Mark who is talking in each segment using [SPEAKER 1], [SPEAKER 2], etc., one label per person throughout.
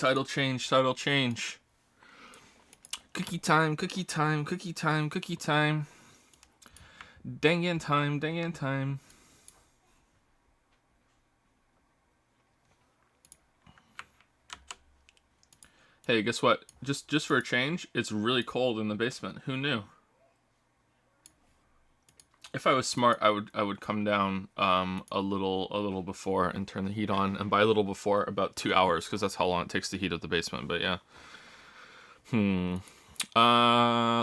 [SPEAKER 1] Title change, title change. Cookie time, cookie time, cookie time, cookie time. Dangan time, Dangan time. Hey, guess what? Just for a change, it's really cold in the basement. Who knew? If I was smart, I would come down a little before and turn the heat on, and by a little before, about 2 hours, because that's how long it takes to heat up the basement. But yeah.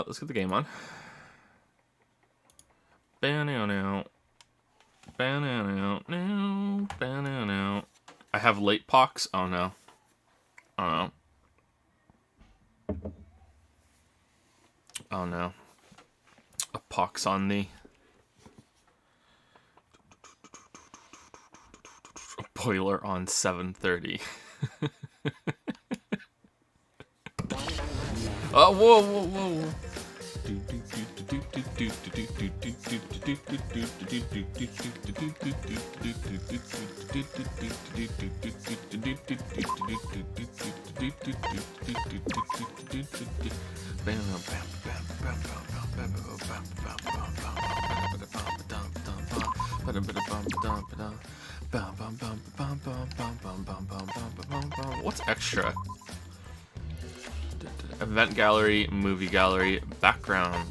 [SPEAKER 1] Let's get the game on. Banana. I have late pox. Oh no. Oh no. A pox on thee. A boiler on 7:30. Oh, whoa. What's extra? Event gallery, movie gallery, background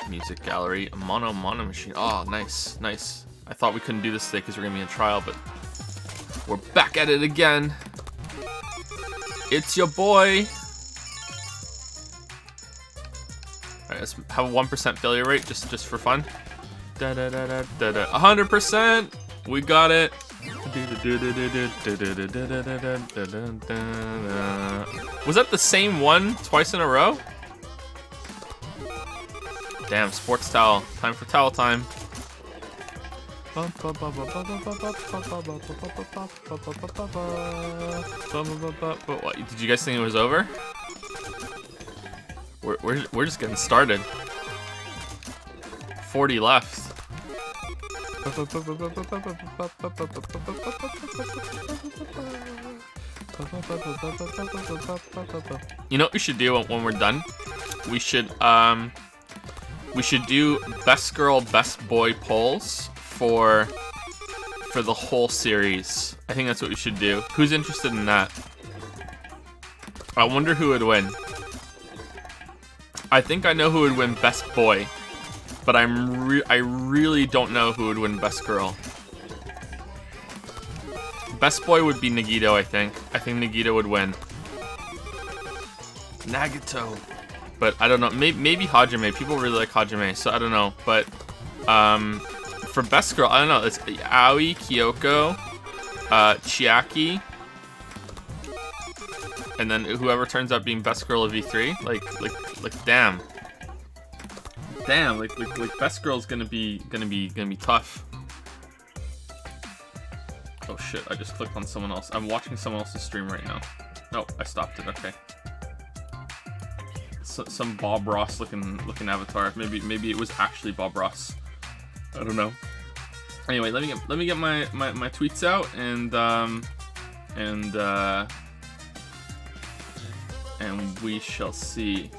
[SPEAKER 1] music gallery, mono machine. Oh, nice. I thought we couldn't do this today because we're gonna be in trial, but we're back at it again. It's your boy. Alright, let's have a 1% failure rate just for fun. 100%. We got it. Was that the same one twice in a row? Damn, sports towel. Time for towel time. What, did you guys think it was over? We're just getting started. 40 left. You know what we should do when we're done? We should do best girl, best boy polls for the whole series. I think that's what we should do. Who's interested in that? I wonder who would win. I think I know who would win best boy, but I really don't know who would win best girl. Best boy would be Nagito, I think. I think Nagito would win. Nagito. But I don't know. Maybe Hajime. People really like Hajime, so I don't know. But for best girl, I don't know. It's Aoi, Kyoko, Chiaki, and then whoever turns out being best girl of E3. Like damn. Damn, like best girl's gonna be tough. Oh shit, I just clicked on someone else. I'm watching someone else's stream right now. No, I stopped it, okay. Some Bob Ross looking avatar. Maybe it was actually Bob Ross. I don't know. Anyway, let me get my tweets out and we shall see.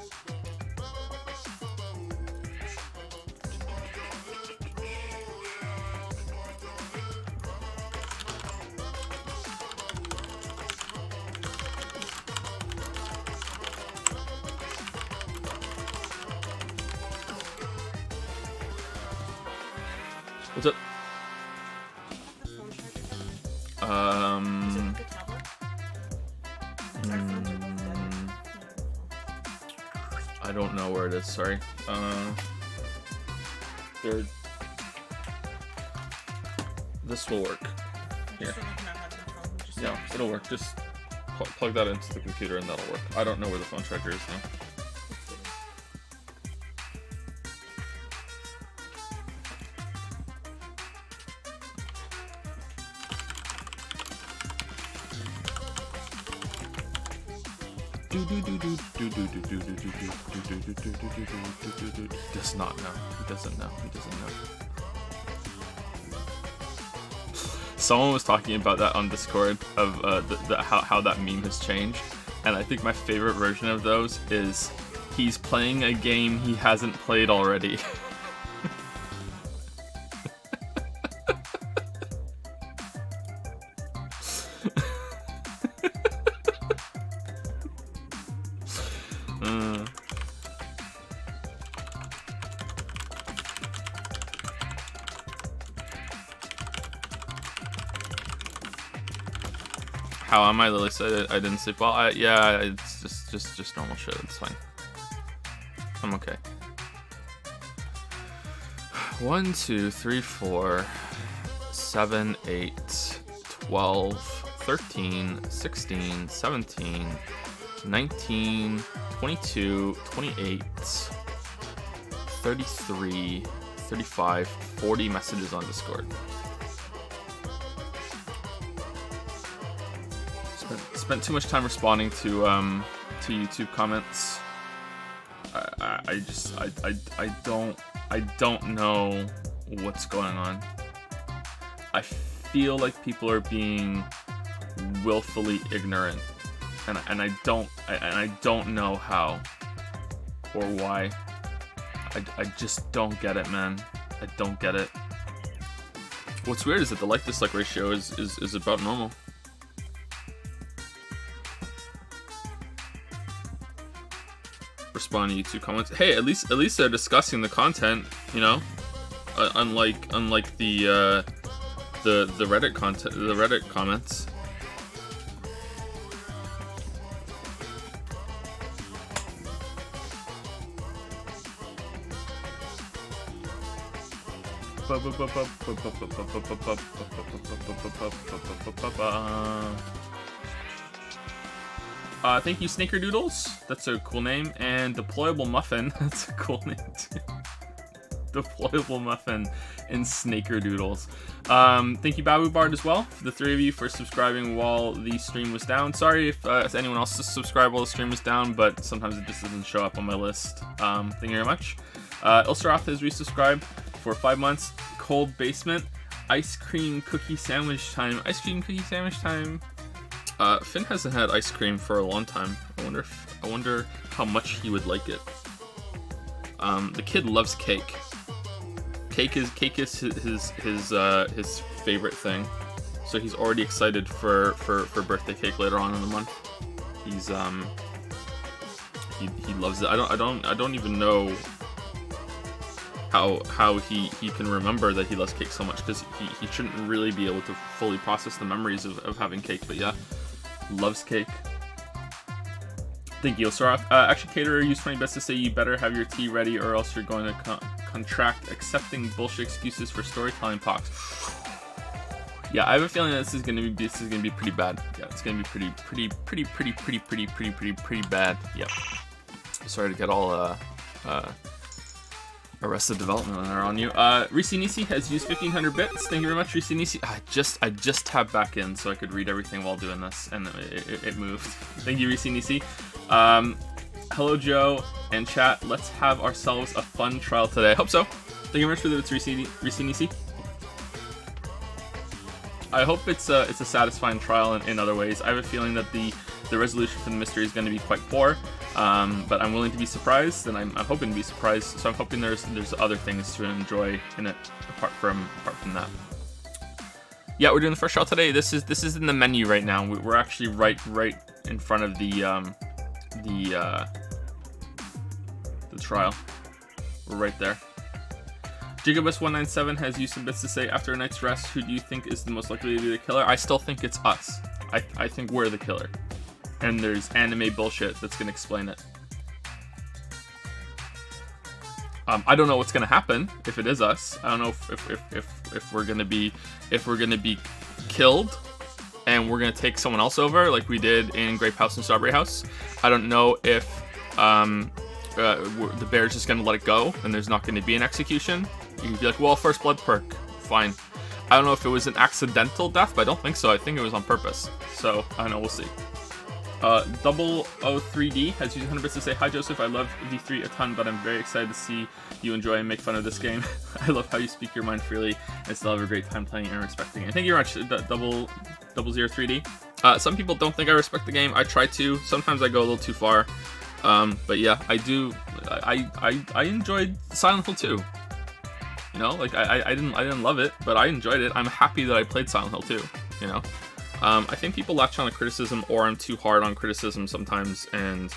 [SPEAKER 1] What's up? I don't know where it is, sorry. This will work. Here. Yeah, it'll work. Just plug that into the computer and that'll work. I don't know where the phone charger is now. Does not know. He doesn't know. Someone was talking about that on Discord of how that meme has changed, And I think my favorite version of those is he's playing a game he hasn't played already. How am I? Lily said I didn't sleep well. Yeah, it's just normal shit. It's fine. I'm okay. 1, 2, 3, 4, 7, 8, 12, 13, 16, 17, 19, 22, 28, 33, 35, 40 messages on Discord. Spent too much time responding to YouTube comments. I don't know what's going on. I feel like people are being willfully ignorant, and I don't know how or why. I just don't get it, man. I don't get it. What's weird is that the like-dislike ratio is about normal. Respond to YouTube comments. Hey, at least they're discussing the content, you know. Unlike the Reddit content, the Reddit comments. Thank you, Snickerdoodles. That's a cool name. And Deployable Muffin. That's a cool name too. Deployable Muffin and Snickerdoodles. Thank you, Babu Bard, as well, for the three of you for subscribing while the stream was down. Sorry if anyone else subscribed while the stream was down, but sometimes it just doesn't show up on my list. Thank you very much. Ilsarath has resubscribed for 5 months. Cold Basement. Ice cream cookie sandwich time. Ice cream cookie sandwich time. Finn hasn't had ice cream for a long time. I wonder how much he would like it. The kid loves cake. Cake is his favorite thing. So he's already excited for birthday cake later on in the month. He's he loves it. I don't even know how he can remember that he loves cake so much, because he shouldn't really be able to fully process the memories of having cake, but yeah, loves cake. Thank you, Sarath. Actually, caterer, use 20 best to say you better have your tea ready or else you're going to contract accepting bullshit excuses for storytelling pox. Yeah, I have a feeling that this is gonna be pretty bad. Yeah, it's gonna be pretty bad. Yep. Sorry to get all Arrested Development when they're on you. Reese Nisi has used 1500 bits. Thank you very much, Reese Nisi. I just tabbed back in so I could read everything while doing this, and it moved. Thank you, Reese Nisi. Hello, Joe and chat. Let's have ourselves a fun trial today. I hope so. Thank you very much for the bits, Reese Nisi. I hope it's a satisfying trial in other ways. I have a feeling that the resolution for the mystery is going to be quite poor. But I'm willing to be surprised, and I'm hoping to be surprised. So I'm hoping there's other things to enjoy in it apart from that. Yeah, we're doing the first trial today. This is in the menu right now. We're actually right in front of the trial. We're right there. Gigabus197 has used some bits to say, after a night's rest, who do you think is the most likely to be the killer? I still think it's us. I think we're the killer. And there's anime bullshit that's gonna explain it. I don't know what's gonna happen if it is us. I don't know if we're gonna be killed and we're gonna take someone else over like we did in Grape House and Strawberry House. I don't know if the bear's just gonna let it go and there's not gonna be an execution. You can be like, well, first blood perk, fine. I don't know if it was an accidental death, but I don't think so. I think it was on purpose. So I don't know. We'll see. 003D has used 100 bits to say, hi Joseph, I love V3 a ton, but I'm very excited to see you enjoy and make fun of this game. I love how you speak your mind freely and still have a great time playing and respecting it. Thank you very much, 003D. Some people don't think I respect the game. I try to. Sometimes I go a little too far. But yeah, I do. I enjoyed Silent Hill 2. You know, like I didn't love it, but I enjoyed it. I'm happy that I played Silent Hill 2. You know, I think people latch on to criticism, or I'm too hard on criticism sometimes, and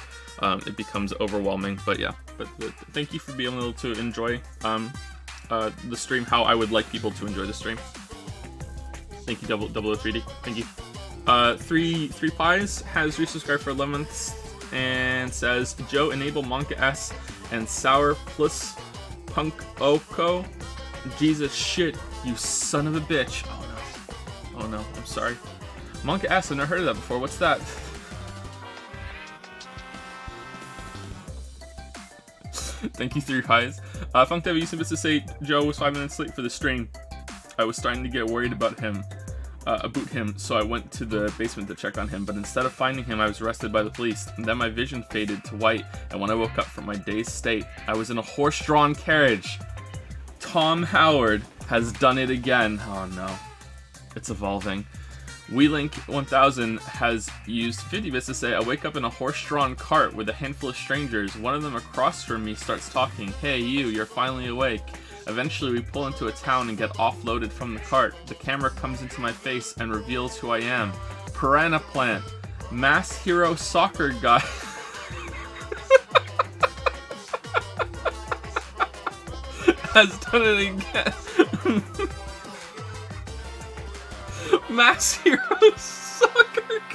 [SPEAKER 1] it becomes overwhelming. But yeah, but thank you for being able to enjoy the stream how I would like people to enjoy the stream. Thank you, Double 3D. Thank you. Three Pies has resubscribed for 11 months and says, Joe, enable Monka S and Sour plus Punk Oko. Jesus shit, you son of a bitch. Oh no. Oh no, I'm sorry. Monka S, I've never heard of that before. What's that? Thank you, 3 Pies. Funk Dev used to say Joe was 5 minutes late for the stream. I was starting to get worried about him. So I went to the basement to check on him, but instead of finding him, I was arrested by the police. And then my vision faded to white, and when I woke up from my dazed state, I was in a horse-drawn carriage. Tom Howard has done it again. Oh no. It's evolving. WeLink1000 has used 50 bits to say, I wake up in a horse-drawn cart with a handful of strangers. One of them across from me starts talking. Hey you, you're finally awake. Eventually, we pull into a town and get offloaded from the cart. The camera comes into my face and reveals who I am. Piranha Plant. Mass Hero Soccer Guy. Has done it again. Mass Hero Soccer Guy.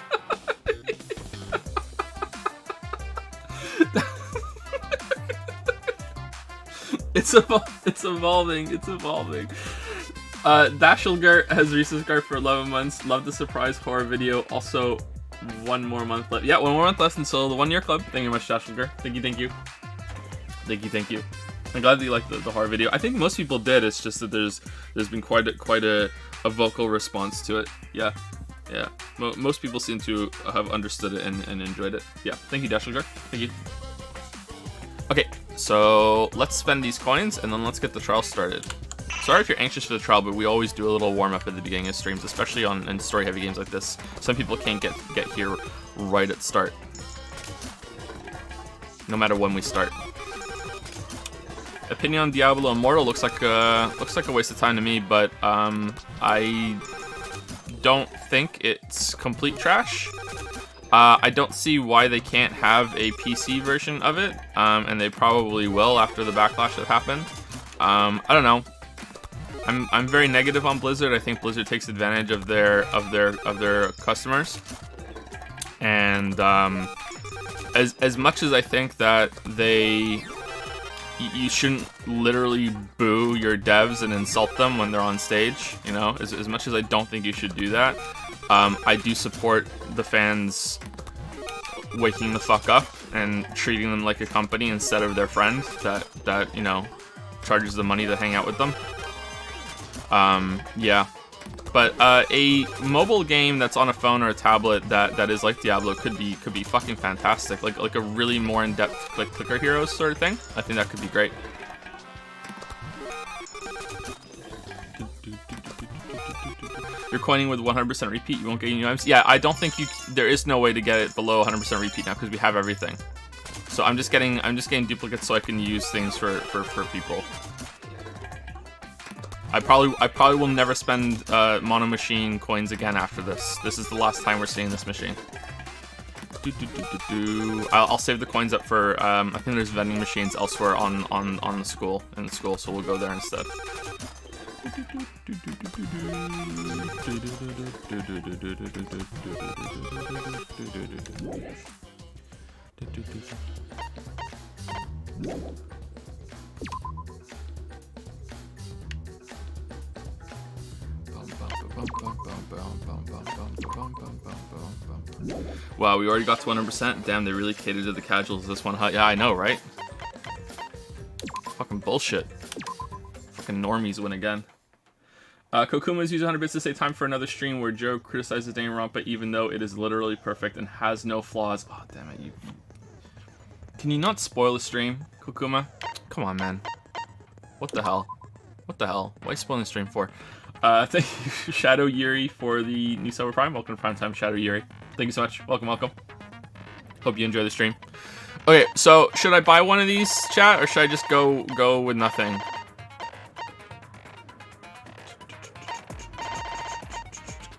[SPEAKER 1] It's evolving. Dashelgert has resubscribed for 11 months. Love the surprise horror video. Also, 1 more month left. Yeah, 1 more month left until the 1 year club. Thank you very much, Dashelgert. Thank you. I'm glad that you liked the horror video. I think most people did. It's just that there's been quite a vocal response to it. Yeah. Most people seem to have understood it and enjoyed it. Yeah. Thank you, Dashelgert. Thank you. Okay, so let's spend these coins and then let's get the trial started. Sorry if you're anxious for the trial, but we always do a little warm-up at the beginning of streams, especially in story-heavy games like this. Some people can't get here right at start, no matter when we start. Opinion on Diablo Immortal looks like a waste of time to me, but I don't think it's complete trash. I don't see why they can't have a PC version of it, and they probably will after the backlash that happened. I don't know. I'm very negative on Blizzard. I think Blizzard takes advantage of their customers, and as much as I think that you shouldn't literally boo your devs and insult them when they're on stage, you know, as much as I don't think you should do that, I do support the fans waking the fuck up and treating them like a company instead of their friend that you know, charges the money to hang out with them. Yeah. But a mobile game that's on a phone or a tablet that is like Diablo could be fucking fantastic. Like a really more in-depth like Clicker Heroes sort of thing. I think that could be great. You're coining with 100% repeat. You won't get any items. Yeah, I don't think there is no way to get it below 100% repeat now because we have everything. So I'm just getting duplicates so I can use things for people. I probably will never spend mono machine coins again after this. This is the last time we're seeing this machine. I'll save the coins up for I think there's vending machines elsewhere on the school so we'll go there instead. Wow, we already got to 100%. Damn, they really catered to the casuals this one, huh? Yeah, I know, right? Fucking bullshit. Fucking normies win again. Kokuma's used 100 bits to say time for another stream where Joe criticizes Danganronpa even though it is literally perfect and has no flaws. Oh, damn it, you... Can you not spoil the stream, Kokuma? Come on, man. What the hell? What the hell? Why are you spoiling the stream for? Thank you, Shadow Yuri, for the new Silver Prime. Welcome to Prime Time, Shadow Yuri. Thank you so much. Welcome, welcome. Hope you enjoy the stream. Okay, so should I buy one of these, chat, or should I just go with nothing?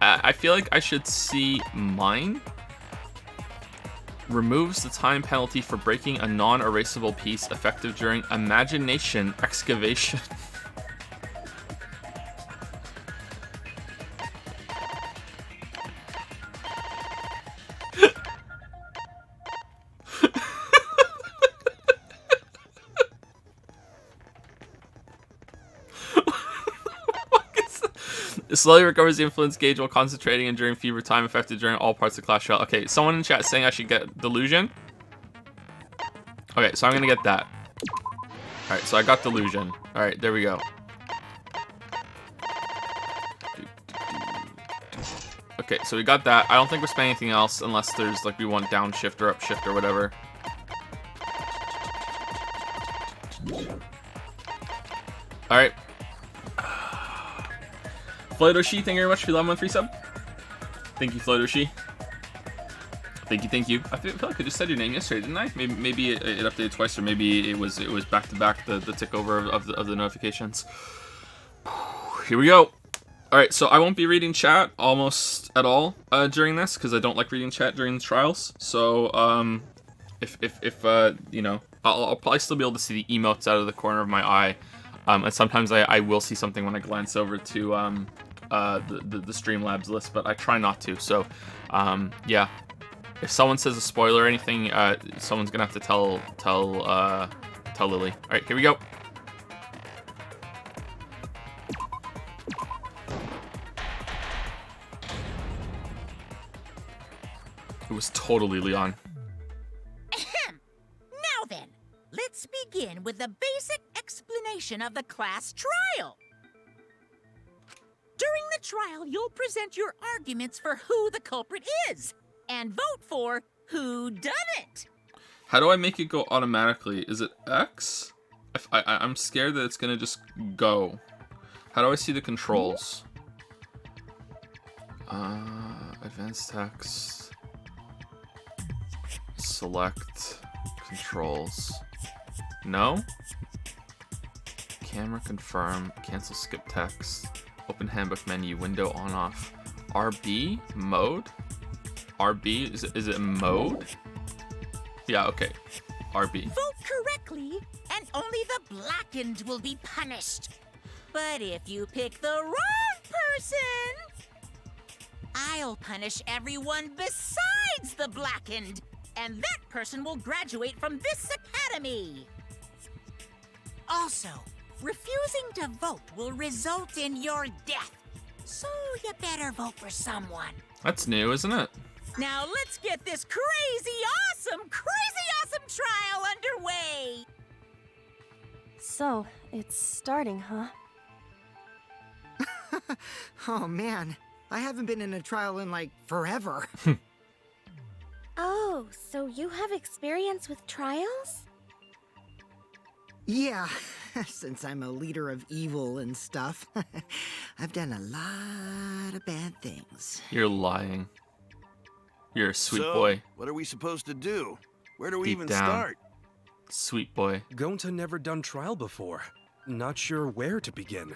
[SPEAKER 1] I feel like I should see mine. Removes the time penalty for breaking a non-erasable piece effective during imagination excavation. It slowly recovers the influence gauge while concentrating and during fever time, affected during all parts of class trial. Okay, someone in chat saying I should get Delusion. Okay, so I'm gonna get that. Alright, so I got Delusion. Alright, there we go. Okay, so we got that. I don't think we're spending anything else unless there's, like, we want downshift or upshift or whatever. Alright. Flodoshi, thank you very much for the 11 month resub. Thank you, Flodoshi. Thank you. I feel like I just said your name yesterday, didn't I? Maybe it updated twice, or maybe it was back to back the tick over of the notifications. Here we go. All right, so I won't be reading chat almost at all during this because I don't like reading chat during the trials. So if you know, I'll probably still be able to see the emotes out of the corner of my eye. And sometimes I will see something when I glance over to the Streamlabs list, but I try not to. So, yeah, if someone says a spoiler or anything, someone's gonna have to tell Lily. All right, here we go. It was totally Leon.
[SPEAKER 2] Now then, let's begin with the basic explanation of the class trial. During the trial, you'll present your arguments for who the culprit is, and vote for who done it.
[SPEAKER 1] How do I make it go automatically? Is it X? I'm scared that it's gonna just go. How do I see the controls? Advanced text. Select controls. No? Camera confirm. Cancel skip text. Open handbook menu. Window on off. RB mode? RB? Is it mode? Yeah, okay. RB.
[SPEAKER 2] Vote correctly, and only the blackened will be punished. But if you pick the wrong person, I'll punish everyone besides the blackened, and that person will graduate from this academy. Also, refusing to vote will result in your death, so you better vote for someone.
[SPEAKER 1] That's new, isn't it?
[SPEAKER 2] Now let's get this crazy awesome trial underway!
[SPEAKER 3] So, it's starting, huh?
[SPEAKER 4] Oh man, I haven't been in a trial in like forever.
[SPEAKER 3] Oh, so you have experience with trials?
[SPEAKER 4] Yeah, since I'm a leader of evil and stuff, I've done a lot of bad things.
[SPEAKER 1] You're lying. You're a sweet boy.
[SPEAKER 5] What are we supposed to do? Where do we
[SPEAKER 1] Deep
[SPEAKER 5] even
[SPEAKER 1] down.
[SPEAKER 5] start?
[SPEAKER 1] Sweet boy.
[SPEAKER 6] Gonta never done trial before. Not sure where to begin.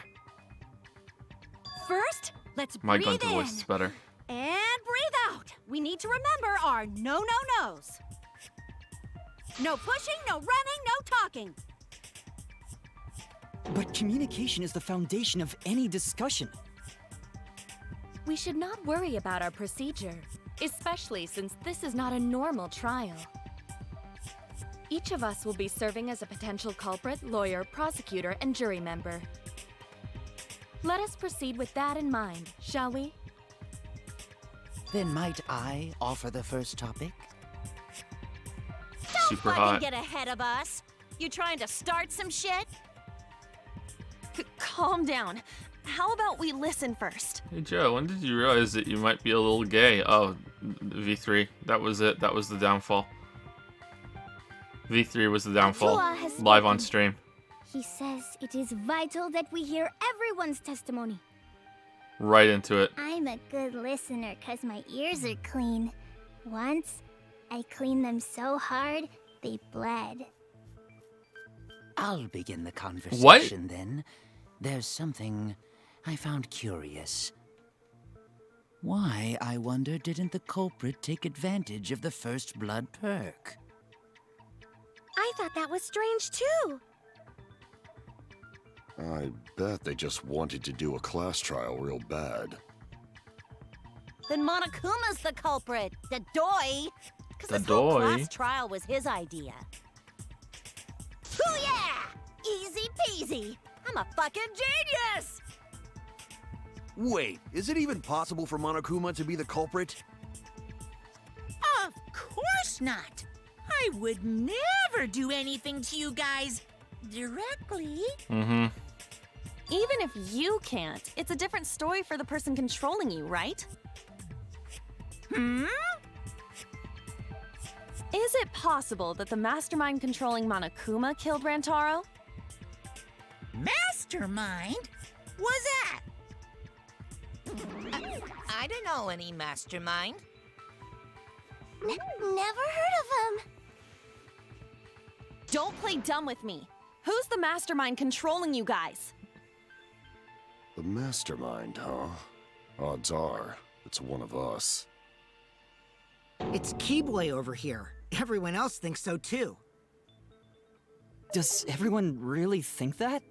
[SPEAKER 3] First, let's
[SPEAKER 1] My
[SPEAKER 3] breathe
[SPEAKER 1] Gunter
[SPEAKER 3] in.
[SPEAKER 1] voice is better.
[SPEAKER 3] And breathe out. We need to remember our no-no-nos. No pushing, no running, no talking.
[SPEAKER 7] But communication is the foundation of any discussion.
[SPEAKER 3] We should not worry about our procedure, especially since this is not a normal trial. Each of us will be serving as a potential culprit, lawyer, prosecutor, and jury member. Let us proceed with that in mind, shall we?
[SPEAKER 7] Then might I offer the first topic?
[SPEAKER 1] Super
[SPEAKER 2] Don't
[SPEAKER 1] hot.
[SPEAKER 2] fucking get ahead of us. You trying to start some shit?
[SPEAKER 3] Calm down. How about we listen first?
[SPEAKER 1] Hey Joe, when did you realize that you might be a little gay? Oh, V3. That was it. That was the downfall. V3 was the downfall.
[SPEAKER 8] Joa has
[SPEAKER 1] Live on
[SPEAKER 8] spoken.
[SPEAKER 1] stream.
[SPEAKER 8] He says it is vital that we hear everyone's testimony.
[SPEAKER 1] Right into it.
[SPEAKER 8] I'm a good listener because my ears are clean. Once, I cleaned them so hard, they bled.
[SPEAKER 7] I'll begin the conversation then. There's something I found curious. Why, I wonder, didn't the culprit take advantage of the first blood perk?
[SPEAKER 8] I thought that was strange too.
[SPEAKER 9] I bet they just wanted to do a class trial real bad.
[SPEAKER 10] Then Monokuma's the culprit. The doy. Because
[SPEAKER 1] The
[SPEAKER 10] this whole
[SPEAKER 1] doy?
[SPEAKER 10] class trial was his idea. Ooh yeah! Easy peasy. I'm a fucking genius!
[SPEAKER 5] Wait, is it even possible for Monokuma to be the culprit?
[SPEAKER 2] Of course not. I would never do anything to you guys directly.
[SPEAKER 1] Mm-hmm.
[SPEAKER 3] Even if you can't, it's a different story for the person controlling you, right?
[SPEAKER 2] Hmm?
[SPEAKER 3] Is it possible that the mastermind controlling Monokuma killed Rantaro?
[SPEAKER 2] Mastermind? Was that?
[SPEAKER 10] I don't know any mastermind.
[SPEAKER 8] Never heard of him.
[SPEAKER 3] Don't play dumb with me. Who's the mastermind controlling you guys?
[SPEAKER 9] The mastermind, huh? Odds are, it's one of us.
[SPEAKER 4] It's Keyboy over here. Everyone else thinks so too.
[SPEAKER 11] Does everyone really think that?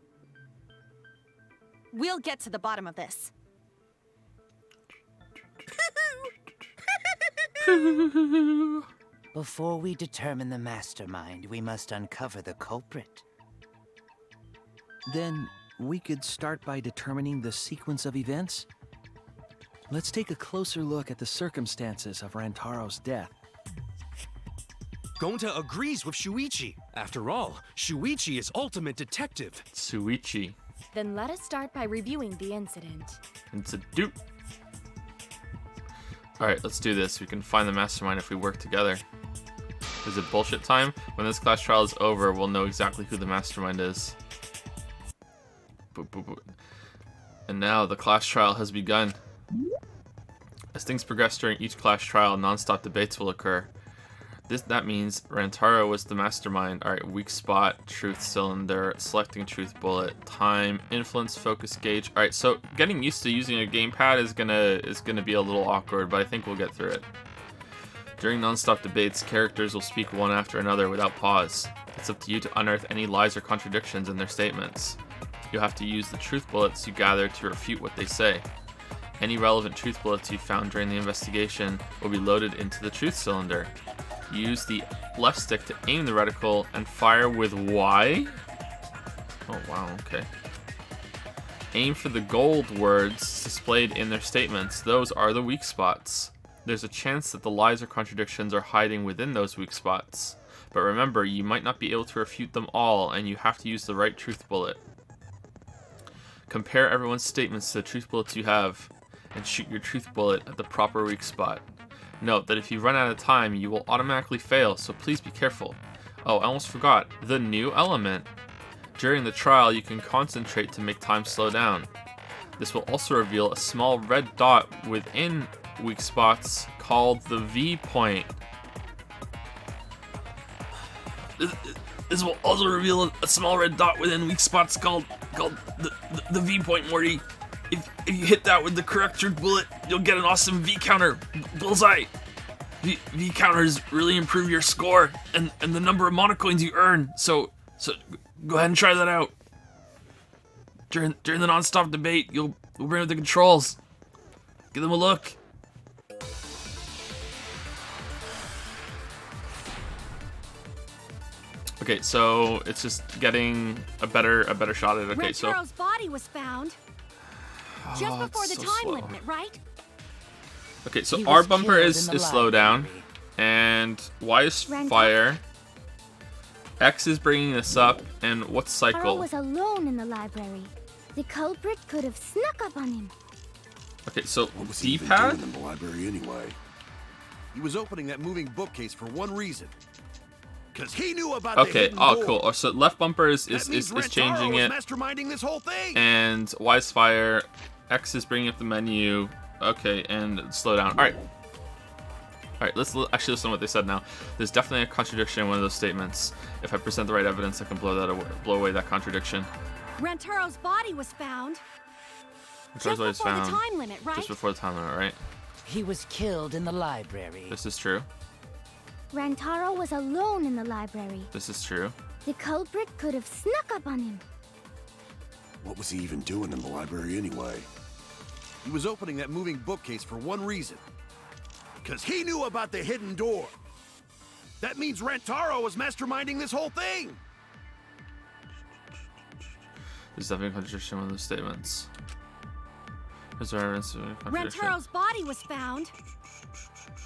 [SPEAKER 3] We'll get to the bottom of this.
[SPEAKER 7] Before we determine the mastermind, we must uncover the culprit.
[SPEAKER 6] Then we could start by determining the sequence of events. Let's take a closer look at the circumstances of Rantaro's death.
[SPEAKER 11] Gonta agrees with Shuichi. After all, Shuichi is ultimate detective.
[SPEAKER 1] Suichi.
[SPEAKER 3] Then let us start by reviewing the incident.
[SPEAKER 1] It's a dupe. Alright, let's do this. We can find the mastermind if we work together. Is it bullshit time? When this class trial is over, we'll know exactly who the mastermind is. Boop, boop, boop. And now the class trial has begun. As things progress during each class trial, non-stop debates will occur. That means Rantaro was the mastermind. Alright, weak spot, truth cylinder, selecting truth bullet, time, influence, focus gauge. Alright, so getting used to using a gamepad is gonna be a little awkward, but I think we'll get through it. During non-stop debates, characters will speak one after another without pause. It's up to you to unearth any lies or contradictions in their statements. You'll have to use the truth bullets you gather to refute what they say. Any relevant truth bullets you found during the investigation will be loaded into the truth cylinder. Use the left stick to aim the reticle and fire with Y? Oh wow, okay. Aim for the gold words displayed in their statements. Those are the weak spots. There's a chance that the lies or contradictions are hiding within those weak spots. But remember, you might not be able to refute them all, and you have to use the right truth bullet. Compare everyone's statements to the truth bullets you have, and shoot your truth bullet at the proper weak spot. Note that if you run out of time, you will automatically fail, so please be careful. Oh, I almost forgot. The new element. During the trial, you can concentrate to make time slow down. This will also reveal a small red dot within weak spots called the V point. This will also reveal a small red dot within weak spots called the V point, Morty. If you hit that with the correct truth bullet, you'll get an awesome V counter. Bullseye! V counters really improve your score and the number of monocoins you earn. So go ahead and try that out. During the non-stop debate, you'll bring up the controls. Give them a look. Okay, so it's just getting a better shot at it. Okay, so
[SPEAKER 8] Rantaro's body was found just before the
[SPEAKER 1] so
[SPEAKER 8] time
[SPEAKER 1] slow.
[SPEAKER 8] limit, right?
[SPEAKER 1] okay, so
[SPEAKER 7] He
[SPEAKER 1] R
[SPEAKER 7] was
[SPEAKER 1] bumper
[SPEAKER 7] killed
[SPEAKER 1] is
[SPEAKER 7] in the
[SPEAKER 1] slow down,
[SPEAKER 7] library.
[SPEAKER 1] and Y is fire. X is bringing this up, and what's
[SPEAKER 8] Taro
[SPEAKER 1] cycle?
[SPEAKER 8] was alone in the library. The culprit could have snuck up on him.
[SPEAKER 1] Okay, so
[SPEAKER 9] What was he even
[SPEAKER 1] D-pad.
[SPEAKER 9] doing in the library anyway?
[SPEAKER 5] He was opening that moving bookcase for one reason. Because he knew about the
[SPEAKER 1] Okay,
[SPEAKER 5] hidden
[SPEAKER 1] oh
[SPEAKER 5] door.
[SPEAKER 1] cool. So left bumper is
[SPEAKER 5] That means
[SPEAKER 1] changing
[SPEAKER 5] Rantaro
[SPEAKER 1] it,
[SPEAKER 5] was masterminding this whole thing.
[SPEAKER 1] and Y's fire. X is bringing up the menu. Okay, and slow down. All right. Let's actually listen to what they said now. There's definitely a contradiction in one of those statements. If I present the right evidence, I can blow away that contradiction.
[SPEAKER 3] Rantaro's body was found.
[SPEAKER 1] Just before
[SPEAKER 3] the time limit, right?
[SPEAKER 1] Just before the time limit, right?
[SPEAKER 7] He was killed in the library.
[SPEAKER 1] This is true.
[SPEAKER 8] Rantaro was alone in the library.
[SPEAKER 1] This is true.
[SPEAKER 8] The culprit could have snuck up on him.
[SPEAKER 9] What was he even doing in the library anyway?
[SPEAKER 5] He was opening that moving bookcase for one reason. Because he knew about the hidden door. That means Rantaro was masterminding this whole thing.
[SPEAKER 1] There's definitely a contradiction in one of those statements. Is there evidence of a contradiction?
[SPEAKER 3] Rantaro's body was found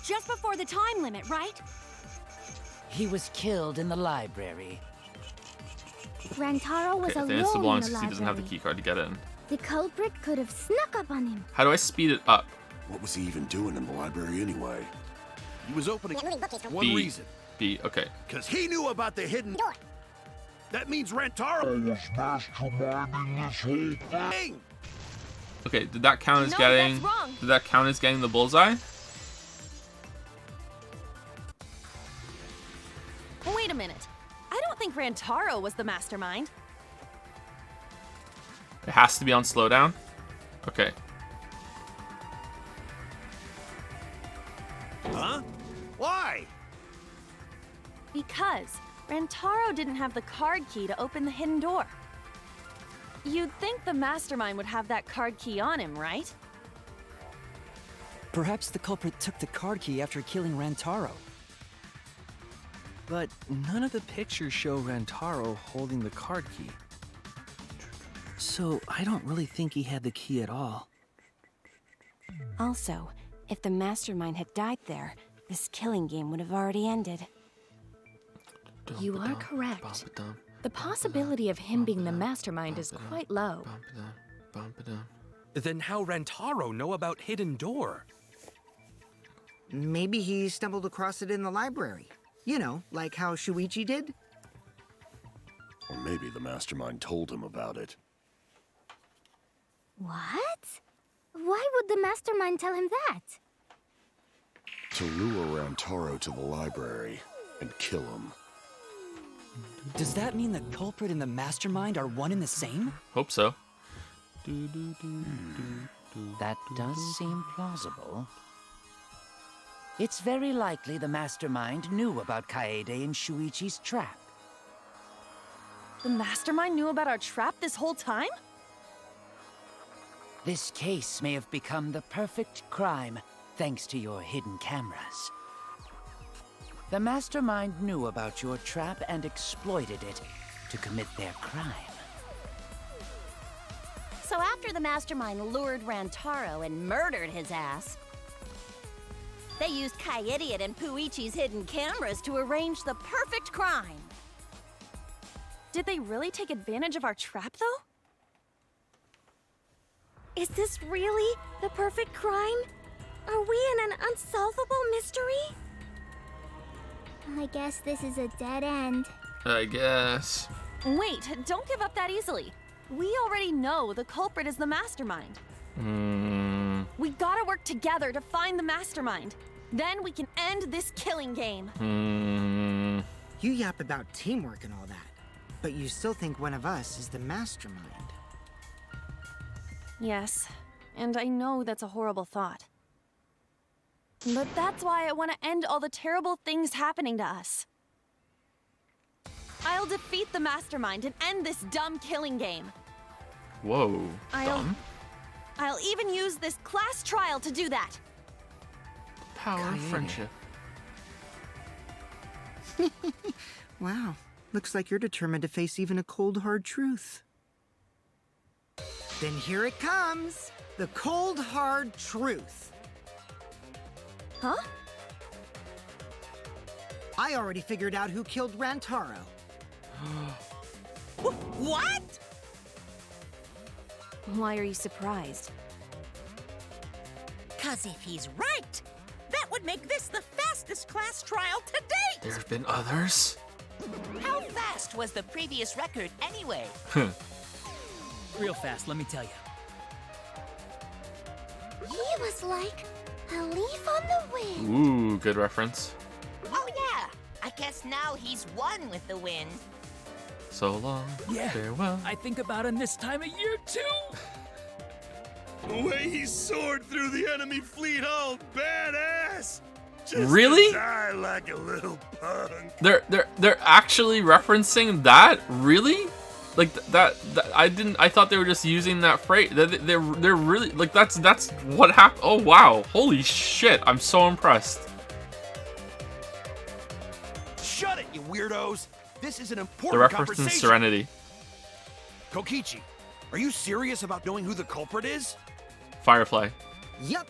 [SPEAKER 3] just before the time limit, right?
[SPEAKER 7] He was killed in the library.
[SPEAKER 8] Rantaro was
[SPEAKER 1] Okay, I think
[SPEAKER 8] alone
[SPEAKER 1] this
[SPEAKER 8] in
[SPEAKER 1] belongs
[SPEAKER 8] the
[SPEAKER 1] because he doesn't have the
[SPEAKER 8] library.
[SPEAKER 1] key card to get in.
[SPEAKER 8] The culprit could have snuck up on him.
[SPEAKER 1] How do I speed it up?
[SPEAKER 9] What was he even doing in the library anyway?
[SPEAKER 5] He was opening
[SPEAKER 2] That moving bookcase for
[SPEAKER 5] one
[SPEAKER 1] B.
[SPEAKER 5] reason.
[SPEAKER 1] B, okay.
[SPEAKER 5] Because he knew about the hidden
[SPEAKER 2] door.
[SPEAKER 5] That means Rantaro was masterminding this whole thing.
[SPEAKER 1] Okay, did that count as
[SPEAKER 3] No,
[SPEAKER 1] getting...
[SPEAKER 3] that's wrong.
[SPEAKER 1] Did that count as getting the bullseye?
[SPEAKER 3] Wait a minute. I don't think Rantaro was the mastermind.
[SPEAKER 1] It has to be on slowdown? Okay.
[SPEAKER 5] Huh? Why?
[SPEAKER 3] Because Rantaro didn't have the card key to open the hidden door. You'd think the mastermind would have that card key on him, right?
[SPEAKER 12] Perhaps the culprit took the card key after killing Rantaro.
[SPEAKER 6] But none of the pictures show Rantaro holding the card key. So I don't really think he had the key at all.
[SPEAKER 3] Also, if the mastermind had died there, this killing game would have already ended. You are correct. The possibility of him being the mastermind is quite low.
[SPEAKER 11] Then how Rantaro know about hidden door?
[SPEAKER 4] Maybe he stumbled across it in the library. You know, like how Shuichi did?
[SPEAKER 9] Or maybe the mastermind told him about it.
[SPEAKER 8] What? Why would the mastermind tell him that?
[SPEAKER 9] To lure Rantaro to the library and kill him.
[SPEAKER 12] Does that mean the culprit and the mastermind are one and the same?
[SPEAKER 1] Hope so.
[SPEAKER 7] That does seem plausible. It's very likely the mastermind knew about Kaede and Shuichi's trap.
[SPEAKER 3] The mastermind knew about our trap this whole time?
[SPEAKER 7] This case may have become the perfect crime thanks to your hidden cameras. The mastermind knew about your trap and exploited it to commit their crime.
[SPEAKER 10] So after the mastermind lured Rantaro and murdered his ass, they used Kaede and Puichi's hidden cameras to arrange the perfect crime.
[SPEAKER 3] Did they really take advantage of our trap, though? Is this really the perfect crime? Are we in an unsolvable mystery?
[SPEAKER 8] I guess this is a dead end.
[SPEAKER 1] I guess.
[SPEAKER 3] Wait, don't give up that easily. We already know the culprit is the mastermind. We gotta work together to find the mastermind. Then we can end this killing game.
[SPEAKER 4] You yap about teamwork and all that, but you still think one of us is the mastermind.
[SPEAKER 3] Yes, and I know that's a horrible thought. But that's why I want to end all the terrible things happening to us. I'll defeat the mastermind and end this dumb killing game.
[SPEAKER 1] Whoa, dumb?
[SPEAKER 3] I'll even use this class trial to do that.
[SPEAKER 1] Power of friendship.
[SPEAKER 4] Wow, looks like you're determined to face even a cold, hard truth. Then here it comes, the cold, hard truth.
[SPEAKER 3] Huh?
[SPEAKER 4] I already figured out who killed Rantaro.
[SPEAKER 2] What?
[SPEAKER 3] Why are you surprised?
[SPEAKER 2] 'Cause if he's right, that would make this the fastest class trial to date.
[SPEAKER 1] There have been others?
[SPEAKER 2] How fast was the previous record anyway?
[SPEAKER 12] Real fast, let me tell you.
[SPEAKER 8] He was like a leaf on the wind.
[SPEAKER 1] Ooh, good reference.
[SPEAKER 2] Oh yeah, I guess now he's one with the wind.
[SPEAKER 1] So long, farewell.
[SPEAKER 12] I think about him this time of year too.
[SPEAKER 5] The way he soared through the enemy fleet, all badass. Just
[SPEAKER 1] Really?
[SPEAKER 5] to die like a little punk.
[SPEAKER 1] They're actually referencing that? Really? Like that I thought they were just using that phrase. They're really like that's what happened. Oh wow. Holy shit. I'm so impressed.
[SPEAKER 5] Shut it, you weirdos. This is an
[SPEAKER 1] The
[SPEAKER 5] important
[SPEAKER 1] reference in
[SPEAKER 5] conversation.
[SPEAKER 1] Serenity.
[SPEAKER 5] Kokichi, are you serious about knowing who the culprit is?
[SPEAKER 1] Firefly.
[SPEAKER 4] Yep.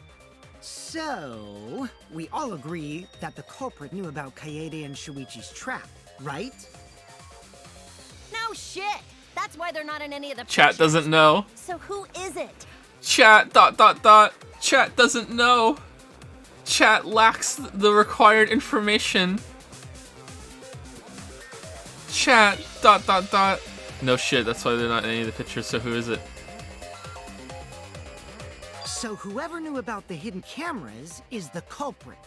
[SPEAKER 4] So, we all agree that the culprit knew about Kaede and Shuichi's trap, right?
[SPEAKER 10] No shit. That's why they're not in any of the
[SPEAKER 1] Chat
[SPEAKER 10] pictures.
[SPEAKER 1] doesn't know.
[SPEAKER 10] So who is it?
[SPEAKER 1] Chat ... Chat doesn't know. Chat lacks the required information. Chat ... No shit, that's why they're not in any of the pictures, so who is it?
[SPEAKER 4] So whoever knew about the hidden cameras is the culprit.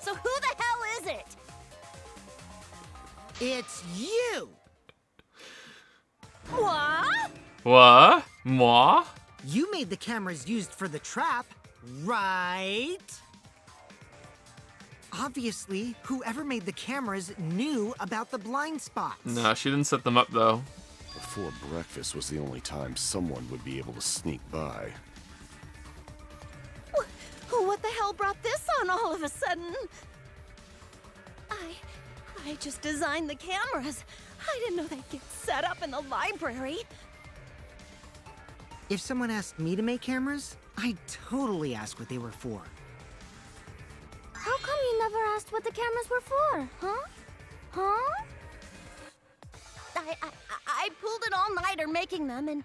[SPEAKER 10] So who the hell is it?
[SPEAKER 4] It's you!
[SPEAKER 10] What?
[SPEAKER 1] What? Moi?
[SPEAKER 4] You made the cameras used for the trap, right? Obviously, whoever made the cameras knew about the blind spots.
[SPEAKER 1] No, she didn't set them up though.
[SPEAKER 9] Before breakfast was the only time someone would be able to sneak by.
[SPEAKER 10] What the hell brought this on all of a sudden? I just designed the cameras. I didn't know they'd get set up in the library.
[SPEAKER 4] If someone asked me to make cameras, I'd totally ask what they were for.
[SPEAKER 8] How come you never asked what the cameras were for, huh? Huh?
[SPEAKER 10] I pulled an all-nighter making them, and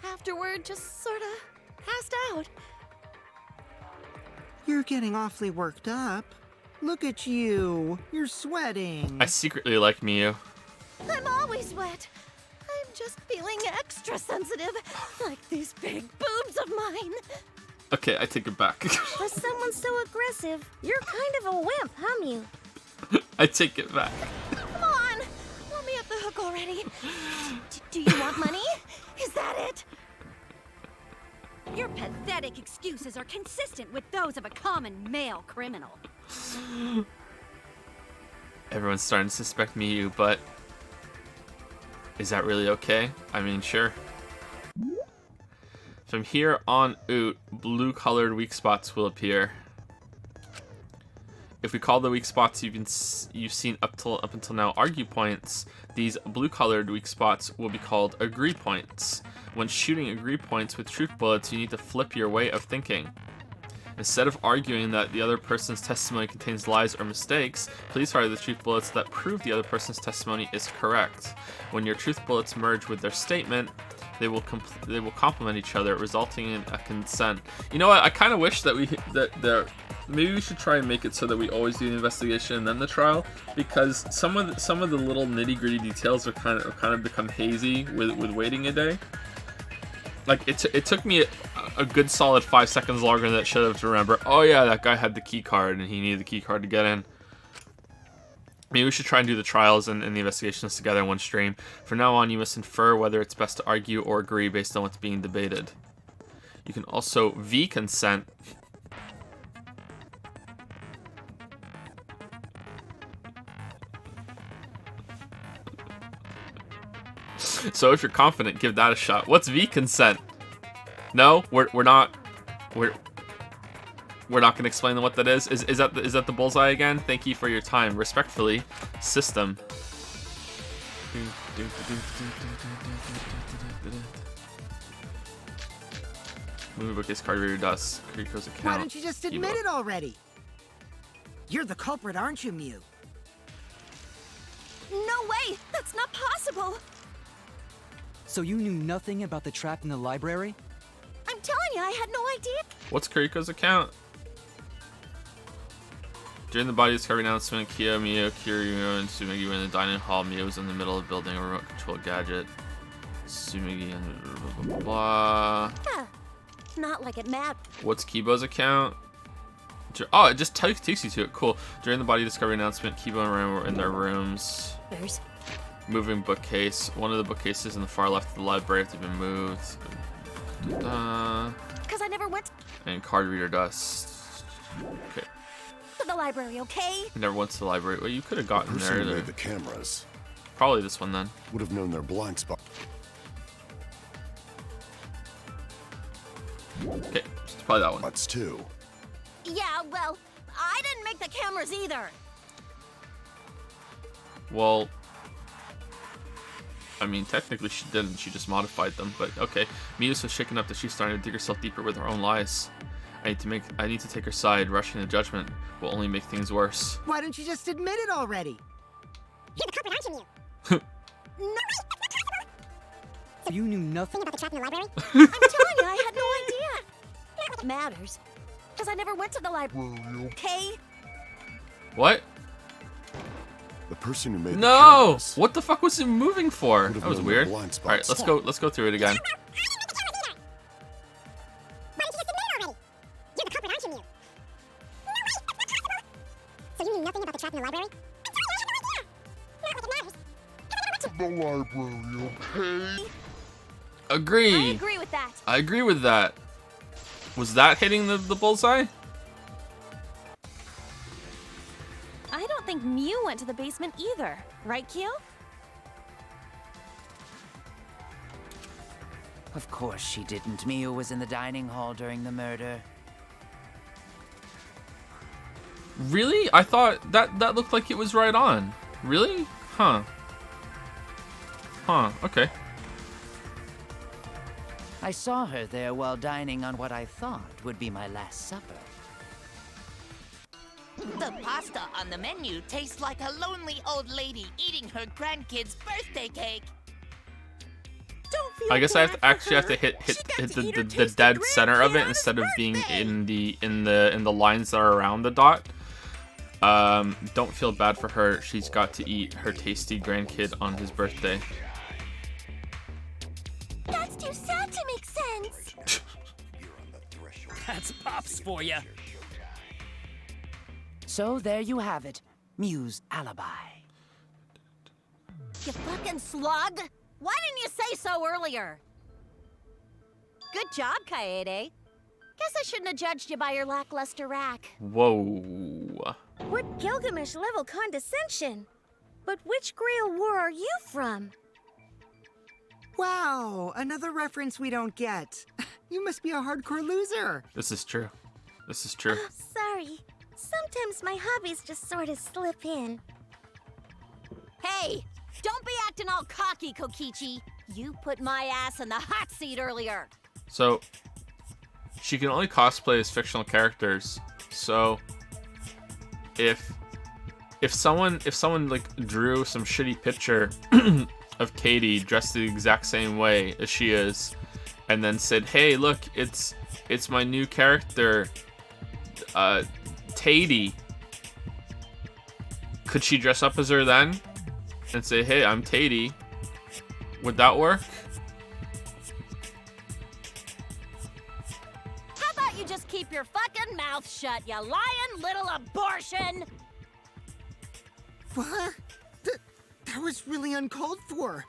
[SPEAKER 10] afterward just sort of passed out.
[SPEAKER 4] You're getting awfully worked up. Look at you. You're sweating.
[SPEAKER 1] I secretly like Miyu.
[SPEAKER 10] I'm always wet. I'm just feeling extra sensitive, like these big boobs of mine.
[SPEAKER 1] Okay, I take it back.
[SPEAKER 8] For someone so aggressive, you're kind of a wimp, huh, Mew?
[SPEAKER 1] I take it back.
[SPEAKER 10] Come on, let me at the hook already. Do you want money? Is that it?
[SPEAKER 3] Your pathetic excuses are consistent with those of a common male criminal.
[SPEAKER 1] Everyone's starting to suspect Miyu, but is that really okay? I mean, sure. From here on out, blue-colored weak spots will appear. If we call the weak spots you've seen up until now argue points, these blue-colored weak spots will be called agree points. When shooting agree points with truth bullets, you need to flip your way of thinking. Instead of arguing that the other person's testimony contains lies or mistakes, please fire the truth bullets that prove the other person's testimony is correct. When your truth bullets merge with their statement, they will complement each other, resulting in a consent. You know what? I kind of wish that maybe we should try and make it so that we always do the investigation and then the trial, because some of the little nitty-gritty details are kind of become hazy with waiting a day. Like it took me a good solid 5 seconds longer than it should have to remember. Oh yeah, that guy had the key card and he needed the key card to get in. Maybe we should try and do the trials and the investigations together in one stream. From now on, you must infer whether it's best to argue or agree based on what's being debated. You can also V-consent. So if you're confident, give that a shot. What's V-consent? No, we're not gonna explain what that is. Is that the bullseye again? Thank you for your time. Respectfully, System. Movie bookcase card reader dust. Kiriko's account.
[SPEAKER 4] Why don't you just admit it already? You're the culprit, aren't you, Mew?
[SPEAKER 10] No way! That's not possible!
[SPEAKER 12] So you knew nothing about the trap in the library?
[SPEAKER 10] I'm telling you, I had no idea.
[SPEAKER 1] What's Kiriko's account? During the body discovery announcement, Kyo, Miyu, Kiryu, and Tsumigi were in the dining hall. Miyu was in the middle of building a remote control gadget. Tsumigi and blah, blah, blah.
[SPEAKER 10] Not like it matters.
[SPEAKER 1] What's Kibo's account? Oh, it just takes you to it. Cool. During the body discovery announcement, Kibo and Ren were in their rooms. Moving bookcase. One of the bookcases in the far left of the library have been moved.
[SPEAKER 10] Because I never went
[SPEAKER 1] And card reader dust. Okay.
[SPEAKER 10] to the library, okay?
[SPEAKER 1] Never went to the library. Well, you could have gotten there.
[SPEAKER 9] Person who made the cameras
[SPEAKER 1] Probably this one then.
[SPEAKER 9] would have known their blind spot.
[SPEAKER 1] Okay, it's probably that one.
[SPEAKER 9] That's two.
[SPEAKER 10] Yeah, well, I didn't make the cameras either.
[SPEAKER 1] Well, I mean, technically she didn't. She just modified them. But okay, Mia's so shaken up that she's starting to dig herself deeper with her own lies. I need to take her side. Rushing to judgment will only make things worse.
[SPEAKER 4] Why don't you just admit it already?
[SPEAKER 8] You're the culprit, aren't you?
[SPEAKER 12] You knew nothing
[SPEAKER 8] about the trap in the library?
[SPEAKER 10] I'm telling you, I had no idea. It matters. Because I never went to the library, okay?
[SPEAKER 1] What?
[SPEAKER 9] The person who made the
[SPEAKER 1] No!
[SPEAKER 9] cameras
[SPEAKER 1] What the fuck was it moving for?
[SPEAKER 9] would have
[SPEAKER 1] That was
[SPEAKER 9] known their
[SPEAKER 1] weird.
[SPEAKER 9] blind
[SPEAKER 1] All right,
[SPEAKER 9] spots.
[SPEAKER 1] let's go through it again.
[SPEAKER 8] Why don't you just admit it already? You're the culprit, aren't you, Mew? No way! That's not possible! So you knew nothing about the trap in the library? I'm telling you, I had no idea! Not like it matters.
[SPEAKER 9] The library, okay?
[SPEAKER 1] Agree.
[SPEAKER 10] I agree with that.
[SPEAKER 1] I agree with that. Was that hitting the bullseye?
[SPEAKER 10] I don't think Mew went to the basement either. Right, Q?
[SPEAKER 7] Of course she didn't. Miu was in the dining hall during the murder.
[SPEAKER 1] Really? I thought that looked like it was right on. Really? Huh. Huh, okay.
[SPEAKER 7] I saw her there while dining on what I thought would be my last supper.
[SPEAKER 2] The pasta on the menu tastes like a lonely old lady eating her grandkid's birthday cake. Don't feel
[SPEAKER 1] I guess I have
[SPEAKER 2] bad
[SPEAKER 1] to
[SPEAKER 2] for
[SPEAKER 1] actually
[SPEAKER 2] her.
[SPEAKER 1] hit
[SPEAKER 2] She got to eat her
[SPEAKER 1] the
[SPEAKER 2] tasty
[SPEAKER 1] dead center of
[SPEAKER 2] grandkid
[SPEAKER 1] it
[SPEAKER 2] on his
[SPEAKER 1] instead of being
[SPEAKER 2] birthday.
[SPEAKER 1] in the lines that are around the dot. Don't feel bad for her. She's got to eat her tasty grandkid on his birthday.
[SPEAKER 8] That's too sad to make sense!
[SPEAKER 12] That's Pops for you.
[SPEAKER 7] So there you have it. Miu's alibi.
[SPEAKER 10] You fucking slug! Why didn't you say so earlier? Good job, Kaede. Guess I shouldn't have judged you by your lackluster rack.
[SPEAKER 1] Whoa.
[SPEAKER 8] What Gilgamesh-level condescension! But which Grail War are you from?
[SPEAKER 4] Wow, another reference we don't get. You must be a hardcore loser.
[SPEAKER 1] This is true. This is true.
[SPEAKER 8] Sorry. Sometimes my hobbies just sort of slip in.
[SPEAKER 10] Hey! Don't be acting all cocky, Kokichi. You put my ass in the hot seat earlier.
[SPEAKER 1] So she can only cosplay as fictional characters. So if someone like drew some shitty picture of Katie dressed the exact same way as she is, and then said, "Hey, look, it's my new character, Tady." Could she dress up as her then and say, "Hey, I'm Tady"? Would that work?
[SPEAKER 10] How about you just keep your fucking mouth shut, you lying little abortion?
[SPEAKER 4] What? That was really uncalled for.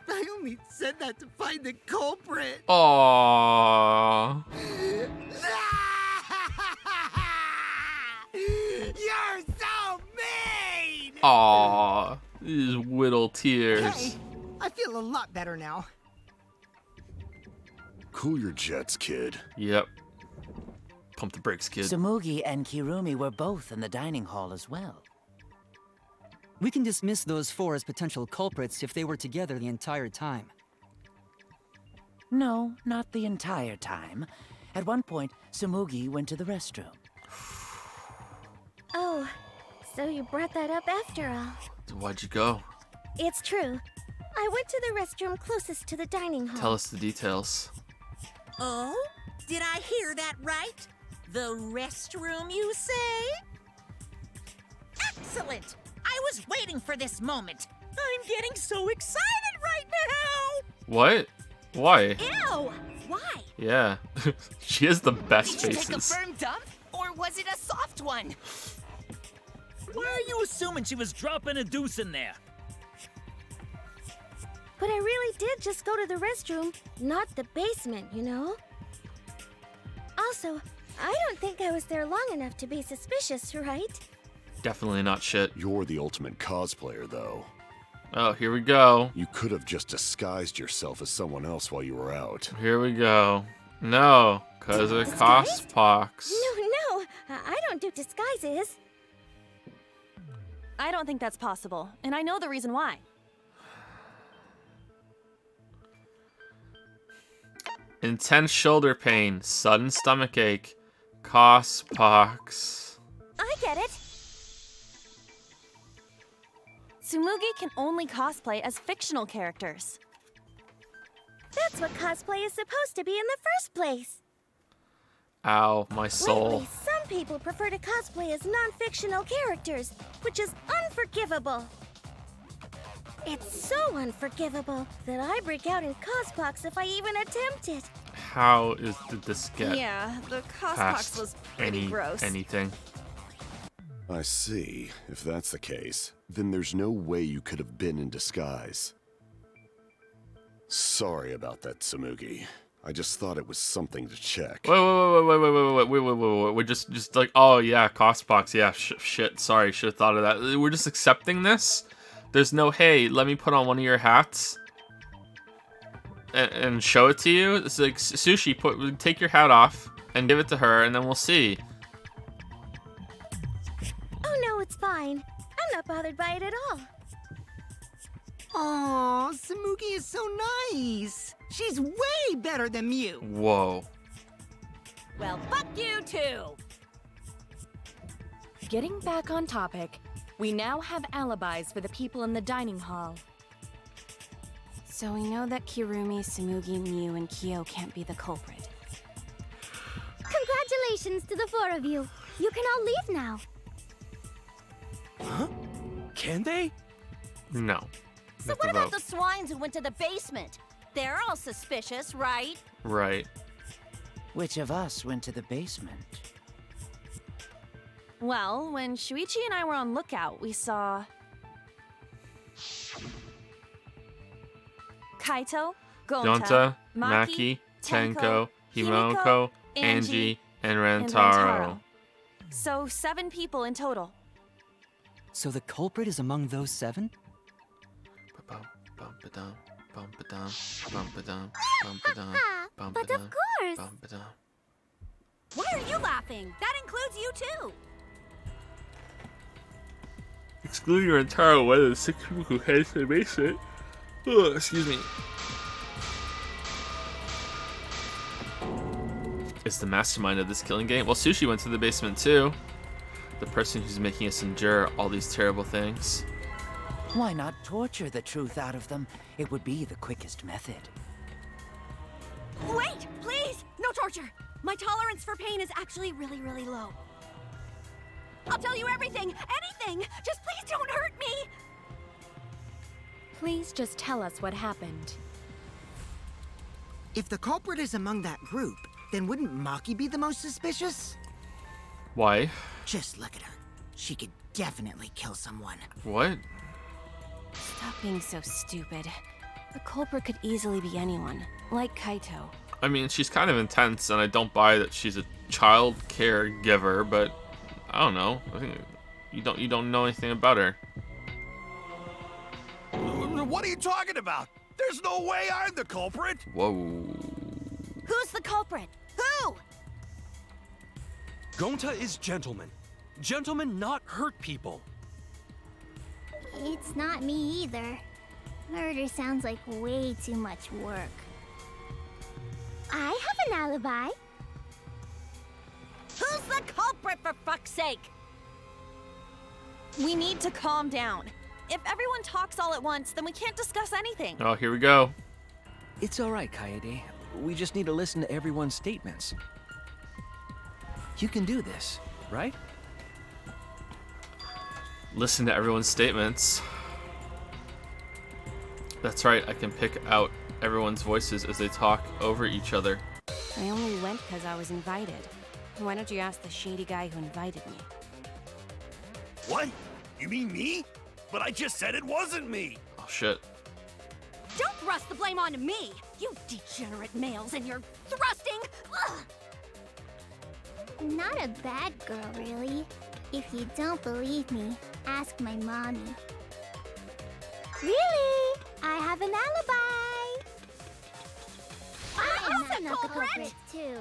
[SPEAKER 4] I only said that to find the culprit.
[SPEAKER 1] Aww.
[SPEAKER 4] You're so mean!
[SPEAKER 1] Aww. These whittle tears.
[SPEAKER 4] Hey, I feel a lot better now.
[SPEAKER 9] Cool your jets, kid.
[SPEAKER 1] Yep. Pump the brakes, kid.
[SPEAKER 7] Tsumugi and Kirumi were both in the dining hall as well.
[SPEAKER 12] We can dismiss those four as potential culprits if they were together the entire time.
[SPEAKER 7] No, not the entire time. At one point, Tsumugi went to the restroom.
[SPEAKER 8] Oh, so you brought that up after all.
[SPEAKER 1] Why'd you go?
[SPEAKER 8] It's true. I went to the restroom closest to the dining hall.
[SPEAKER 1] Tell us the details.
[SPEAKER 2] Oh? Did I hear that right? The restroom, you say? Excellent! I was waiting for this moment. I'm getting so excited right now!
[SPEAKER 1] What? Why?
[SPEAKER 2] Ew! Why?
[SPEAKER 1] Yeah. She has the best
[SPEAKER 2] Did you take a
[SPEAKER 1] faces.
[SPEAKER 2] firm dump, or was it a soft one?
[SPEAKER 13] Why are you assuming she was dropping a deuce in there?
[SPEAKER 8] But I really did just go to the restroom, not the basement, you know? Also, I don't think I was there long enough to be suspicious, right?
[SPEAKER 1] Definitely not shit.
[SPEAKER 9] You're the ultimate cosplayer, though.
[SPEAKER 1] Oh, here we go.
[SPEAKER 9] You could have just disguised yourself as someone else while you were out.
[SPEAKER 1] Here we go. No, because it costs pox.
[SPEAKER 8] No, I don't do disguises.
[SPEAKER 3] I don't think that's possible, and I know the reason why.
[SPEAKER 1] Intense shoulder pain, sudden stomach ache, costs pox.
[SPEAKER 3] I get it. Tsumugi can only cosplay as fictional characters.
[SPEAKER 8] That's what cosplay is supposed to be in the first place.
[SPEAKER 1] Ow, my soul.
[SPEAKER 8] Lately, some people prefer to cosplay as non-fictional characters, which is unforgivable. It's so unforgivable that I break out in cospox if I even attempt it.
[SPEAKER 1] How did this get
[SPEAKER 3] Yeah, the cospox
[SPEAKER 1] past
[SPEAKER 3] was pretty gross.
[SPEAKER 1] anything?
[SPEAKER 9] I see. If that's the case, then there's no way you could have been in disguise. Sorry about that, Tsumugi. I just thought it was something to check.
[SPEAKER 1] Wait. We're just like, oh yeah, Costbox. Yeah, shit. Sorry, should have thought of that. We're just accepting this. There's no, hey, let me put on one of your hats and show it to you. It's like, Sushi, take your hat off and give it to her, and then we'll see.
[SPEAKER 8] Oh no, it's fine. I'm not bothered by it at all.
[SPEAKER 4] Aw, Tsumugi is so nice. She's way better than Mew.
[SPEAKER 1] Whoa.
[SPEAKER 2] Well, fuck you too.
[SPEAKER 3] Getting back on topic, we now have alibis for the people in the dining hall. So we know that Kirumi, Tsumugi, Mew, and Kyo can't be the culprit.
[SPEAKER 8] Congratulations to the four of you. You can all leave now.
[SPEAKER 11] Huh? Can they?
[SPEAKER 1] No.
[SPEAKER 10] So what about the swines who went to the basement? They're all suspicious, right?
[SPEAKER 1] Right.
[SPEAKER 7] Which of us went to the basement?
[SPEAKER 3] Well, when Shuichi and I were on lookout, we saw Kaito, Gonta, Maki, Tenko, Himiko, Angie,
[SPEAKER 1] and Rantaro.
[SPEAKER 3] So 7 people in total.
[SPEAKER 12] So the culprit is among those 7?
[SPEAKER 8] But of course.
[SPEAKER 10] Why are you laughing? That includes you too.
[SPEAKER 1] Excluding Rantaro, one of the 6 people who headed to the basement. Oh, excuse me. Is the mastermind of this killing game? Well, Sushi went to the basement too. The person who's making us endure all these terrible things.
[SPEAKER 7] Why not torture the truth out of them? It would be the quickest method.
[SPEAKER 3] Wait, please! No torture! My tolerance for pain is actually really, really low. I'll tell you everything! Anything! Just please don't hurt me! Please just tell us what happened.
[SPEAKER 4] If the culprit is among that group, then wouldn't Maki be the most suspicious?
[SPEAKER 1] Why?
[SPEAKER 4] Just look at her. She could definitely kill someone.
[SPEAKER 1] What?
[SPEAKER 3] Stop being so stupid. The culprit could easily be anyone, like Kaito.
[SPEAKER 1] I mean, she's kind of intense, and I don't buy that she's a child caregiver, but I don't know. I think you don't know anything about her.
[SPEAKER 5] What are you talking about? There's no way I'm the culprit.
[SPEAKER 1] Whoa.
[SPEAKER 10] Who's the culprit? Who?
[SPEAKER 11] Gonta is gentleman. Gentlemen not hurt people.
[SPEAKER 8] It's not me either. Murder sounds like way too much work. I have an alibi.
[SPEAKER 10] Who's the culprit, for fuck's sake?
[SPEAKER 3] We need to calm down. If everyone talks all at once, then we can't discuss anything.
[SPEAKER 1] Oh, here we go.
[SPEAKER 6] It's all right, Kaede. We just need to listen to everyone's statements. You can do this, right?
[SPEAKER 1] Listen to everyone's statements. That's right, I can pick out everyone's voices as they talk over each other.
[SPEAKER 14] I only went because I was invited. Why don't you ask the shady guy who invited me?
[SPEAKER 5] What? You mean me? But I just said it wasn't me!
[SPEAKER 1] Oh shit.
[SPEAKER 10] Don't thrust the blame onto me! You degenerate males and your thrusting! Ugh.
[SPEAKER 15] Not a bad girl, really. If you don't believe me, ask my mommy. Really? I have an alibi! I'm not the culprit, too.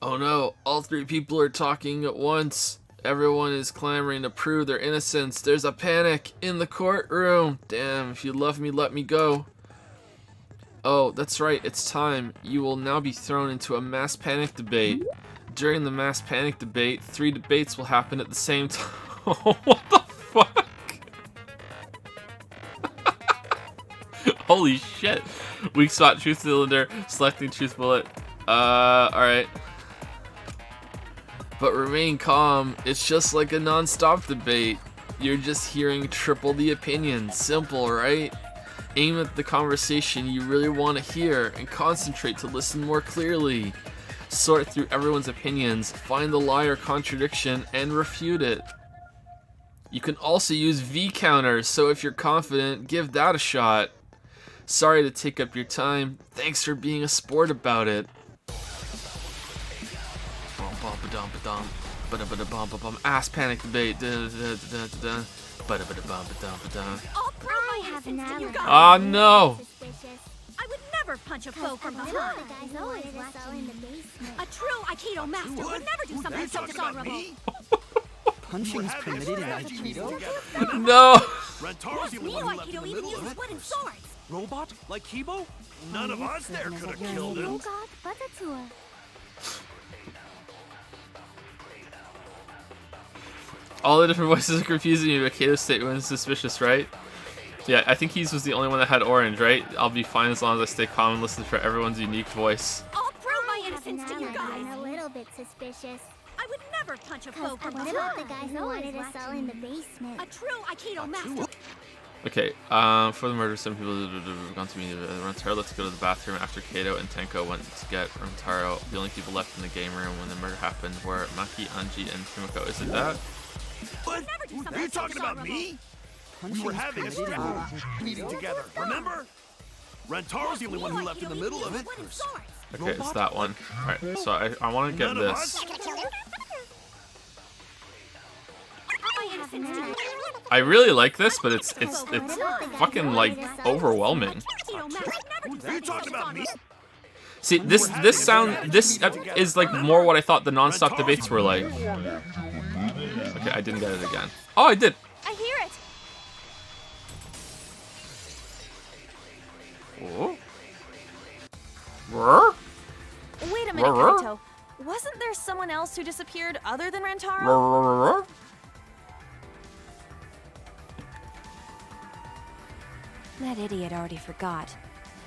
[SPEAKER 1] Oh no, all three people are talking at once. Everyone is clamoring to prove their innocence. There's a panic in the courtroom. Damn, if you love me, let me go. Oh, that's right, it's time. You will now be thrown into a mass panic debate. During the mass panic debate, 3 debates will happen at the same time. What the fuck? Holy shit. Weak spot, truth cylinder, selecting truth bullet. Alright. But remain calm. It's just like a non-stop debate. You're just hearing triple the opinion. Simple, right? Aim at the conversation you really want to hear and concentrate to listen more clearly. Sort through everyone's opinions, find the lie or contradiction, and refute it. You can also use V counters, so if you're confident, give that a shot. Sorry to take up your time. Thanks for being a sport about it. Ass panic debate.
[SPEAKER 15] I have an alibi.
[SPEAKER 1] Oh no!
[SPEAKER 10] I would never punch a foe from behind. A true Aikido master would never do something so dishonorable.
[SPEAKER 12] Punching is permitted in Aikido?
[SPEAKER 1] No!
[SPEAKER 5] Rentaro's the only one who left in the middle of it.
[SPEAKER 10] Wooden swords.
[SPEAKER 11] Robot? Like Kibo?
[SPEAKER 5] None of us there could have killed him.
[SPEAKER 1] All the different voices are confusing you, but Kato's statement is suspicious, right? Yeah, I think he was the only one that had orange, right? I'll be fine as long as I stay calm and listen for everyone's unique voice.
[SPEAKER 10] I'll prove my innocence to you guys.
[SPEAKER 15] I'm a little bit suspicious.
[SPEAKER 10] I would never punch a foe from
[SPEAKER 15] What
[SPEAKER 10] behind.
[SPEAKER 15] about the guy who wanted us all in the basement?
[SPEAKER 10] A true Aikido master.
[SPEAKER 1] Okay, for the murder, some people have gone to meet Rentaro. Let's go to the bathroom after Kato and Tenko went to get Rentaro. The only people left in the game room when the murder happened were Maki, Anji, and Kimiko. Is it that?
[SPEAKER 5] What? Are you talking about me? We were having a school meeting together, remember? Rentaro's the only one who left in the middle of it.
[SPEAKER 1] Okay, it's that one. Alright, so I want to get this. I really like this, but it's fucking like overwhelming.
[SPEAKER 5] Are you talking about me?
[SPEAKER 1] See, this is like more what I thought the non-stop debates were like. Okay, I didn't get it again. Oh, I did.
[SPEAKER 10] I hear it.
[SPEAKER 1] Oh.
[SPEAKER 14] Wait a minute, Kaito. Wasn't there someone else who disappeared other than Rentaro? That idiot already forgot.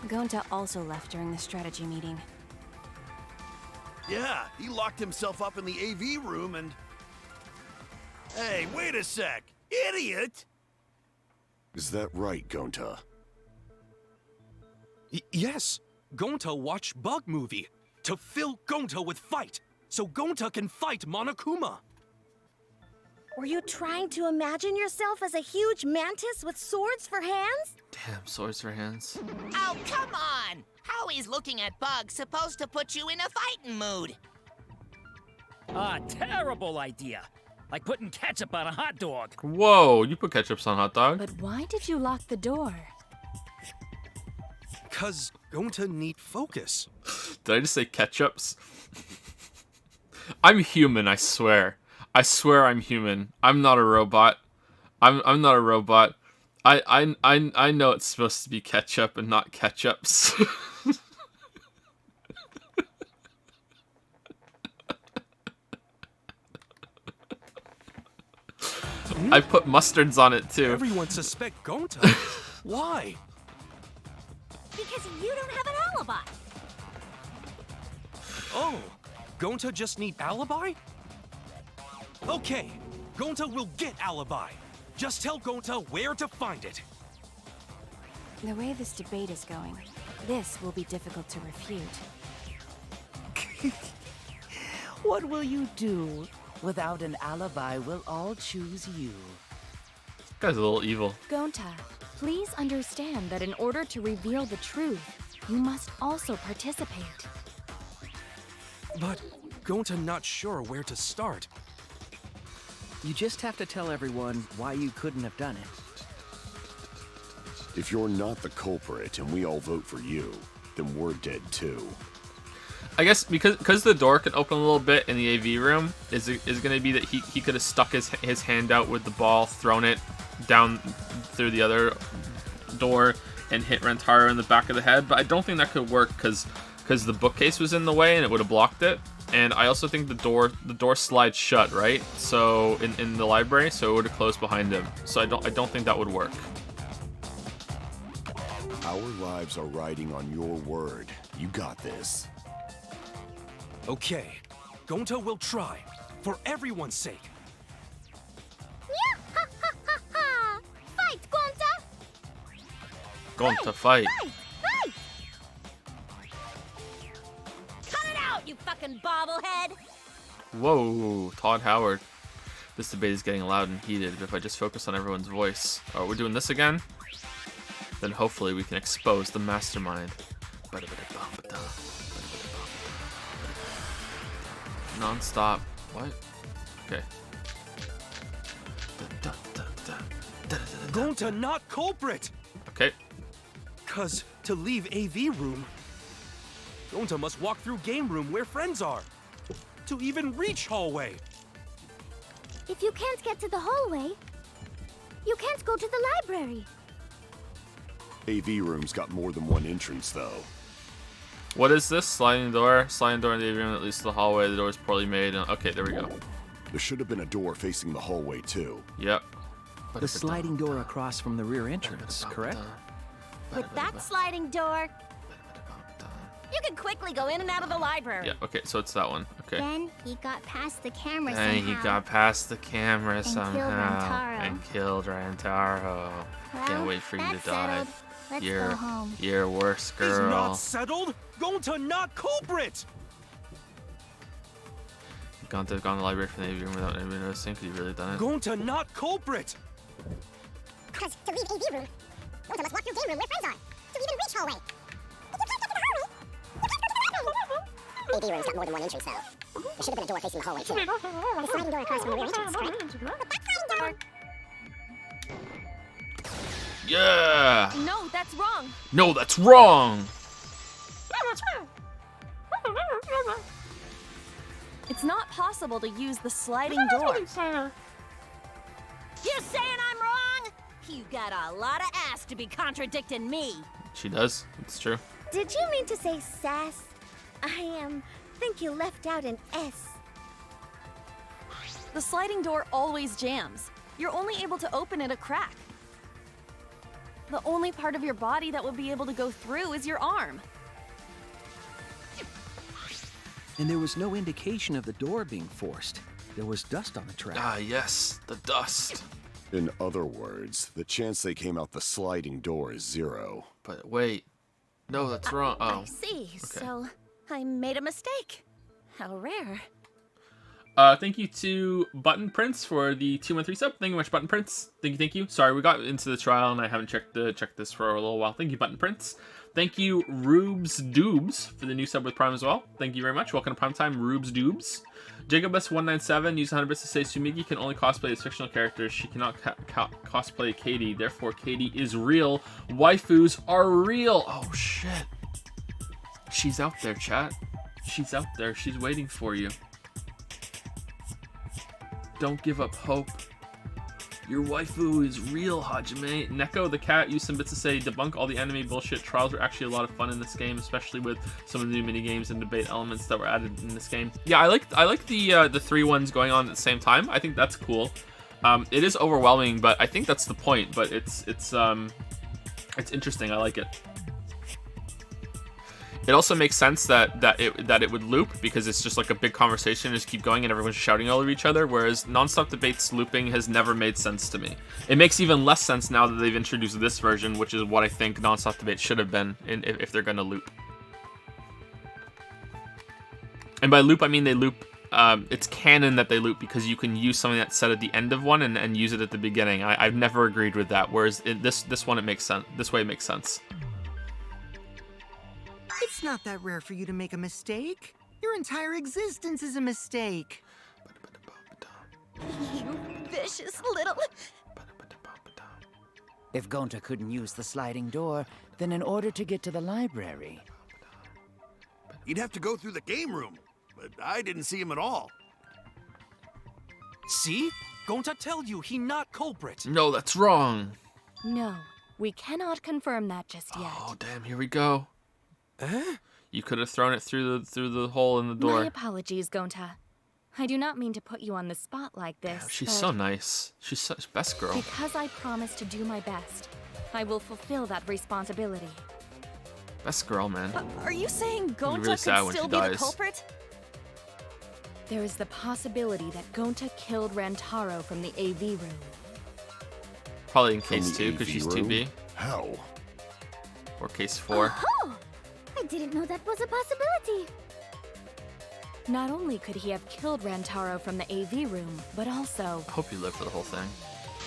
[SPEAKER 14] Gonta also left during the strategy meeting.
[SPEAKER 5] Yeah, he locked himself up in the AV room and... Hey, wait a sec! Idiot!
[SPEAKER 9] Is that right, Gonta?
[SPEAKER 11] Yes! Gonta watched Bug Movie to fill Gonta with fight, so Gonta can fight Monokuma.
[SPEAKER 8] Were you trying to imagine yourself as a huge mantis with swords for hands?
[SPEAKER 1] Damn, swords for hands.
[SPEAKER 2] Oh, come on! How is looking at bugs supposed to put you in a fighting mood?
[SPEAKER 13] Ah, terrible idea. Like putting ketchup on a hot dog.
[SPEAKER 1] Whoa, you put ketchups on hot dog?
[SPEAKER 3] But why did you lock the door?
[SPEAKER 11] 'Cause Gonta need focus.
[SPEAKER 1] Did I just say ketchups? I'm human, I swear. I swear I'm human. I'm not a robot. I'm not a robot. I know it's supposed to be ketchup and not ketchups. I put mustards on it too.
[SPEAKER 11] Everyone suspect Gonta. Why?
[SPEAKER 10] Because you don't have an alibi.
[SPEAKER 11] Oh, Gonta just need alibi? Okay, Gonta will get alibi. Just tell Gonta where to find it.
[SPEAKER 14] The way this debate is going, this will be difficult to refute.
[SPEAKER 7] What will you do? Without an alibi, we'll all choose you.
[SPEAKER 1] This guy's a little evil.
[SPEAKER 3] Gonta, please understand that in order to reveal the truth, you must also participate.
[SPEAKER 11] But Gonta not sure where to start.
[SPEAKER 6] You just have to tell everyone why you couldn't have done it.
[SPEAKER 9] If you're not the culprit and we all vote for you, then we're dead too.
[SPEAKER 1] I guess because the door can open a little bit in the AV room, is going to be that he could have stuck his hand out with the ball, thrown it down through the other door, and hit Rentaro in the back of the head. But I don't think that could work because the bookcase was in the way and it would have blocked it. And I also think the door slides shut, right? So in the library, so it would have closed behind him. So I don't think that would work.
[SPEAKER 9] Our lives are riding on your word. You got this.
[SPEAKER 11] Okay, Gonta will try, for everyone's sake.
[SPEAKER 15] Fight, Gonta!
[SPEAKER 1] Gonta, fight.
[SPEAKER 10] Fight! Cut it out, you fucking bobblehead!
[SPEAKER 1] Whoa, Todd Howard. This debate is getting loud and heated. If I just focus on everyone's voice. Oh, we're doing this again? Then hopefully we can expose the mastermind. Non-stop. What? Okay.
[SPEAKER 11] Gonta not culprit!
[SPEAKER 1] Okay.
[SPEAKER 11] Cause to leave AV room, Gonta must walk through game room where friends are. To even reach hallway.
[SPEAKER 15] If you can't get to the hallway, you can't go to the library.
[SPEAKER 9] AV room's got more than one entrance, though.
[SPEAKER 1] What is this? Sliding door? Sliding door in the AV room that leads to the hallway. The door is poorly made. Okay, there we go.
[SPEAKER 9] There should have been a door facing the hallway, too.
[SPEAKER 1] Yep.
[SPEAKER 6] The sliding door across from the rear entrance, correct?
[SPEAKER 10] With that sliding door, you can quickly go in and out of the library.
[SPEAKER 1] Yeah, okay, so it's that one. Okay.
[SPEAKER 15] Then he got past the camera
[SPEAKER 1] And
[SPEAKER 15] somehow.
[SPEAKER 1] he got past the camera
[SPEAKER 15] And
[SPEAKER 1] somehow.
[SPEAKER 15] killed Rentaro.
[SPEAKER 1] And killed Rentaro. Can't
[SPEAKER 15] Well,
[SPEAKER 1] wait for you to
[SPEAKER 15] that's
[SPEAKER 1] die.
[SPEAKER 15] settled. Let's
[SPEAKER 1] You're,
[SPEAKER 15] go home.
[SPEAKER 1] you're worse,
[SPEAKER 11] Is
[SPEAKER 1] girl.
[SPEAKER 11] not settled? Gonta not culprit!
[SPEAKER 1] Gone to the library from the AV room without anybody noticing. Could you really done it?
[SPEAKER 11] Gonta not culprit!
[SPEAKER 15] Because to leave AV room, Gonta must walk through game room where friends are. To even reach hallway. If you can't get to the hallway, you can't go to the library. AV room's got more than one entrance, though. There should have been a door facing the hallway, too. The sliding door across from the rear entrance, correct? But that sliding door...
[SPEAKER 1] Yeah!
[SPEAKER 14] No, that's wrong.
[SPEAKER 1] No, that's wrong!
[SPEAKER 14] It's not possible to use the sliding door.
[SPEAKER 10] You saying I'm wrong? You got a lot of ass to be contradicting me.
[SPEAKER 1] She does. It's true.
[SPEAKER 8] Did you mean to say sass? I think you left out an S.
[SPEAKER 14] The sliding door always jams. You're only able to open it a crack. The only part of your body that will be able to go through is your arm.
[SPEAKER 6] And there was no indication of the door being forced. There was dust on the track.
[SPEAKER 1] Ah, yes, the dust.
[SPEAKER 9] In other words, the chance they came out the sliding door is 0.
[SPEAKER 1] But wait. No, that's wrong. Oh.
[SPEAKER 10] I see. So I made a mistake. How rare.
[SPEAKER 1] Thank you to Button Prince for the 2-1-3 sub. Thank you much, Button Prince. Thank you. Sorry, we got into the trial and I haven't checked this for a little while. Thank you, Button Prince. Thank you, Rubes Doobs, for the new sub with Prime as well. Thank you very much. Welcome to Prime Time, Rubes Doobs. Jacobus197 used 100 bits to say Sumigi can only cosplay as fictional characters. She cannot cosplay Katie. Therefore, Katie is real. Waifus are real. Oh, shit. She's out there, chat. She's out there. She's waiting for you. Don't give up hope. Your waifu is real, Hajime. Neko the cat used some bits to say debunk all the anime bullshit. Trials are actually a lot of fun in this game, especially with some of the new minigames and debate elements that were added in this game. Yeah, I like the 3 ones going on at the same time. I think that's cool. It is overwhelming, but I think that's the point. But it's interesting. I like it. It also makes sense that it would loop because it's just like a big conversation, just keep going and everyone's shouting all over each other. Whereas nonstop debates looping has never made sense to me. It makes even less sense now that they've introduced this version, which is what I think nonstop debate should have been if they're going to loop. And by loop I mean they loop. It's canon that they loop because you can use something that's said at the end of one and use it at the beginning. I've never agreed with that. Whereas this one it makes sense. This way it makes sense.
[SPEAKER 4] It's not that rare for you to make a mistake. Your entire existence is a mistake.
[SPEAKER 10] You vicious little...
[SPEAKER 7] If Gonta couldn't use the sliding door, then in order to get to the library...
[SPEAKER 5] You'd have to go through the game room, but I didn't see him at all.
[SPEAKER 11] See? Gonta tell you he not culprit.
[SPEAKER 1] No, that's wrong.
[SPEAKER 3] No, we cannot confirm that just yet.
[SPEAKER 1] Oh, damn, here we go. You could have thrown it through the hole in the door.
[SPEAKER 3] My apologies, Gonta. I do not mean to put you on the spot like this.
[SPEAKER 1] Damn, she's so nice. She's such best girl.
[SPEAKER 3] Because I promised to do my best, I will fulfill that responsibility.
[SPEAKER 1] Best girl, man.
[SPEAKER 14] Are you saying Gonta
[SPEAKER 1] really sad
[SPEAKER 14] could
[SPEAKER 1] when
[SPEAKER 14] still
[SPEAKER 1] she
[SPEAKER 14] be the
[SPEAKER 1] dies.
[SPEAKER 14] culprit?
[SPEAKER 3] There is the possibility that Gonta killed Rantaro from the AV room.
[SPEAKER 1] Probably in
[SPEAKER 9] From
[SPEAKER 1] case
[SPEAKER 9] the
[SPEAKER 1] 2 because
[SPEAKER 9] AV
[SPEAKER 1] she's
[SPEAKER 9] room?
[SPEAKER 1] 2B.
[SPEAKER 9] How?
[SPEAKER 1] Or case 4.
[SPEAKER 15] Oh! I didn't know that was a possibility.
[SPEAKER 3] Not only could he have killed Rantaro from the AV room, but also...
[SPEAKER 1] I hope you live for the whole thing.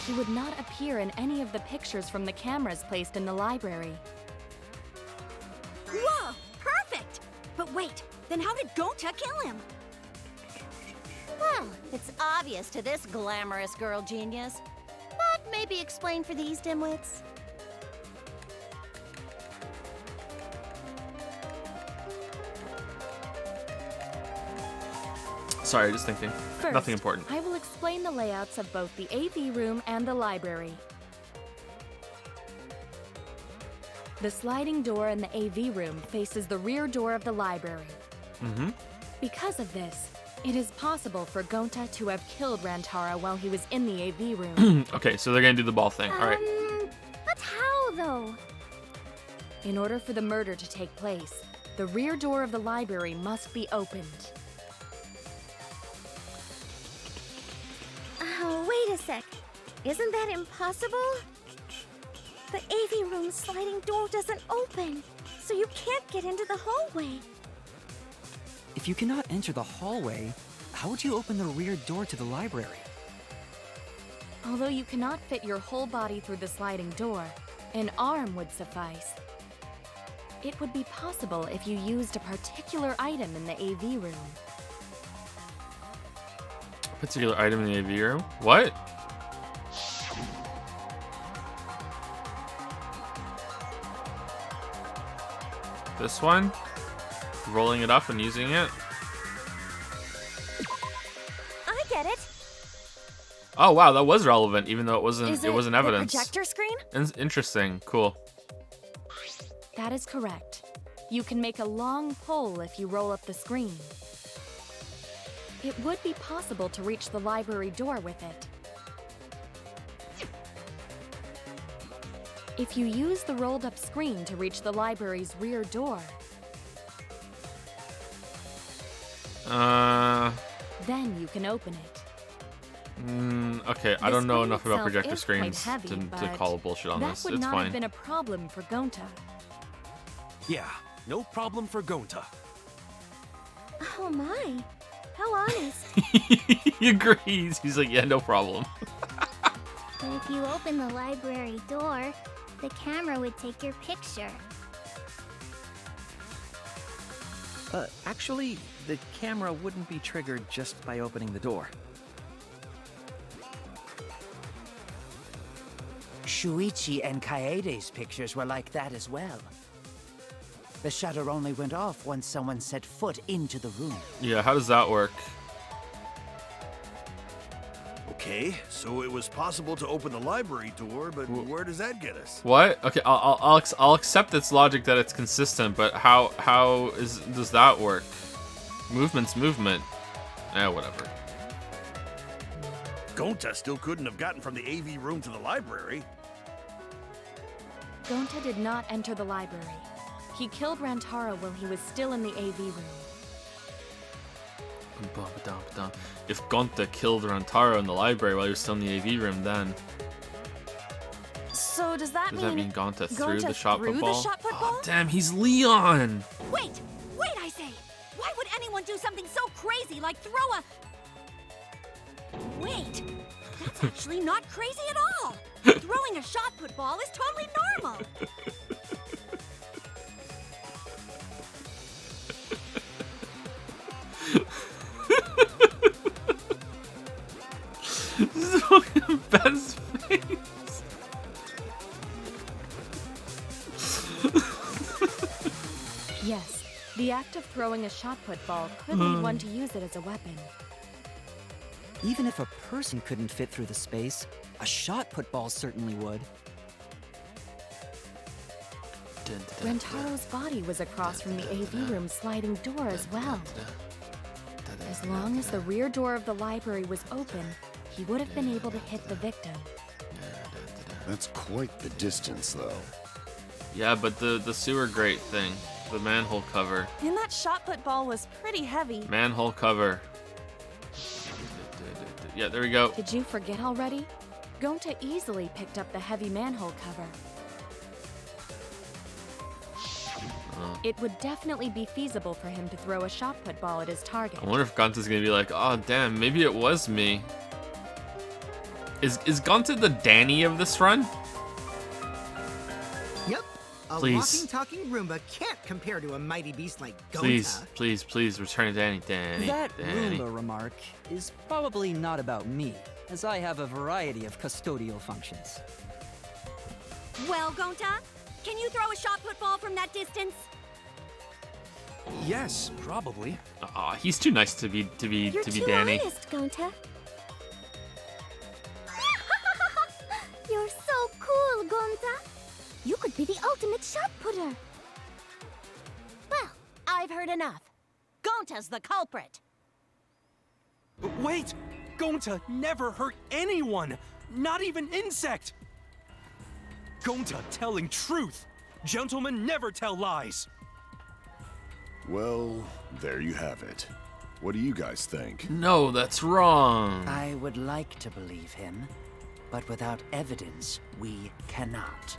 [SPEAKER 3] He would not appear in any of the pictures from the cameras placed in the library.
[SPEAKER 10] Whoa! Perfect! But wait, then how did Gonta kill him? Well, it's obvious to this glamorous girl genius. But maybe explain for these dimwits.
[SPEAKER 1] Sorry, just thinking.
[SPEAKER 3] First,
[SPEAKER 1] Nothing important.
[SPEAKER 3] I will explain the layouts of both the AV room and the library. The sliding door in the AV room faces the rear door of the library.
[SPEAKER 1] Mm-hmm.
[SPEAKER 3] Because of this, it is possible for Gonta to have killed Rantaro while he was in the AV room.
[SPEAKER 1] Okay, so they're gonna do the ball thing. All right.
[SPEAKER 15] But how, though?
[SPEAKER 3] In order for the murder to take place, the rear door of the library must be opened.
[SPEAKER 8] Oh, wait a sec. Isn't that impossible? The AV room's sliding door doesn't open, so you can't get into the hallway.
[SPEAKER 12] If you cannot enter the hallway, how would you open the rear door to the library?
[SPEAKER 3] Although you cannot fit your whole body through the sliding door, an arm would suffice. It would be possible if you used a particular item in the AV room.
[SPEAKER 1] Particular item in the AV room? What? This one? Rolling it up and using it?
[SPEAKER 14] I get it.
[SPEAKER 1] Oh wow, that was relevant, even though it wasn't.
[SPEAKER 14] Is
[SPEAKER 1] it wasn't
[SPEAKER 14] the
[SPEAKER 1] evidence.
[SPEAKER 14] projector screen?
[SPEAKER 1] Interesting. Cool.
[SPEAKER 3] That is correct. You can make a long pole if you roll up the screen. It would be possible to reach the library door with it. If you use the rolled up screen to reach the library's rear door, then you can open it.
[SPEAKER 1] Okay, I don't know enough about
[SPEAKER 3] itself
[SPEAKER 1] projector
[SPEAKER 3] is quite
[SPEAKER 1] screens
[SPEAKER 3] heavy,
[SPEAKER 1] to
[SPEAKER 3] but
[SPEAKER 1] call bullshit on
[SPEAKER 3] that
[SPEAKER 1] this.
[SPEAKER 3] would
[SPEAKER 1] It's
[SPEAKER 3] not
[SPEAKER 1] fine.
[SPEAKER 3] have been a problem for Gonta.
[SPEAKER 11] Yeah, no problem for Gonta.
[SPEAKER 8] Oh my, how honest.
[SPEAKER 1] He agrees. He's like, yeah, no problem.
[SPEAKER 15] But if you open the library door, the camera would take your picture.
[SPEAKER 6] Actually, the camera wouldn't be triggered just by opening the door.
[SPEAKER 7] Shuichi and Kaede's pictures were like that as well. The shutter only went off once someone set foot into the room.
[SPEAKER 1] Yeah, how does that work?
[SPEAKER 5] Okay, so it was possible to open the library door, but where does that get us?
[SPEAKER 1] What? Okay, I'll accept its logic that it's consistent, but how does that work? Movement's movement. Whatever.
[SPEAKER 5] Gonta still couldn't have gotten from the AV room to the library.
[SPEAKER 3] Gonta did not enter the library. He killed Rantaro while he was still in the AV room.
[SPEAKER 1] If Gonta killed Rantaro in the library while he was still in the AV room, then
[SPEAKER 14] So does that
[SPEAKER 1] mean Gonta threw the shot put
[SPEAKER 14] threw
[SPEAKER 1] ball?
[SPEAKER 14] the shot put
[SPEAKER 1] Oh,
[SPEAKER 14] ball?
[SPEAKER 1] damn, he's Leon!
[SPEAKER 10] Wait, I say! Why would anyone do something so crazy like throw a... Wait, that's actually not crazy at all! Throwing a shot put ball is totally normal!
[SPEAKER 1] This is fucking best face.
[SPEAKER 3] Yes, the act of throwing a shot put ball could lead one to use it as a weapon.
[SPEAKER 12] Even if a person couldn't fit through the space, a shot put ball certainly would.
[SPEAKER 3] Rentaro's body was across from the AV room sliding door as well. As long as the rear door of the library was open, he would have been able to hit the victim.
[SPEAKER 9] That's quite the distance, though.
[SPEAKER 1] Yeah, but the sewer grate thing, the manhole cover.
[SPEAKER 14] And that shot put ball was pretty heavy.
[SPEAKER 1] Manhole cover. Yeah, there we go.
[SPEAKER 3] Did you forget already? Gonta easily picked up the heavy manhole cover. It would definitely be feasible for him to throw a shot put ball at his target.
[SPEAKER 1] I wonder if Gonta's gonna be like, oh damn, maybe it was me. Is Gonta the Danny of this run?
[SPEAKER 4] Yep. A
[SPEAKER 1] Please.
[SPEAKER 4] walking, talking Roomba can't compare to a mighty beast like Gonta.
[SPEAKER 1] Please, return to Danny.
[SPEAKER 12] That
[SPEAKER 1] Danny.
[SPEAKER 12] Roomba remark is probably not about me, as I have a variety of custodial functions.
[SPEAKER 10] Well, Gonta, can you throw a shot put ball from that distance?
[SPEAKER 11] Yes, probably.
[SPEAKER 1] Aw, he's too nice to be
[SPEAKER 8] You're too
[SPEAKER 1] Danny.
[SPEAKER 8] honest, Gonta. You're so cool, Gonta. You could be the ultimate shot putter.
[SPEAKER 10] Well, I've heard enough. Gonta's the culprit.
[SPEAKER 11] Wait! Gonta never hurt anyone! Not even insect! Gonta telling truth! Gentlemen never tell lies!
[SPEAKER 9] Well, there you have it. What do you guys think?
[SPEAKER 1] No, that's wrong.
[SPEAKER 7] I would like to believe him, but without evidence, we cannot.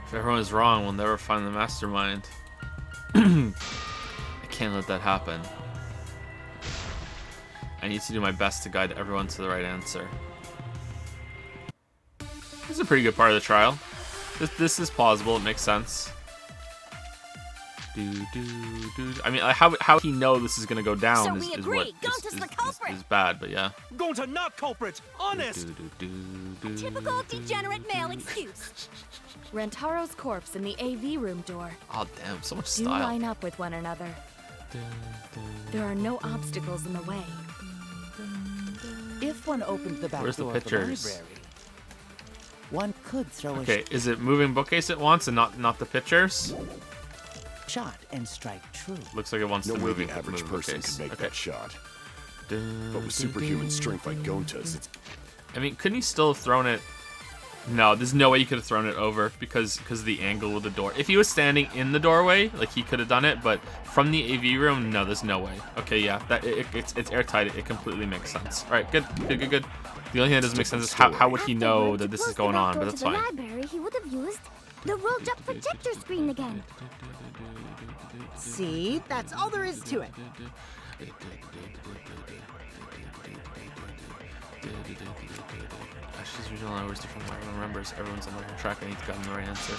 [SPEAKER 1] If everyone is wrong, we'll never find the mastermind. I can't let that happen. I need to do my best to guide everyone to the right answer. This is a pretty good part of the trial. This is plausible. It makes sense. I mean, how he know this is gonna go down
[SPEAKER 10] So we
[SPEAKER 1] is
[SPEAKER 10] agree.
[SPEAKER 1] what
[SPEAKER 10] Gonta's the culprit.
[SPEAKER 1] is bad, but yeah.
[SPEAKER 11] Gonta not culprit! Honest!
[SPEAKER 10] Typical degenerate male excuse.
[SPEAKER 3] Rantaro's corpse in the AV room door.
[SPEAKER 1] Oh damn, so much
[SPEAKER 3] Do
[SPEAKER 1] style.
[SPEAKER 3] line up with one another. There are no obstacles in the way.
[SPEAKER 7] If one opened the back
[SPEAKER 1] Where's the
[SPEAKER 7] door of the
[SPEAKER 1] pictures?
[SPEAKER 7] library, one could throw
[SPEAKER 1] Okay, is it moving bookcase it wants and not the pictures?
[SPEAKER 7] a shot and strike true.
[SPEAKER 1] Looks like it wants
[SPEAKER 9] No
[SPEAKER 1] the
[SPEAKER 9] way
[SPEAKER 1] moving
[SPEAKER 9] the average
[SPEAKER 1] moving
[SPEAKER 9] person
[SPEAKER 1] bookcase.
[SPEAKER 9] could make
[SPEAKER 1] Okay.
[SPEAKER 9] that shot. But with superhuman strength like Gonta's, it's...
[SPEAKER 1] I mean, couldn't he still have thrown it? No, there's no way he could have thrown it over because of the angle of the door. If he was standing in the doorway, like he could have done it, but from the AV room, no, there's no way. Okay, yeah, it's airtight. It completely makes sense. All right, good. The only thing that doesn't make sense is how would he know that this is going on, but that's fine.
[SPEAKER 15] After the library, he would have used the rolled-up projector screen again.
[SPEAKER 4] See? That's all there is to it.
[SPEAKER 1] Ash's regional hours different from everyone remembers. Everyone's on the right track. I need to get him the right answer.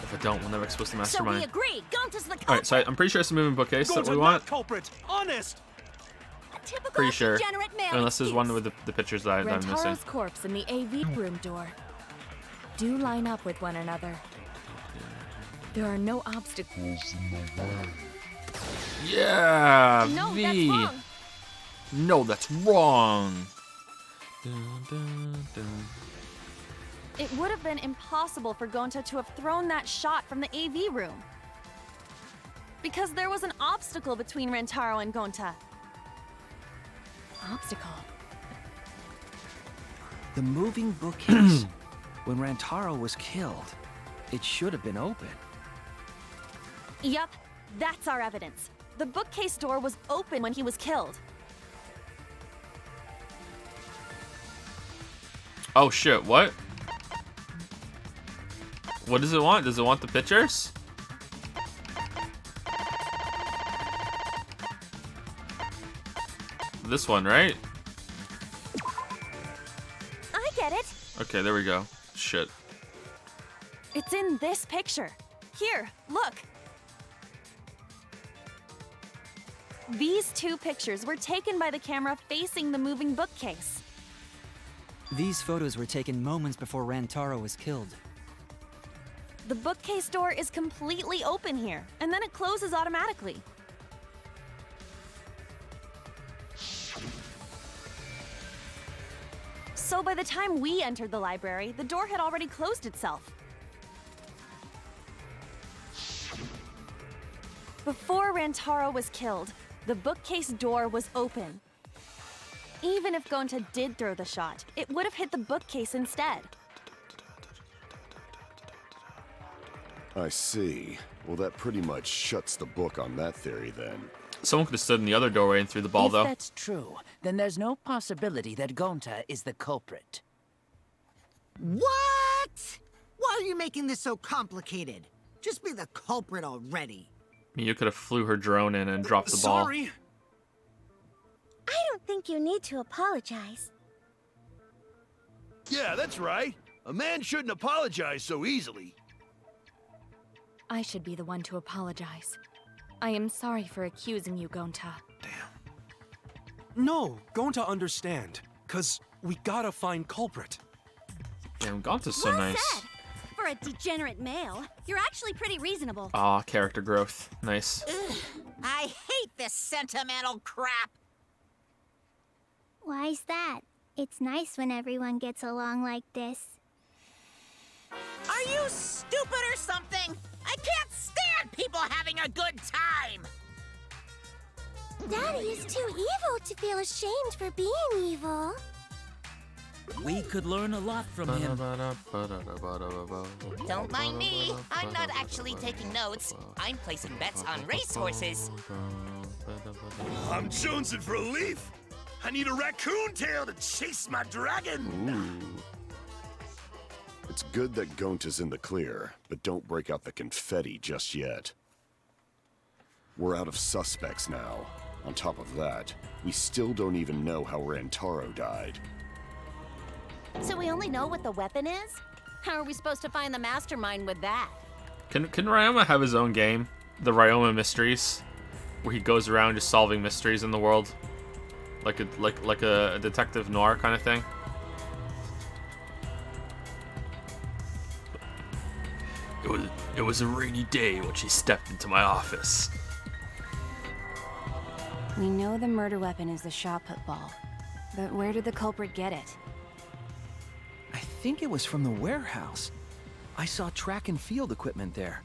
[SPEAKER 1] If I don't, we'll never expose the
[SPEAKER 10] So
[SPEAKER 1] mastermind.
[SPEAKER 10] we agree. Gonta's the culprit.
[SPEAKER 1] Alright, so I'm pretty sure it's a moving bookcase that we
[SPEAKER 11] Gonta
[SPEAKER 1] want.
[SPEAKER 11] not culprit! Honest!
[SPEAKER 10] Typical
[SPEAKER 1] Pretty sure.
[SPEAKER 10] degenerate male
[SPEAKER 1] Unless there's one
[SPEAKER 10] excuse.
[SPEAKER 1] with the pictures that I'm missing.
[SPEAKER 3] Rantaro's corpse in the AV room door. Do line up with one another. There are no obstacles in the way.
[SPEAKER 1] Yeah,
[SPEAKER 14] No,
[SPEAKER 1] V.
[SPEAKER 14] that's wrong.
[SPEAKER 1] No, that's wrong.
[SPEAKER 14] It would have been impossible for Gonta to have thrown that shot from the AV room. Because there was an obstacle between Rantaro and Gonta.
[SPEAKER 3] Obstacle.
[SPEAKER 6] The moving bookcase. When Rantaro was killed, it should have been open.
[SPEAKER 14] Yup, that's our evidence. The bookcase door was open when he was killed.
[SPEAKER 1] Oh shit, what? What does it want? Does it want the pictures? This one, right?
[SPEAKER 14] I get it.
[SPEAKER 1] Okay, there we go. Shit.
[SPEAKER 14] It's in this picture. Here, look. These two pictures were taken by the camera facing the moving bookcase.
[SPEAKER 12] These photos were taken moments before Rantaro was killed.
[SPEAKER 14] The bookcase door is completely open here, and then it closes automatically. So by the time we entered the library, the door had already closed itself. Before Rantaro was killed, the bookcase door was open. Even if Gonta did throw the shot, it would have hit the bookcase instead.
[SPEAKER 9] I see. Well, that pretty much shuts the book on that theory then.
[SPEAKER 1] Someone could have stood in the other doorway and threw the ball, though.
[SPEAKER 7] If that's true, then there's no possibility that Gonta is the culprit.
[SPEAKER 4] What? Why are you making this so complicated? Just be the culprit already.
[SPEAKER 1] You could have flew her drone in and dropped the ball.
[SPEAKER 11] Sorry.
[SPEAKER 8] I don't think you need to apologize.
[SPEAKER 5] Yeah, that's right. A man shouldn't apologize so easily.
[SPEAKER 3] I should be the one to apologize. I am sorry for accusing you, Gonta.
[SPEAKER 11] No, Gonta understand. 'Cause we gotta find culprit.
[SPEAKER 1] Damn, Gonta's so nice.
[SPEAKER 8] Said. For a degenerate male, you're actually pretty reasonable.
[SPEAKER 1] Aw, character growth. Nice.
[SPEAKER 2] Ugh, I hate this sentimental crap.
[SPEAKER 15] Why's that? It's nice when everyone gets along like this.
[SPEAKER 2] Are you stupid or something? I can't stand people having a good time.
[SPEAKER 15] Daddy is too evil to feel ashamed for being evil.
[SPEAKER 13] We could learn a lot from him.
[SPEAKER 2] Don't mind me. I'm not actually taking notes. I'm placing bets on racehorses.
[SPEAKER 5] I'm jonesing for a leaf. I need a raccoon tail to chase my dragon.
[SPEAKER 9] Ooh. It's good that Gonta's in the clear, but don't break out the confetti just yet. We're out of suspects now. On top of that, we still don't even know how Rantaro died.
[SPEAKER 10] So we only know what the weapon is? How are we supposed to find the mastermind with that?
[SPEAKER 1] Can Ryoma have his own game? The Ryoma Mysteries? Where he goes around just solving mysteries in the world? Like a detective noir kind of thing? It was a rainy day when she stepped into my office.
[SPEAKER 16] We know the murder weapon is the shot put ball, but where did the culprit get it?
[SPEAKER 6] I think it was from the warehouse. I saw track and field equipment there.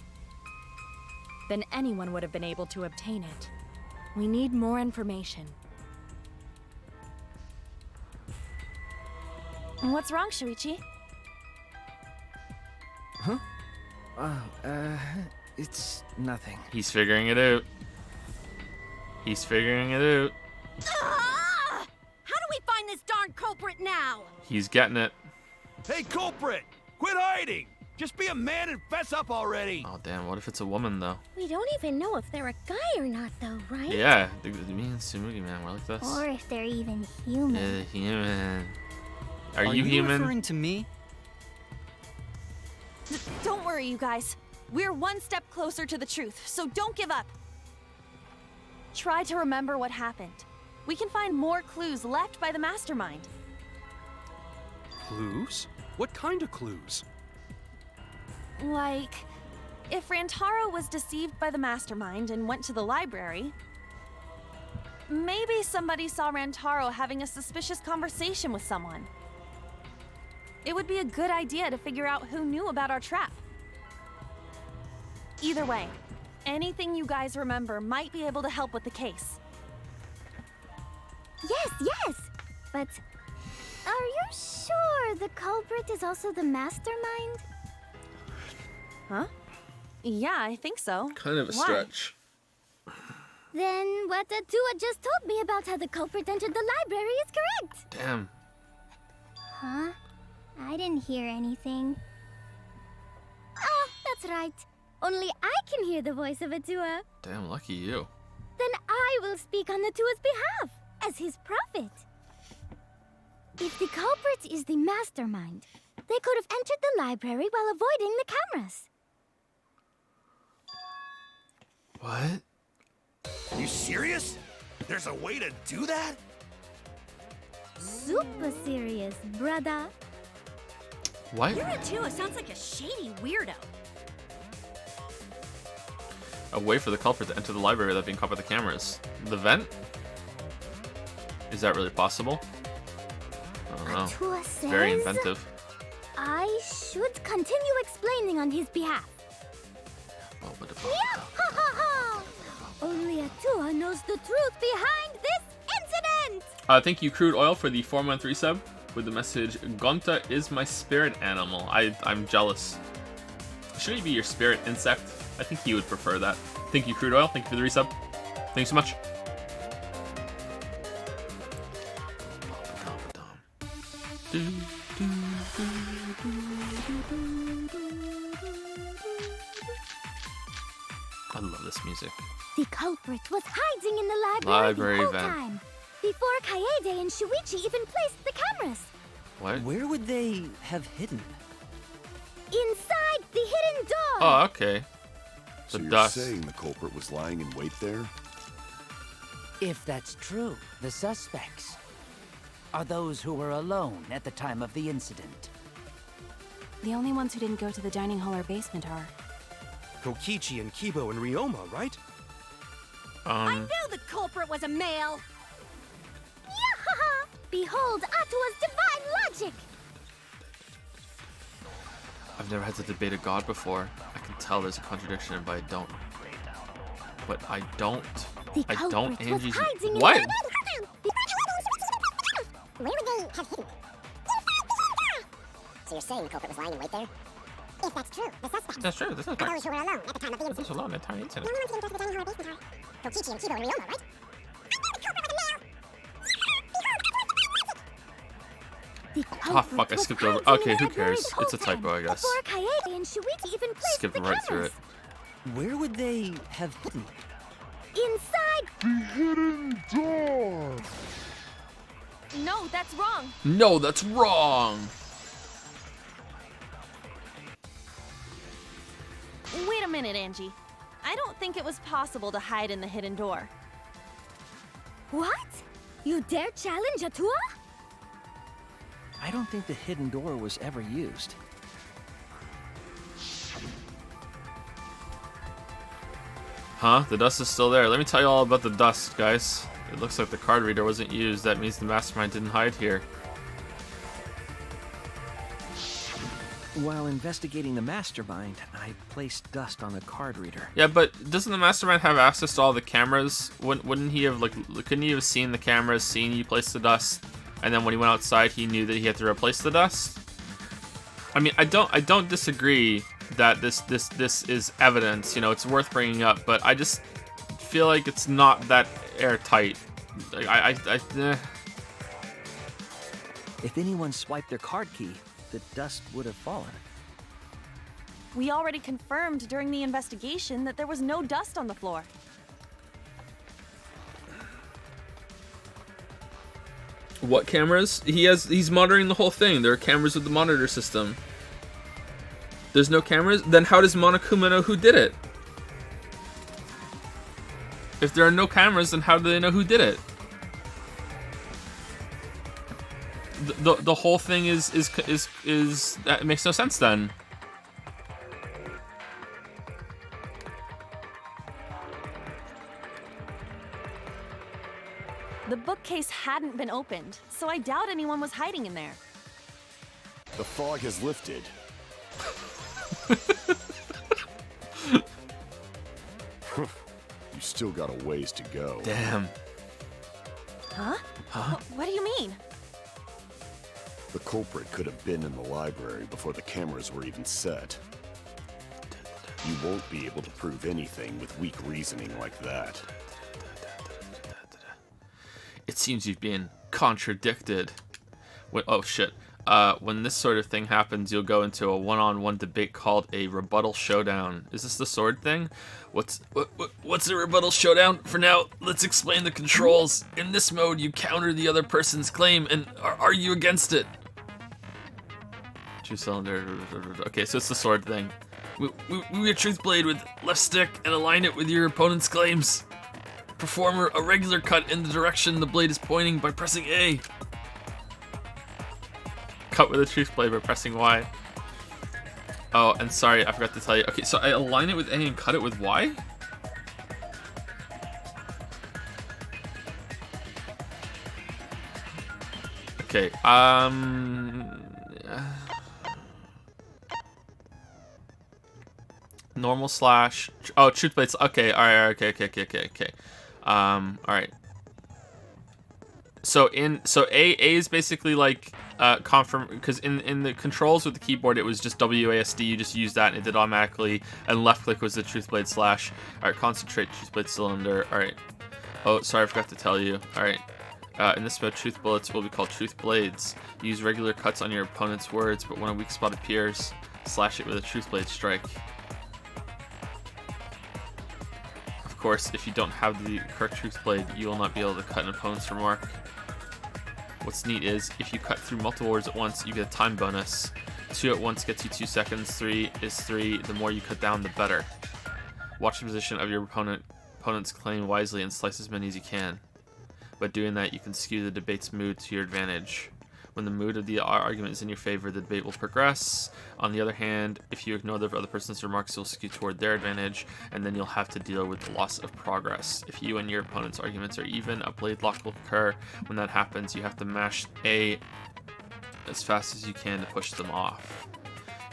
[SPEAKER 3] Then anyone would have been able to obtain it. We need more information.
[SPEAKER 14] What's wrong, Shuichi?
[SPEAKER 6] Huh? It's nothing.
[SPEAKER 1] He's figuring it out. He's figuring it out.
[SPEAKER 8] How do we find this darn culprit now?
[SPEAKER 1] He's getting it.
[SPEAKER 5] Hey, culprit! Quit hiding! Just be a man and fess up already!
[SPEAKER 1] Oh, damn, what if it's a woman, though?
[SPEAKER 8] We don't even know if they're a guy or not, though, right?
[SPEAKER 1] Yeah, me and Tsumugi, man, we're like this.
[SPEAKER 15] Or if they're even human.
[SPEAKER 1] Human. Are
[SPEAKER 12] Are
[SPEAKER 1] you human?
[SPEAKER 12] referring to me?
[SPEAKER 14] Don't worry, you guys. We're one step closer to the truth, so don't give up. Try to remember what happened. We can find more clues left by the mastermind.
[SPEAKER 11] Clues? What kind of clues?
[SPEAKER 14] Like, if Rantaro was deceived by the mastermind and went to the library, maybe somebody saw Rantaro having a suspicious conversation with someone. It would be a good idea to figure out who knew about our trap. Either way, anything you guys remember might be able to help with the case.
[SPEAKER 15] Yes, yes! But
[SPEAKER 8] Are you sure the culprit is also the mastermind?
[SPEAKER 14] Huh? Yeah, I think so.
[SPEAKER 1] Kind of a
[SPEAKER 14] Why?
[SPEAKER 1] stretch.
[SPEAKER 8] Then what Atua just told me about how the culprit entered the library is correct.
[SPEAKER 1] Damn.
[SPEAKER 8] Huh? I didn't hear anything. Oh, that's right. Only I can hear the voice of Atua.
[SPEAKER 1] Damn, lucky you.
[SPEAKER 8] Then I will speak on Atua's behalf, as his prophet. If the culprit is the mastermind, they could have entered the library while avoiding the cameras.
[SPEAKER 1] What?
[SPEAKER 5] Are you serious? There's a way to do that?
[SPEAKER 8] Super serious, brother.
[SPEAKER 1] What?
[SPEAKER 10] Your Atua sounds like a shady weirdo.
[SPEAKER 1] A way for the culprit to enter the library without being caught by the cameras. The vent? Is that really possible? I don't know.
[SPEAKER 8] Atua
[SPEAKER 1] It's very
[SPEAKER 8] says
[SPEAKER 1] inventive.
[SPEAKER 8] I should continue explaining on his behalf. Yeah-ha-ha-ha! Only Atua knows the truth behind this incident!
[SPEAKER 1] Thank you, Crude Oil, for the 4-month resub with the message, Gonta is my spirit animal. I'm jealous. Should he be your spirit insect? I think he would prefer that. Thank you, Crude Oil. Thank you for the resub. Thanks so much. I love this music.
[SPEAKER 8] The culprit was hiding in the library the whole time, before Kaede and Shuichi even placed the cameras.
[SPEAKER 1] What?
[SPEAKER 12] Where would they have hidden?
[SPEAKER 8] Inside the hidden door!
[SPEAKER 1] Oh, okay.
[SPEAKER 9] So
[SPEAKER 1] The
[SPEAKER 9] you're
[SPEAKER 1] dust.
[SPEAKER 9] saying the culprit was lying in wait there?
[SPEAKER 7] If that's true, the suspects are those who were alone at the time of the incident.
[SPEAKER 16] The only ones who didn't go to the dining hall or basement are
[SPEAKER 11] Kokichi and Kibo and Ryoma, right?
[SPEAKER 10] I knew the culprit was a male.
[SPEAKER 8] Yahaha! Behold Atua's divine logic!
[SPEAKER 1] I've never had to debate a god before. I can tell there's a contradiction, but I don't. But I don't. I don't, Angie. What?
[SPEAKER 15] Where would they have hidden? So you're saying the culprit was lying in wait there? If that's true, the suspects.
[SPEAKER 1] That's true. That's not
[SPEAKER 15] Are those who were alone at the time of the incident.
[SPEAKER 1] Those alone at the time of the
[SPEAKER 15] The
[SPEAKER 1] incident.
[SPEAKER 15] only ones who didn't go to the dining hall or basement are Kokichi and Kibo and Ryoma, right?
[SPEAKER 1] Oh fuck, I skipped over. Okay, who cares? It's a typo, I guess.
[SPEAKER 8] Before Kaede and Shuichi even placed
[SPEAKER 1] Skipped
[SPEAKER 8] the
[SPEAKER 1] right through
[SPEAKER 8] cameras.
[SPEAKER 1] it.
[SPEAKER 12] Where would they have hidden?
[SPEAKER 8] Inside
[SPEAKER 17] the hidden door!
[SPEAKER 14] No, that's wrong.
[SPEAKER 1] No, that's wrong.
[SPEAKER 14] Wait a minute, Angie. I don't think it was possible to hide in the hidden door.
[SPEAKER 8] What? You dare challenge Atua?
[SPEAKER 6] I don't think the hidden door was ever used.
[SPEAKER 1] Huh? The dust is still there. Let me tell you all about the dust, guys. It looks like the card reader wasn't used. That means the mastermind didn't hide here.
[SPEAKER 6] While investigating the mastermind, I placed dust on the card reader.
[SPEAKER 1] Yeah, but doesn't the mastermind have access to all the cameras? Wouldn't he have, like, couldn't he have seen the cameras, seen you place the dust, and then when he went outside, he knew that he had to replace the dust? I mean, I don't disagree that this is evidence. You know, it's worth bringing up, but I just feel like it's not that airtight. Like,
[SPEAKER 6] If anyone swiped their card key, the dust would have fallen.
[SPEAKER 14] We already confirmed during the investigation that there was no dust on the floor.
[SPEAKER 1] What cameras? He's monitoring the whole thing. There are cameras with the monitor system. There's no cameras? Then how does Monokuma know who did it? If there are no cameras, then how do they know who did it? The whole thing is that makes no sense then.
[SPEAKER 14] The bookcase hadn't been opened, so I doubt anyone was hiding in there.
[SPEAKER 9] The fog has lifted. You still got a ways to go.
[SPEAKER 1] Damn.
[SPEAKER 14] Huh?
[SPEAKER 1] Huh?
[SPEAKER 14] What do you mean?
[SPEAKER 9] culprit could have been in the library before the cameras were even set. You won't be able to prove anything with weak reasoning like that.
[SPEAKER 1] It seems you've been contradicted. Oh shit. When this sort of thing happens, you'll go into a one-on-one debate called a Rebuttal Showdown. Is this the sword thing? What's a Rebuttal Showdown? For now, let's explain the controls. In this mode, you counter the other person's claim and argue against it. Two cylinder. Okay, so it's the sword thing. Move your truth blade with left stick and align it with your opponent's claims. Perform a regular cut in the direction the blade is pointing by pressing A. Cut with a truth blade by pressing Y. Oh, and sorry, I forgot to tell you. Okay, so I align it with A and cut it with Y? Okay, normal slash... Oh, truth blades. Okay, alright, okay. Alright. So A is basically like confirm, because in the controls with the keyboard it was just WASD, you just use that and it did automatically, and left click was the truth blade slash. Alright, concentrate, truth blade cylinder. Alright. Oh, sorry, I forgot to tell you. Alright. In this mode, truth bullets will be called truth blades. Use regular cuts on your opponent's words, but when a weak spot appears, slash it with a truth blade strike. Of course, if you don't have the correct truth blade, you will not be able to cut an opponent's remark. What's neat is, if you cut through multiple words at once, you get a time bonus. 2 at once gets you 2 seconds, 3 is 3, the more you cut down, the better. Watch the position of your opponent's claim wisely and slice as many as you can. By doing that, you can skew the debate's mood to your advantage. When the mood of the argument is in your favor, the debate will progress. On the other hand, if you ignore the other person's remarks, you'll skew toward their advantage, and then you'll have to deal with the loss of progress. If you and your opponent's arguments are even, a blade lock will occur. When that happens, you have to mash A as fast as you can to push them off.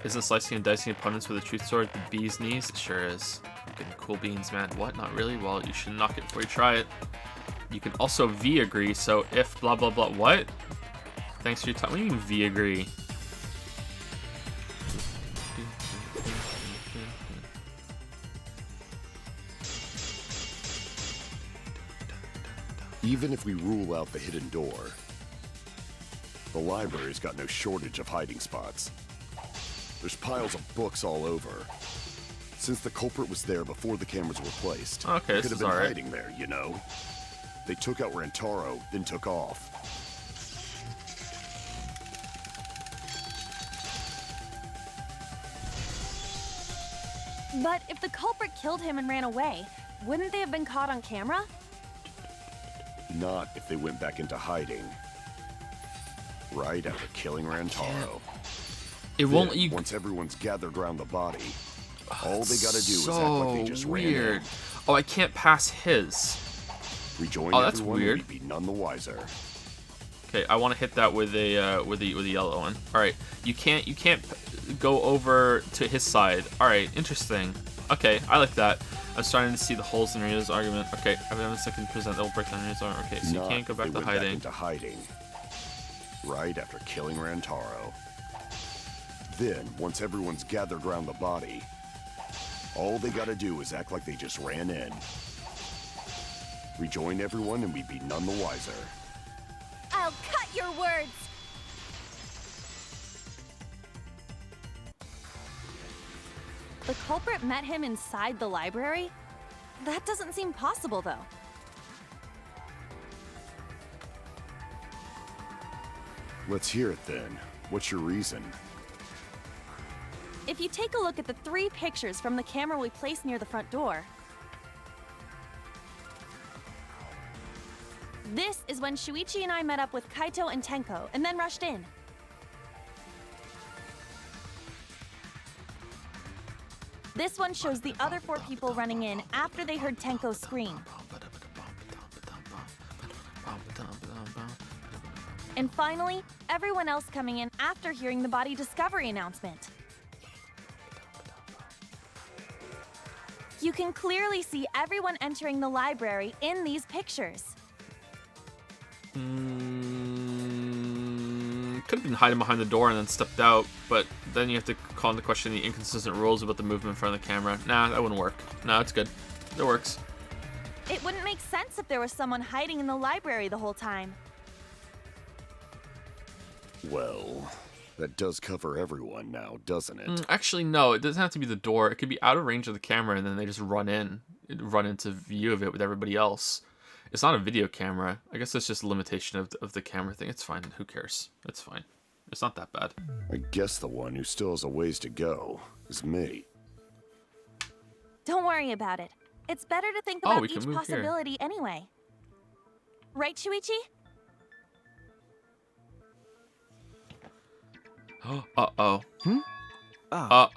[SPEAKER 1] Isn't slicing and dicing opponents with a truth sword the bee's knees? It sure is. Getting cool beans, man. What? Not really? Well, you should knock it before you try it. You can also V agree, so if blah blah blah. What? Thanks for your time. What do you mean V agree?
[SPEAKER 9] Even if we rule out the hidden door, the library's got no shortage of hiding spots. There's piles of books all over. Since the culprit was there before the cameras were placed,
[SPEAKER 1] okay,
[SPEAKER 9] could have been hiding there, you know? They took out Rantaro, then took off.
[SPEAKER 14] But if the culprit killed him and ran away, wouldn't they have been caught on camera?
[SPEAKER 9] Not if they went back into hiding. Right after killing Rantaro.
[SPEAKER 1] It won't let you...
[SPEAKER 9] Once everyone's gathered around the body, all they gotta do is act like they just ran in.
[SPEAKER 1] Oh, I can't pass his.
[SPEAKER 9] Rejoin
[SPEAKER 1] that's
[SPEAKER 9] everyone
[SPEAKER 1] weird.
[SPEAKER 9] And we'd be none the wiser.
[SPEAKER 1] Okay, I want to hit that with a yellow one. All right, you can't go over to his side. All right, interesting. Okay, I like that. I'm starting to see the holes in Rio's argument. Okay, I have a second present that will break down Rio's argument. Okay, so you can't go back to hiding.
[SPEAKER 9] Back into hiding. Right after killing Rantaro. Then, once everyone's gathered around the body, all they gotta do is act like they just ran in. Rejoin everyone and we'd be none the wiser.
[SPEAKER 14] I'll cut your words! The culprit met him inside the library? That doesn't seem possible, though.
[SPEAKER 9] Let's hear it then. What's your reason?
[SPEAKER 14] If you take a look at the 3 pictures from the camera we placed near the front door, this is when Shuichi and I met up with Kaito and Tenko, and then rushed in. This one shows the other 4 people running in after they heard Tenko scream. And finally, everyone else coming in after hearing the body discovery announcement. You can clearly see everyone entering the library in these pictures.
[SPEAKER 1] Could have been didn't hide him behind the door and then stepped out, but then you have to call into question the inconsistent rules about the movement in front of the camera. Nah, that wouldn't work. No, it's good. It works.
[SPEAKER 14] It wouldn't make sense if there was someone hiding in the library the whole time.
[SPEAKER 9] Well, that does cover everyone now, doesn't it?
[SPEAKER 1] Actually, no, it doesn't have to be the door. It could be out of range of the camera, and then they just run into view of it with everybody else. It's not a video camera. I guess it's just a limitation of the camera thing. It's fine. Who cares? It's fine. It's not that bad.
[SPEAKER 9] I guess the one who still has a ways to go is me.
[SPEAKER 14] Don't worry about it. It's better to think about each possibility anyway. Right, Shuichi?
[SPEAKER 1] Uh-oh.
[SPEAKER 6] Uh-oh.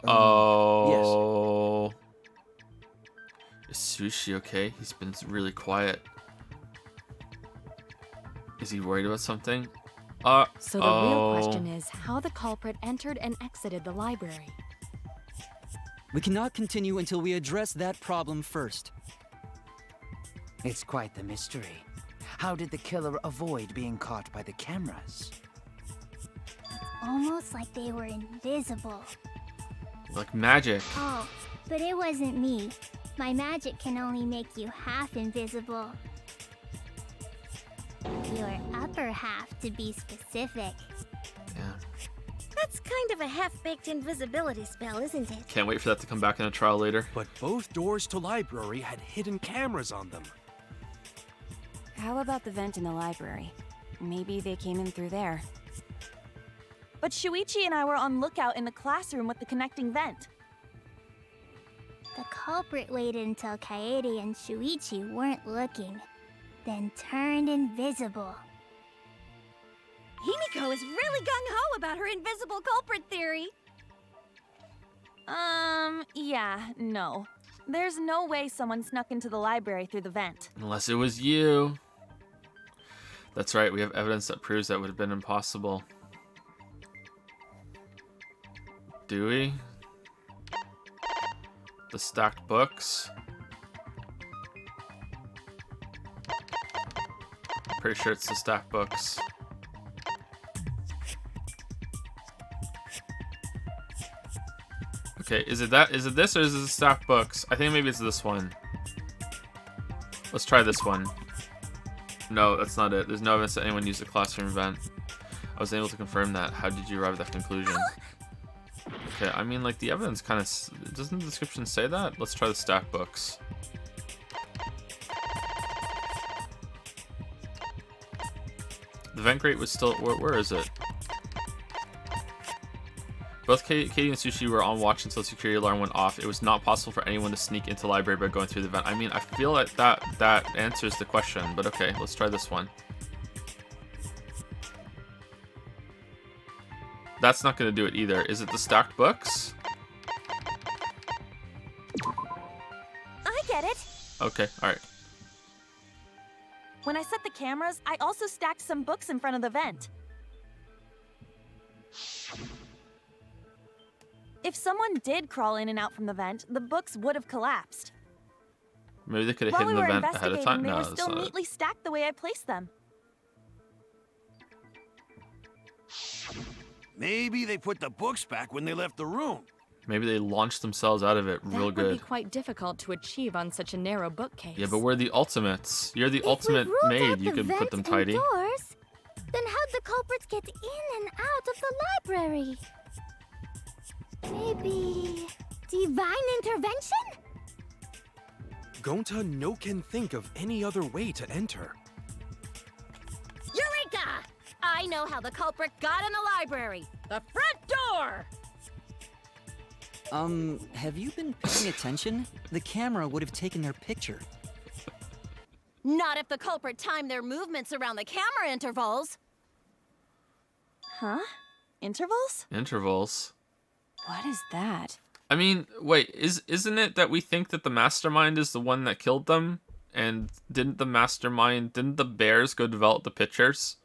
[SPEAKER 1] Yes. Is Sushi okay? He's been really quiet. Is he worried about something?
[SPEAKER 3] So the real question is how the culprit entered and exited the library.
[SPEAKER 12] We cannot continue until we address that problem first.
[SPEAKER 7] It's quite the mystery. How did the killer avoid being caught by the cameras?
[SPEAKER 15] Almost like they were invisible.
[SPEAKER 1] Like magic.
[SPEAKER 15] Oh, but it wasn't me. My magic can only make you half invisible. Your upper half, to be specific.
[SPEAKER 1] Yeah.
[SPEAKER 8] That's kind of a half-baked invisibility spell, isn't it?
[SPEAKER 1] Can't wait for that to come back in a trial later.
[SPEAKER 11] But both doors to library had hidden cameras on them.
[SPEAKER 16] How about the vent in the library? Maybe they came in through there.
[SPEAKER 14] But Shuichi and I were on lookout in the classroom with the connecting vent.
[SPEAKER 15] The culprit waited until Kaede and Shuichi weren't looking, then turned invisible.
[SPEAKER 8] Himiko is really gung-ho about her invisible culprit theory.
[SPEAKER 14] Yeah, no. There's no way someone snuck into the library through the vent.
[SPEAKER 1] Unless it was you. That's right, we have evidence that proves that would have been impossible. Do we? The stacked books? Pretty sure it's the stacked books. Okay, is it that? Is it this or is it the stacked books? I think maybe it's this one. Let's try this one. No, that's not it. There's no evidence that anyone used the classroom vent. I was able to confirm that. How did you arrive at that conclusion? Okay, I mean, like, the evidence kind of... Doesn't the description say that? Let's try the stacked books. The vent grate was still... Where is it? Both Katie and Sushi were on watch until the security alarm went off. It was not possible for anyone to sneak into the library by going through the vent. I mean, I feel like that answers the question, but okay, let's try this one. That's not going to do it either. Is it the stacked books?
[SPEAKER 14] I get it.
[SPEAKER 1] Okay, alright.
[SPEAKER 14] When I set the cameras, I also stacked some books in front of the vent. If someone did crawl in and out from the vent, the books would have collapsed.
[SPEAKER 1] Maybe they could have hidden the vent ahead of time.
[SPEAKER 14] They
[SPEAKER 1] No,
[SPEAKER 14] were
[SPEAKER 1] that's
[SPEAKER 14] still
[SPEAKER 1] not it.
[SPEAKER 14] neatly stacked the way I placed them.
[SPEAKER 5] Maybe they put the books back when they left the room.
[SPEAKER 1] Maybe they launched themselves out of it real
[SPEAKER 3] That would be
[SPEAKER 1] good.
[SPEAKER 3] quite difficult to achieve on such a narrow bookcase.
[SPEAKER 1] Yeah, but we're the ultimates. You're the ultimate maid. You can put them tidy.
[SPEAKER 15] Doors, then how'd the culprits get in and out of the library? Maybe divine intervention?
[SPEAKER 11] Gonta no can think of any other way to enter.
[SPEAKER 10] Eureka! I know how the culprit got in the library. The front door!
[SPEAKER 12] Have you been paying attention? The camera would have taken their picture.
[SPEAKER 10] Not if the culprit timed their movements around the camera intervals.
[SPEAKER 14] Huh? Intervals?
[SPEAKER 1] Intervals.
[SPEAKER 16] What is that?
[SPEAKER 1] I mean, wait, isn't it that we think that the mastermind is the one that killed them? And didn't the bears go develop the pictures?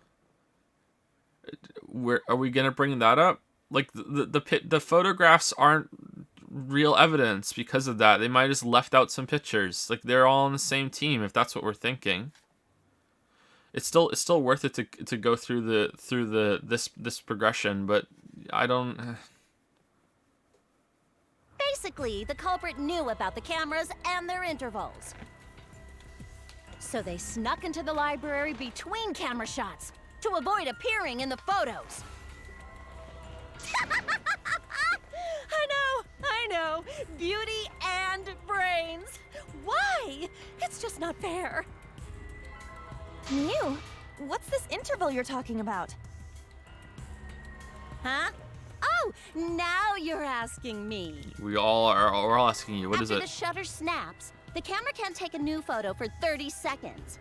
[SPEAKER 1] Are we gonna bring that up? Like, the photographs aren't real evidence because of that. They might have just left out some pictures. Like, they're all on the same team, if that's what we're thinking. It's still worth it to go through this progression, but I don't.
[SPEAKER 10] Basically, the culprit knew about the cameras and their intervals. So they snuck into the library between camera shots to avoid appearing in the photos. I know. Beauty and brains. Why? It's just not fair.
[SPEAKER 14] Mew, what's this interval you're talking about?
[SPEAKER 10] Huh? Oh, now you're asking me.
[SPEAKER 1] We're all asking you. What is it?
[SPEAKER 10] After the shutter snaps, the camera can't take a new photo for 30 seconds.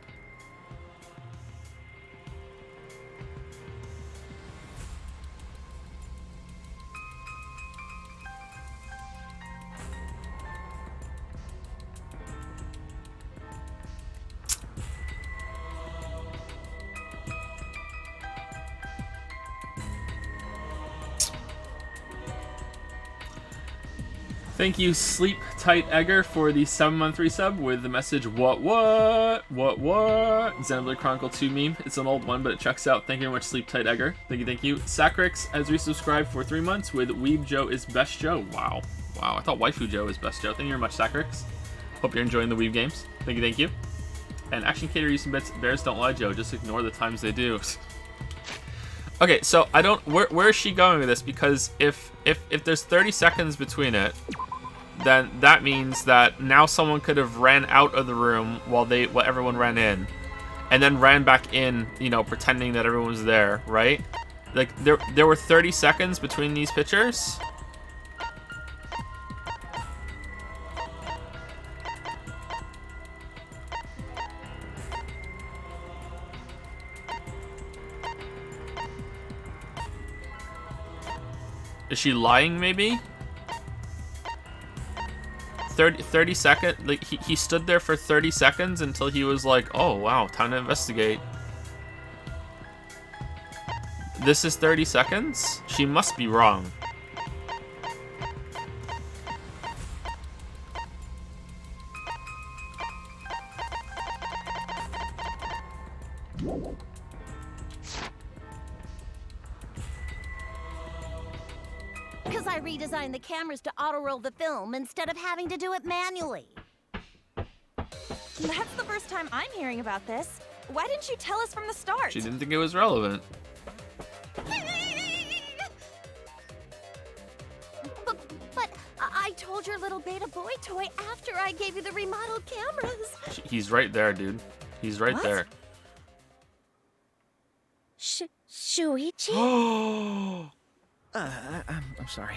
[SPEAKER 1] Thank you, Sleep Tight Egger, for the 7-month resub with the message, what? Xenoblade Chronicle 2 meme. It's an old one, but it checks out. Thank you very much, Sleep Tight Egger. Thank you. Sacrix has resubscribed for 3 months with Weeb Joe is Best Joe. Wow. I thought Waifu Joe is Best Joe. Thank you very much, Sacrix. Hope you're enjoying the Weeb games. Thank you. And Action Cater using bits. Bears don't lie, Joe. Just ignore the times they do. Okay, so I don't. Where is she going with this? Because if there's 30 seconds between it, then that means that now someone could have ran out of the room while everyone ran in, and then ran back in, pretending that everyone was there, right? Like there were 30 seconds between these pictures. Is she lying, maybe? 30 seconds? Like, he stood there for 30 seconds until he was like, oh, wow, time to investigate. This is 30 seconds? She must be wrong.
[SPEAKER 10] Because I redesigned the cameras to auto-roll the film instead of having to do it manually.
[SPEAKER 14] That's the first time I'm hearing about this. Why didn't you tell us from the start?
[SPEAKER 1] She didn't think it was relevant.
[SPEAKER 10] But I told your little beta boy toy after I gave you the remodeled cameras.
[SPEAKER 1] He's right there, dude. He's right there.
[SPEAKER 8] Shuichi?
[SPEAKER 6] I'm sorry.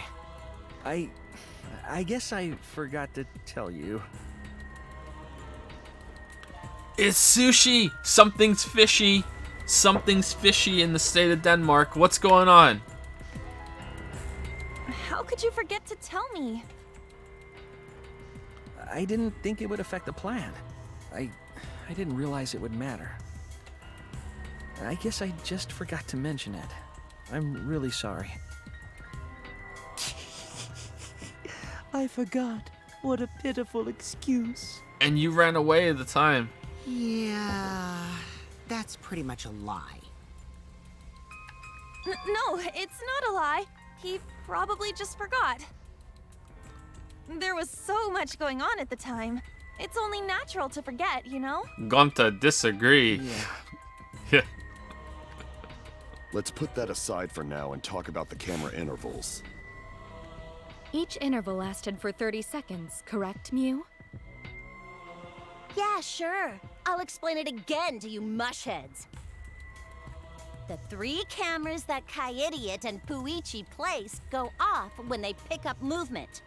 [SPEAKER 6] I guess I forgot to tell you.
[SPEAKER 1] It's sushi! Something's fishy! Something's fishy in the state of Denmark. What's going on?
[SPEAKER 14] How could you forget to tell me?
[SPEAKER 6] I didn't think it would affect the plan. I didn't realize it would matter. I guess I just forgot to mention it. I'm really sorry.
[SPEAKER 12] I forgot. What a pitiful excuse.
[SPEAKER 1] And you ran away at the time.
[SPEAKER 4] Yeah, that's pretty much a lie.
[SPEAKER 14] No, it's not a lie. He probably just forgot. There was so much going on at the time. It's only natural to forget, you know?
[SPEAKER 1] Gonta, disagree. Yeah.
[SPEAKER 9] Let's put that aside for now and talk about the camera intervals.
[SPEAKER 3] Each interval lasted for 30 seconds, correct, Mew?
[SPEAKER 10] Yeah, sure. I'll explain it again to you mushheads. The 3 cameras that Kaidiot and Puichi placed go off when they pick up movement.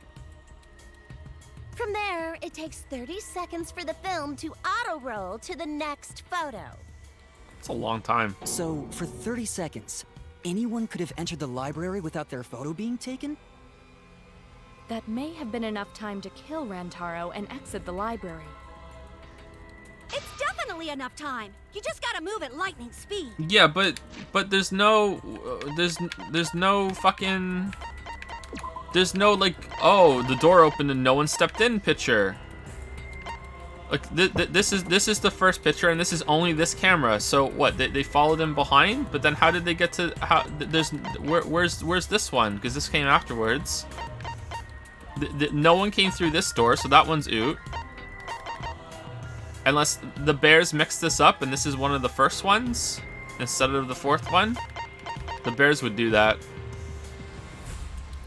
[SPEAKER 10] From there, it takes 30 seconds for the film to auto-roll to the next photo.
[SPEAKER 1] It's a long time.
[SPEAKER 12] So, for 30 seconds, anyone could have entered the library without their photo being taken?
[SPEAKER 3] That may have been enough time to kill Rantaro and exit the library.
[SPEAKER 8] It's definitely enough time. You just gotta move at lightning speed.
[SPEAKER 1] Yeah, but there's no fucking like, oh, the door opened and no one stepped in picture. Like this is the first picture, and this is only this camera. So what? They followed him behind, but then how did they get to where's this one? Because this came afterwards. No one came through this door, so that one's oot. Unless the bears mixed this up, and this is one of the first ones instead of the fourth one. The bears would do that.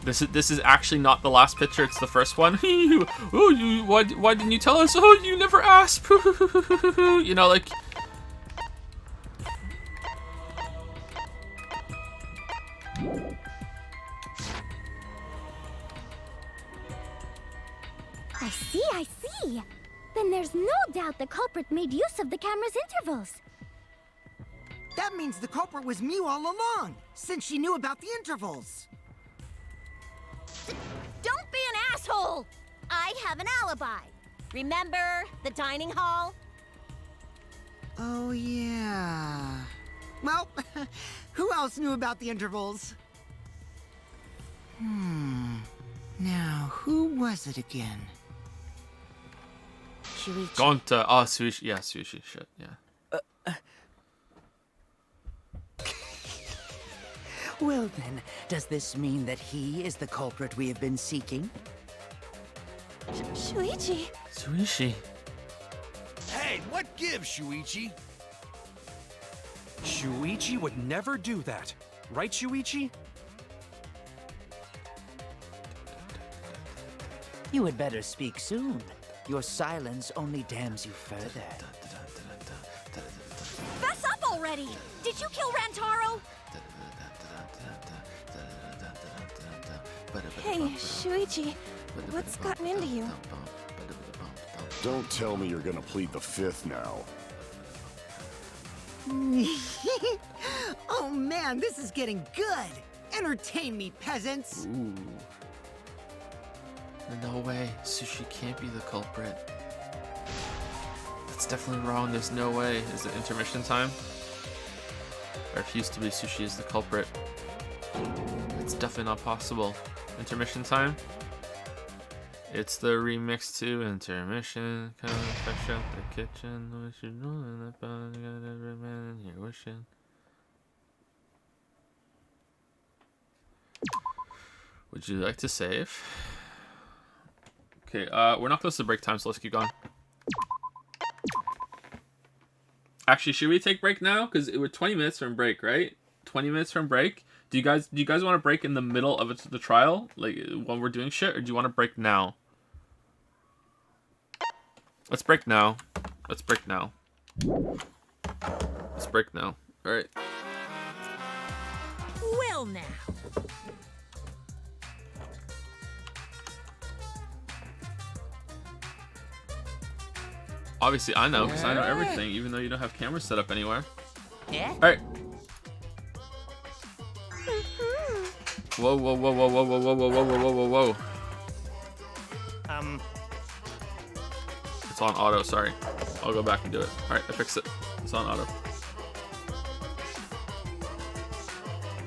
[SPEAKER 1] This is actually not the last picture, it's the first one. Oh, why didn't you tell us? Oh, you never asked. You know, like...
[SPEAKER 15] I see. Then there's no doubt the culprit made use of the camera's intervals.
[SPEAKER 4] That means the culprit was Mew all along, since she knew about the intervals.
[SPEAKER 10] Don't be an asshole! I have an alibi. Remember the dining hall?
[SPEAKER 4] Oh, yeah. Well, who else knew about the intervals? Now, who was it again?
[SPEAKER 10] Shuichi.
[SPEAKER 1] Gonta. Oh, Sushi. Yeah, Sushi. Shit, yeah.
[SPEAKER 7] Well then, does this mean that he is the culprit we have been seeking?
[SPEAKER 14] Shuichi.
[SPEAKER 1] Sushi.
[SPEAKER 5] Hey, what gives, Shuichi?
[SPEAKER 11] Shuichi would never do that. Right, Shuichi?
[SPEAKER 7] You had better speak soon. Your silence only damns you further.
[SPEAKER 14] Fess up already! Did you kill Rantaro? Hey, Shuichi, what's gotten into you?
[SPEAKER 9] Don't tell me you're gonna plead the fifth now.
[SPEAKER 4] Oh man, this is getting good! Entertain me, peasants!
[SPEAKER 1] Ooh. No way. Sushi can't be the culprit. That's definitely wrong. There's no way. Is it intermission time? I refuse to believe Sushi is the culprit. It's definitely not possible. Intermission time? It's the remix to intermission. Come fresh out the kitchen. What you doing? That body got every man in here wishing. Would you like to save? Okay, we're not close to break time, so let's keep going. Actually, should we take break now? Because we're 20 minutes from break, right? 20 minutes from break. Do you guys want to break in the middle of the trial, like when we're doing shit, or do you want to break now? Let's break now. Let's break now. Let's break now. All right.
[SPEAKER 2] Well now.
[SPEAKER 1] Obviously, I know, because I know everything, even though you don't have cameras set up anywhere.
[SPEAKER 10] Yeah.
[SPEAKER 1] All right. Whoa, whoa, whoa, whoa, whoa, whoa, whoa, whoa, whoa, whoa, whoa, whoa. It's on auto, sorry. I'll go back and do it. All right, I fixed it. It's on auto.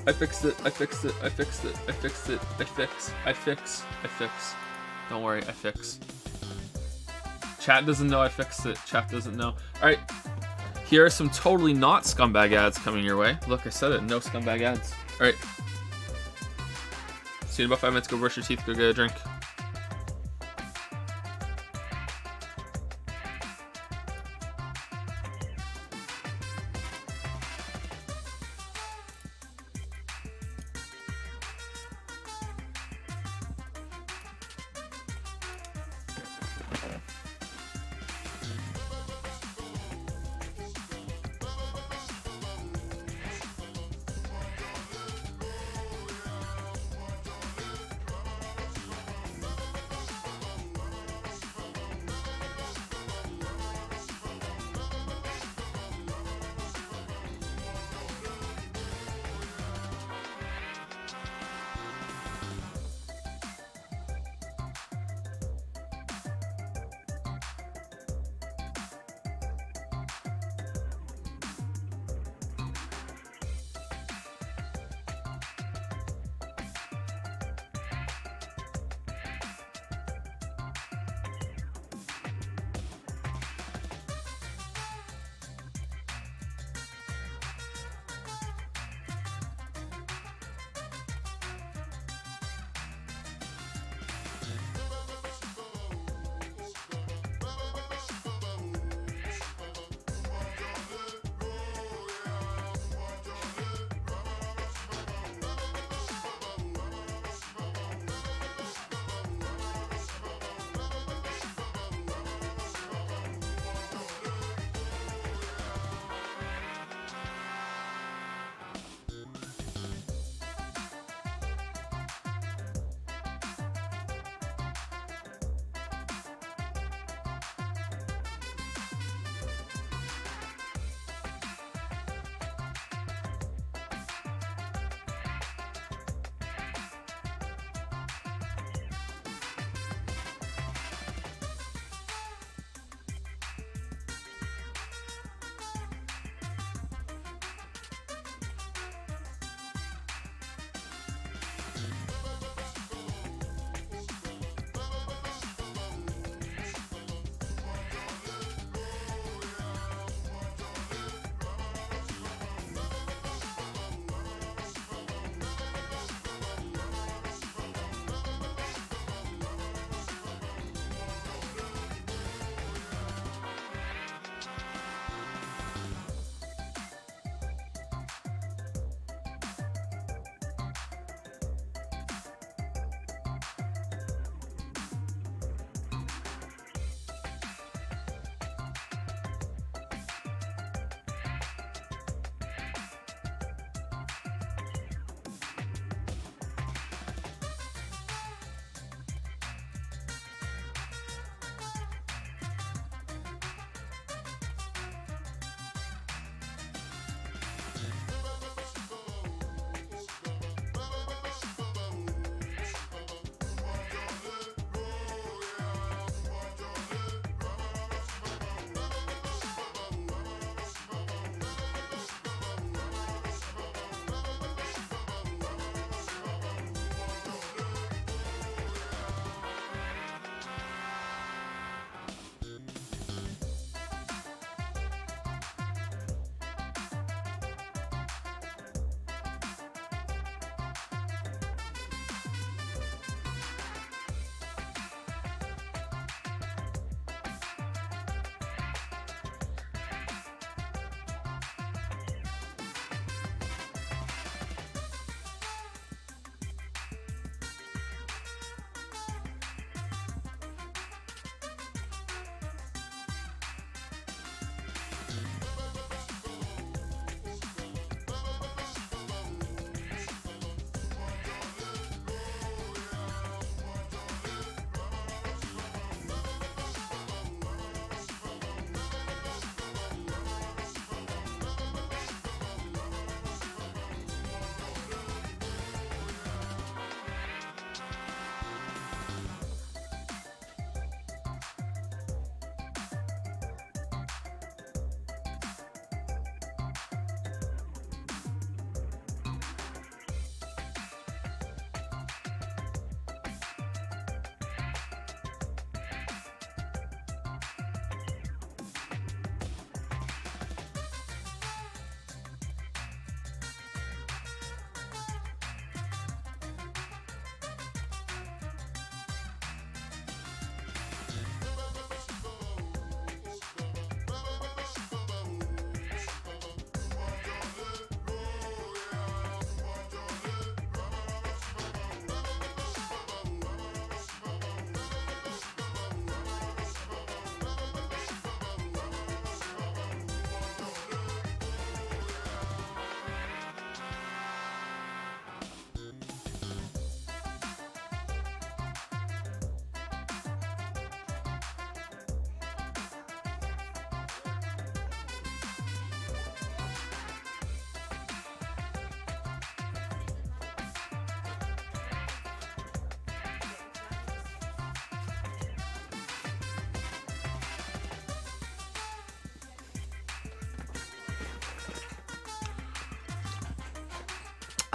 [SPEAKER 1] I fixed it. I fixed it. I fixed it. I fixed it. I fix. I fix. I fix. Don't worry, I fix. Chat doesn't know I fixed it. Chat doesn't know. All right. Here are some totally not scumbag ads coming your way. Look, I said it. No scumbag ads. All right. See you in about 5 minutes. Go brush your teeth. Go get a drink.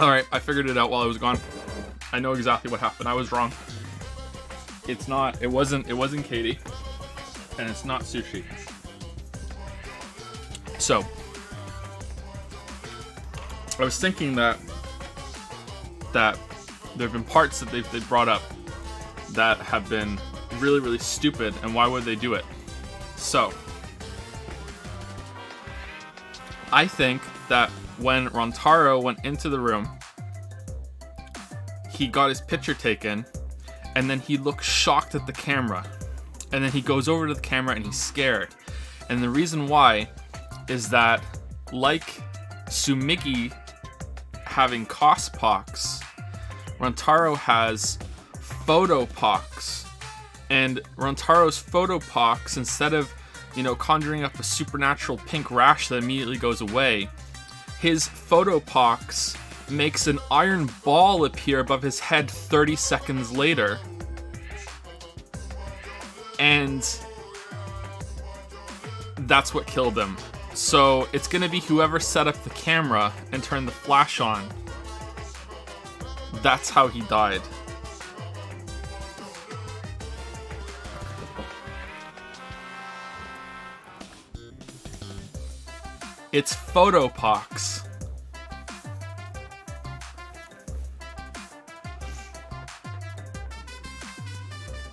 [SPEAKER 1] Alright, I figured it out while I was gone. I know exactly what happened. I was wrong. It wasn't Katie. And it's not Sushi. So, I was thinking that there have been parts that they've brought up that have been really, really stupid, and why would they do it? So, I think that when Rantaro went into the room, he got his picture taken, and then he looked shocked at the camera. And then he goes over to the camera and he's scared. And the reason why is that, like Sumiki having Cospox, Rantaro has Photopox. And Rantaro's Photopox, instead of, conjuring up a supernatural pink rash that immediately goes away, his Photopox makes an iron ball appear above his head 30 seconds later. And that's what killed him. So it's gonna be whoever set up the camera and turned the flash on. That's how he died. It's Photopox.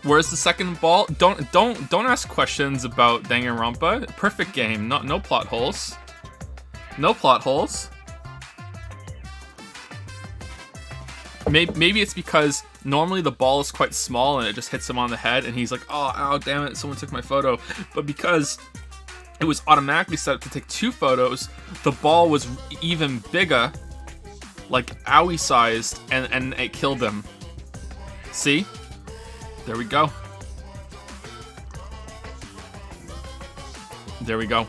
[SPEAKER 1] Where's the second ball? Don't ask questions about Danganronpa. Perfect game. No plot holes. No plot holes. Maybe it's because normally the ball is quite small and it just hits him on the head and he's like, oh, ow, damn it, someone took my photo. But because it was automatically set up to take 2 photos, the ball was even bigger, like owie sized, and it killed him. See? There we go. There we go.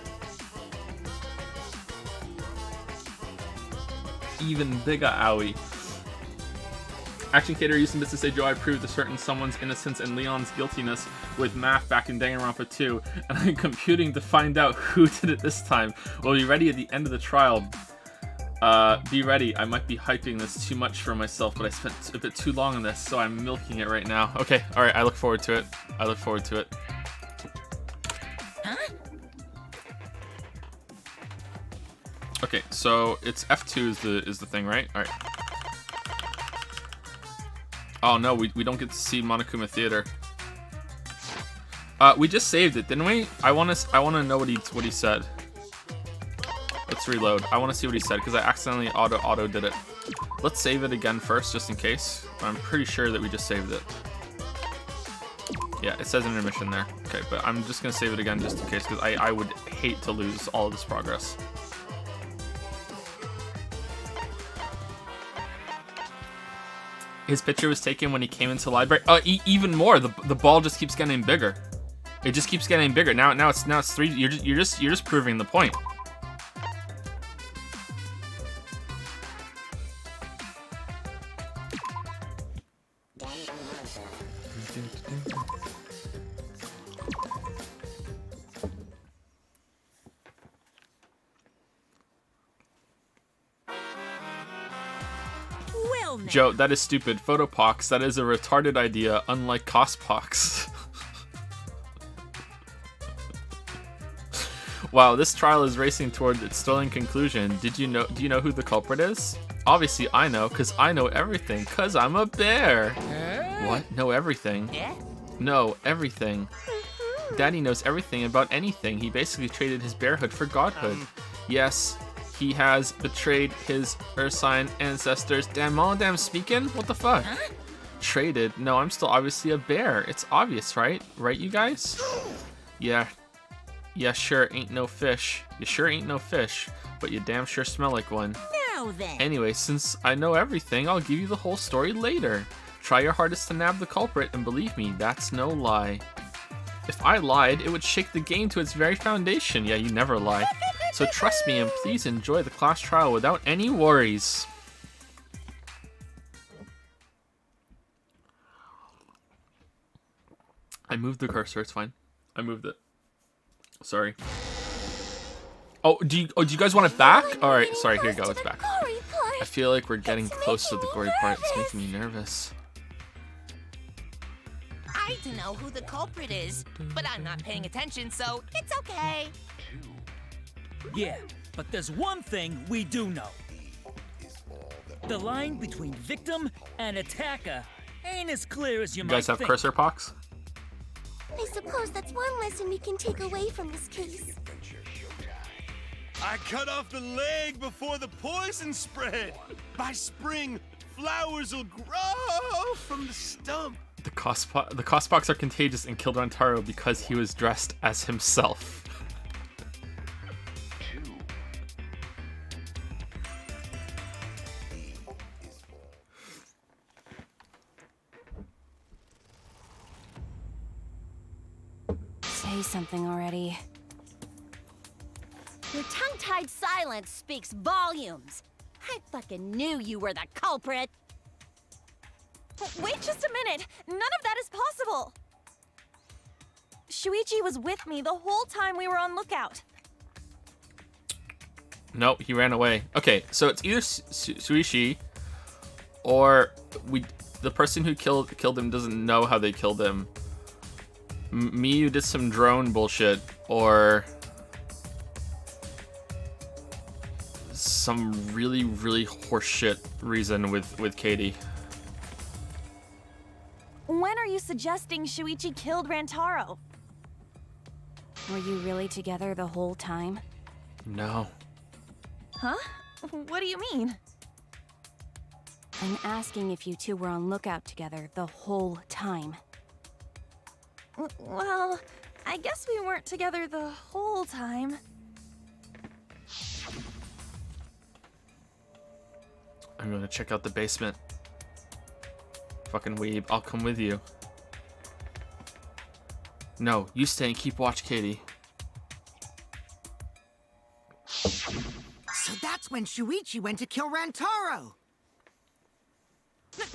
[SPEAKER 1] Even bigger owie. Action Cater used this to say, Joe, I proved a certain someone's innocence and Leon's guiltiness with math back in Danganronpa 2, and I'm computing to find out who did it this time. We'll be ready at the end of the trial. Be ready. I might be hyping this too much for myself, but I spent a bit too long on this, so I'm milking it right now. Okay, alright, I look forward to it. I look forward to it.
[SPEAKER 2] Huh?
[SPEAKER 1] Okay, so it's F2 is the thing, right? Alright. Oh no, we don't get to see Monokuma Theater. We just saved it, didn't we? I wanna know what he said. Let's reload. I want to see what he said because I accidentally auto did it. Let's save it again first, just in case. I'm pretty sure that we just saved it. Yeah, it says intermission there. Okay, but I'm just gonna save it again just in case because I would hate to lose all of this progress. His picture was taken when he came into the library. Even more. The ball just keeps getting bigger. It just keeps getting bigger. Now it's 3. You're just proving the point. Joe, that is stupid. Photopox, that is a retarded idea, unlike Cospox. Wow, this trial is racing toward its thrilling conclusion. Do you know who the culprit is? Obviously I know, cause I know everything, cause I'm a bear. What? Know everything?
[SPEAKER 2] Yeah?
[SPEAKER 1] No, everything. Daddy knows everything about anything. He basically traded his bearhood for godhood. Yes. He has betrayed his Ursine ancestors. Damn speaking? What the fuck?
[SPEAKER 2] Huh?
[SPEAKER 1] Traded? No, I'm still obviously a bear. It's obvious, right? Right, you guys? Yeah. Yeah, sure, ain't no fish. You sure ain't no fish, but you damn sure smell like one.
[SPEAKER 2] Now then.
[SPEAKER 1] Anyway, since I know everything, I'll give you the whole story later. Try your hardest to nab the culprit, and believe me, that's no lie. If I lied, it would shake the game to its very foundation. Yeah, you never lie. So trust me and please enjoy the class trial without any worries. I moved the cursor, it's fine. I moved it. Sorry. Oh, do you guys want it back? Alright, sorry, here you go, it's back.
[SPEAKER 8] Hurry,
[SPEAKER 1] I feel like we're getting close to the gory part. It's making me nervous.
[SPEAKER 2] I don't know who the culprit is, but I'm not paying attention, so it's okay.
[SPEAKER 13] Yeah, but there's one thing we do know. The line between victim and attacker ain't as clear as you
[SPEAKER 1] You
[SPEAKER 13] might
[SPEAKER 1] guys have
[SPEAKER 13] think.
[SPEAKER 1] cursor pox?
[SPEAKER 15] I suppose that's one lesson we can take away from this case.
[SPEAKER 5] I cut off the leg before the poison spread. By spring, flowers will grow from the stump.
[SPEAKER 1] The Cospox are contagious and killed Rantaro because he was dressed as himself.
[SPEAKER 16] Say something already.
[SPEAKER 10] Your tongue-tied silence speaks volumes. I fucking knew you were the culprit.
[SPEAKER 14] Wait just a minute! None of that is possible! Shuichi was with me the whole time we were on lookout.
[SPEAKER 1] Nope, he ran away. Okay, so it's either Suishi or the person who killed him doesn't know how they killed him. Miyu did some drone bullshit, or some really horseshit reason with Katie.
[SPEAKER 14] When are you suggesting Shuichi killed Rantaro?
[SPEAKER 16] Were you really together the whole time?
[SPEAKER 1] No.
[SPEAKER 14] Huh? What do you mean?
[SPEAKER 16] I'm asking if you two were on lookout together the whole time.
[SPEAKER 14] Well, I guess we weren't together the whole time.
[SPEAKER 1] I'm gonna check out the basement. Fucking weeb, I'll come with you. No, you stay and keep watch, Katie.
[SPEAKER 4] So that's when Shuichi went to kill Rantaro!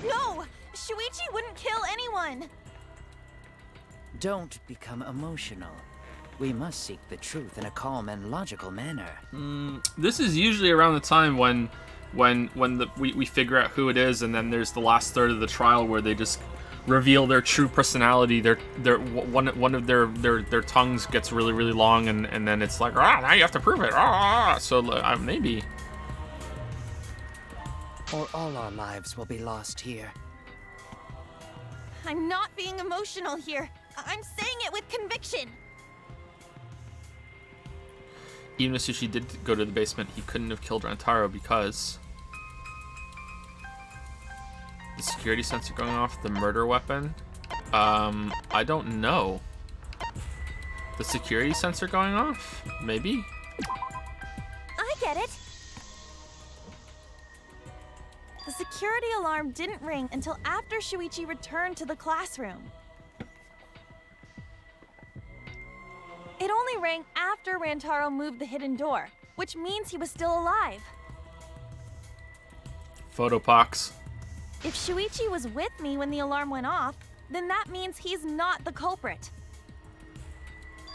[SPEAKER 14] No! Shuichi wouldn't kill anyone!
[SPEAKER 7] Don't become emotional. We must seek the truth in a calm and logical manner.
[SPEAKER 1] This is usually around the time when we figure out who it is, and then there's the last third of the trial where they just reveal their true personality. One of their tongues gets really long, and then it's like, now you have to prove it. So maybe.
[SPEAKER 7] Or all our lives will be lost here.
[SPEAKER 14] I'm not being emotional here. I'm saying it with conviction.
[SPEAKER 1] Even if Sushi did go to the basement, he couldn't have killed Rantaro because the security sensor going off, the murder weapon. I don't know. The security sensor going off? Maybe?
[SPEAKER 14] I get it. The security alarm didn't ring until after Shuichi returned to the classroom. It only rang after Rantaro moved the hidden door, which means he was still alive.
[SPEAKER 1] Photopox.
[SPEAKER 14] If Shuichi was with me when the alarm went off, then that means he's not the culprit.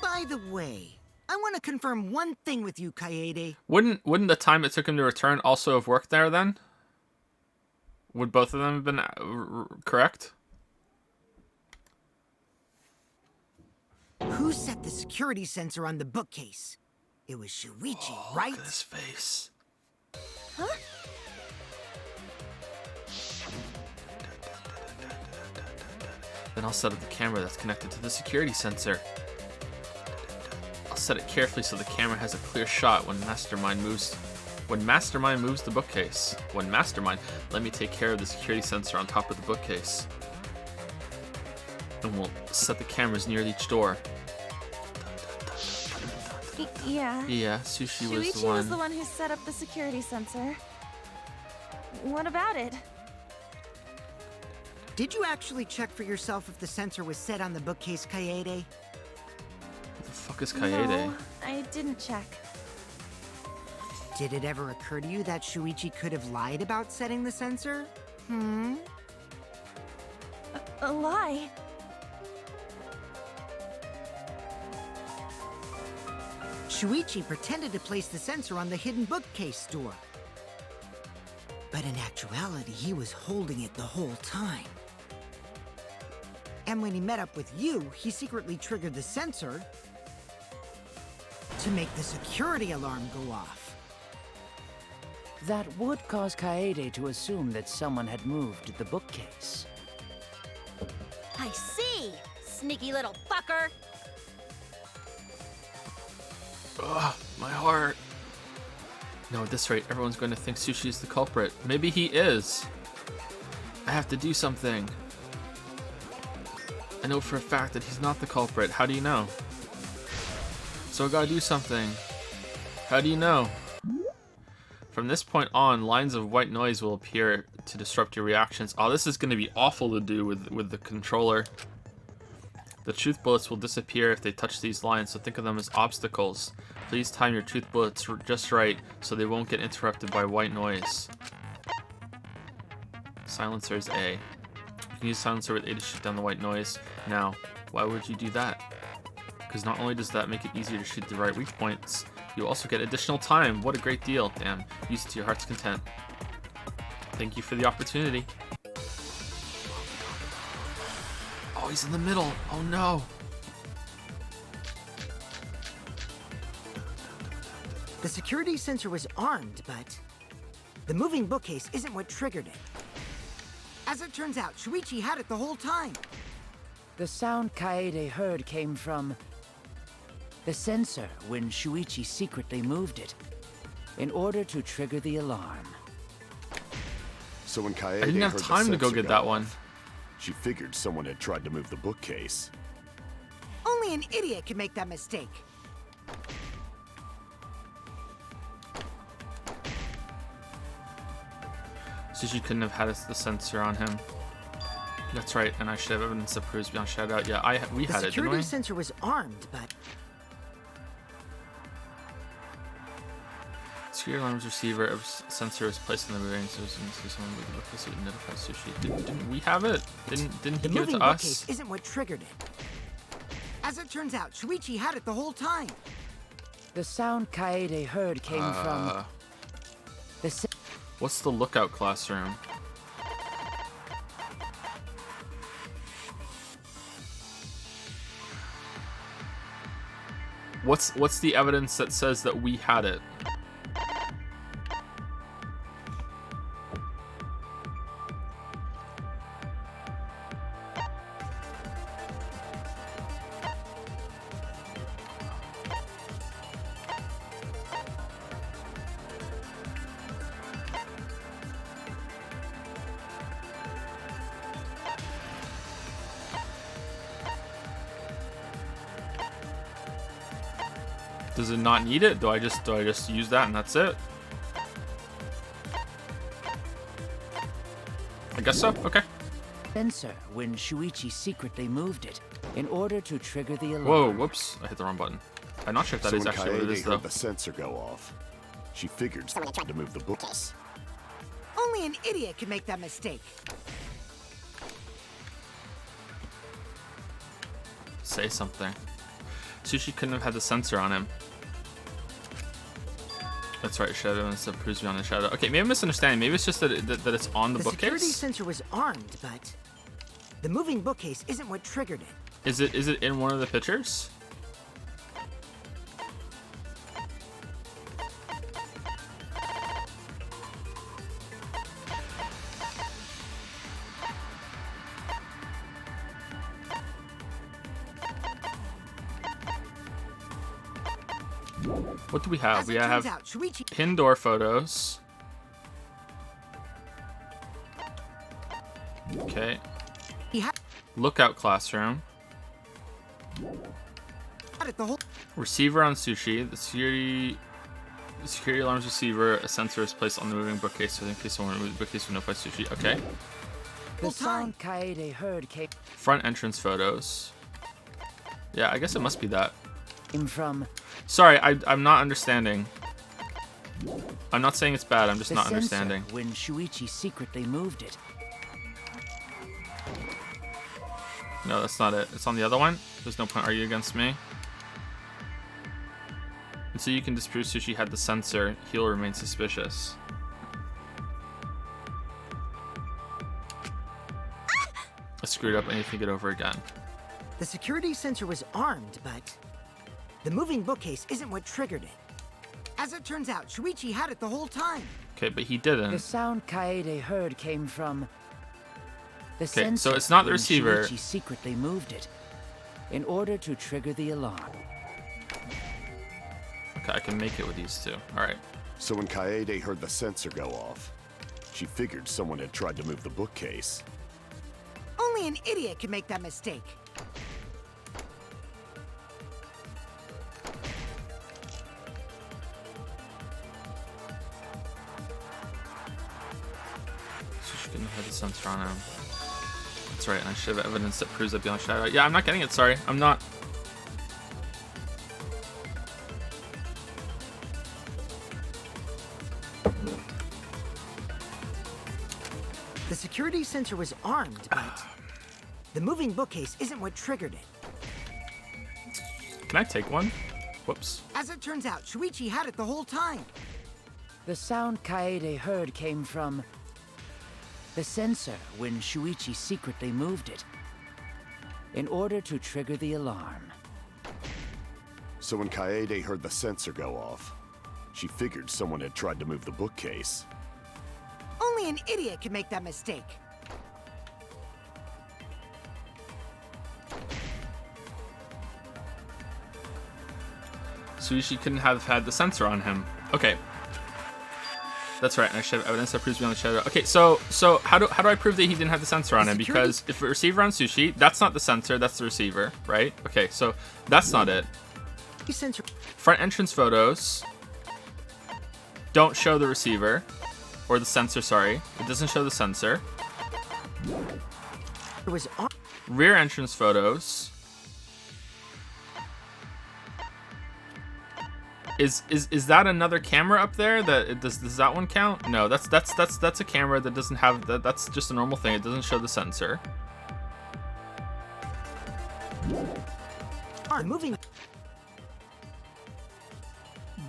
[SPEAKER 4] By the way, I want to confirm one thing with you, Kaede.
[SPEAKER 1] Wouldn't the time it took him to return also have worked there then? Would both of them have been correct?
[SPEAKER 4] Who set the security sensor on the bookcase? It was Shuichi, right?
[SPEAKER 1] Look at his face.
[SPEAKER 14] Huh?
[SPEAKER 1] Then I'll set up the camera that's connected to the security sensor. I'll set it carefully so the camera has a clear shot when Mastermind moves the bookcase. When Mastermind, let me take care of the security sensor on top of the bookcase. And we'll set the cameras near each door.
[SPEAKER 14] Yeah.
[SPEAKER 1] Yeah, Shuichi
[SPEAKER 14] was the one who set up the security sensor. What about it?
[SPEAKER 4] Did you actually check for yourself if the sensor was set on the bookcase, Kaede?
[SPEAKER 1] What the fuck is Kaede?
[SPEAKER 14] No, I didn't check.
[SPEAKER 4] Did it ever occur to you that Shuichi could have lied about setting the sensor?
[SPEAKER 14] A lie?
[SPEAKER 4] Shuichi pretended to place the sensor on the hidden bookcase door. But in actuality, he was holding it the whole time. And when he met up with you, he secretly triggered the sensor to make the security alarm go off.
[SPEAKER 7] That would cause Kaede to assume that someone had moved the bookcase.
[SPEAKER 10] I see! Sneaky little fucker!
[SPEAKER 1] Ugh, my heart. No, at this rate, everyone's going to think Sushi is the culprit. Maybe he is. I have to do something. I know for a fact that he's not the culprit. How do you know? So I gotta do something. How do you know? From this point on, lines of white noise will appear to disrupt your reactions. Oh, this is going to be awful to do with the controller. The truth bullets will disappear if they touch these lines, so think of them as obstacles. Please time your truth bullets just right so they won't get interrupted by white noise. Silencer is A. You can use silencer with A to shoot down the white noise. Now, why would you do that? Because not only does that make it easier to shoot the right weak points, you also get additional time. What a great deal. Damn, use it to your heart's content. Thank you for the opportunity. Oh, he's in the middle. Oh no.
[SPEAKER 4] The security sensor was armed, but the moving bookcase isn't what triggered it. As it turns out, Shuichi had it the whole time.
[SPEAKER 7] The sound Kaede heard came from the sensor when Shuichi secretly moved it in order to trigger the alarm.
[SPEAKER 9] So when Kaede
[SPEAKER 1] I didn't have
[SPEAKER 9] heard the
[SPEAKER 1] time to go
[SPEAKER 9] sensor
[SPEAKER 1] get
[SPEAKER 9] go
[SPEAKER 1] that one.
[SPEAKER 9] off, she figured someone had tried to move the bookcase.
[SPEAKER 4] Only an idiot can make that mistake.
[SPEAKER 1] Sushi couldn't have had the sensor on him. That's right, and I should have evidence that proves beyond shadow doubt. Yeah, we had it, didn't we?
[SPEAKER 4] The security sensor was armed, but
[SPEAKER 1] security alarm's receiver sensor is placed in the moving, so as soon as someone moved the bookcase, it would notify Sushi. Didn't we have it? Didn't he
[SPEAKER 4] the
[SPEAKER 1] give it
[SPEAKER 4] moving
[SPEAKER 1] to
[SPEAKER 4] bookcase
[SPEAKER 1] us?
[SPEAKER 4] isn't what triggered it. As it turns out, Shuichi had it the whole time.
[SPEAKER 7] The sound Kaede heard came from the
[SPEAKER 1] What's the lookout classroom? What's the evidence that says that we had it? Does it not need it? Do I just use that and that's it? I guess so. Okay.
[SPEAKER 7] sensor when Shuichi secretly moved it in order to trigger the alarm.
[SPEAKER 1] Whoa, whoops. I hit the wrong button. I'm not sure if that is actually what it is, though.
[SPEAKER 9] Heard the sensor go off, she figured someone had tried to move the bookcase.
[SPEAKER 4] Only an idiot can make that mistake.
[SPEAKER 1] Say something. Sushi couldn't have had the sensor on him. That's right, shadow instead of proves beyond the shadow. Okay, maybe I'm misunderstanding. Maybe it's just that it's on the bookcase.
[SPEAKER 4] The security sensor was armed, but the moving bookcase isn't what triggered it.
[SPEAKER 1] Is it in one of the pictures? What do we have? We have indoor photos. Okay. Lookout classroom. Receiver on Sushi. The security alarms receiver. A sensor is placed on the moving bookcase, so in case someone moves the bookcase, we notify Sushi. Okay.
[SPEAKER 7] The sound Kaede heard came
[SPEAKER 1] Front entrance photos. Yeah, I guess it must be that.
[SPEAKER 7] from.
[SPEAKER 1] Sorry, I'm not understanding. I'm not saying it's bad, I'm just not understanding.
[SPEAKER 7] When Shuichi secretly moved it.
[SPEAKER 1] No, that's not it. It's on the other one. There's no point arguing against me. Until you can disprove Sushi had the sensor, he'll remain suspicious. screwed up. I need to think it over again.
[SPEAKER 4] The security sensor was armed, but the moving bookcase isn't what triggered it. As it turns out, Shuichi had it the whole time.
[SPEAKER 1] Okay, but he didn't.
[SPEAKER 7] The sound Kaede heard came from the
[SPEAKER 1] Okay,
[SPEAKER 7] sensor
[SPEAKER 1] so it's not the
[SPEAKER 7] when
[SPEAKER 1] receiver.
[SPEAKER 7] Shuichi secretly moved it in order to trigger the alarm.
[SPEAKER 1] Okay, I can make it with these two. All right.
[SPEAKER 9] So when Kaede heard the sensor go off, she figured someone had tried to move the bookcase.
[SPEAKER 4] Only an idiot can make that mistake.
[SPEAKER 1] So she couldn't have had the sensor on him. That's right, and I should have evidence that proves that beyond shadow. Yeah, I'm not getting it, sorry. I'm not.
[SPEAKER 4] The security sensor was armed, but the moving bookcase isn't what triggered it.
[SPEAKER 1] Can I take one? Whoops.
[SPEAKER 4] As it turns out, Shuichi had it the whole time.
[SPEAKER 7] The sound Kaede heard came from the sensor when Shuichi secretly moved it in order to trigger the alarm.
[SPEAKER 9] So when Kaede heard the sensor go off, she figured someone had tried to move the bookcase.
[SPEAKER 4] Only an idiot can make that mistake.
[SPEAKER 1] Shuichi couldn't have had the sensor on him. Okay. That's right, and I should have evidence that proves beyond the shadow. Okay, so how do I prove that he didn't have the sensor on him? Because if the receiver on Sushi, that's not the sensor, that's the receiver, right? Okay, so that's not it. Front entrance photos don't show the receiver. Or the sensor, sorry. It doesn't show the sensor.
[SPEAKER 4] It was
[SPEAKER 1] rear entrance photos. Is that another camera up there? That does that one count? No, that's a camera that doesn't have that. That's just a normal thing. It doesn't show the sensor.
[SPEAKER 4] Moving.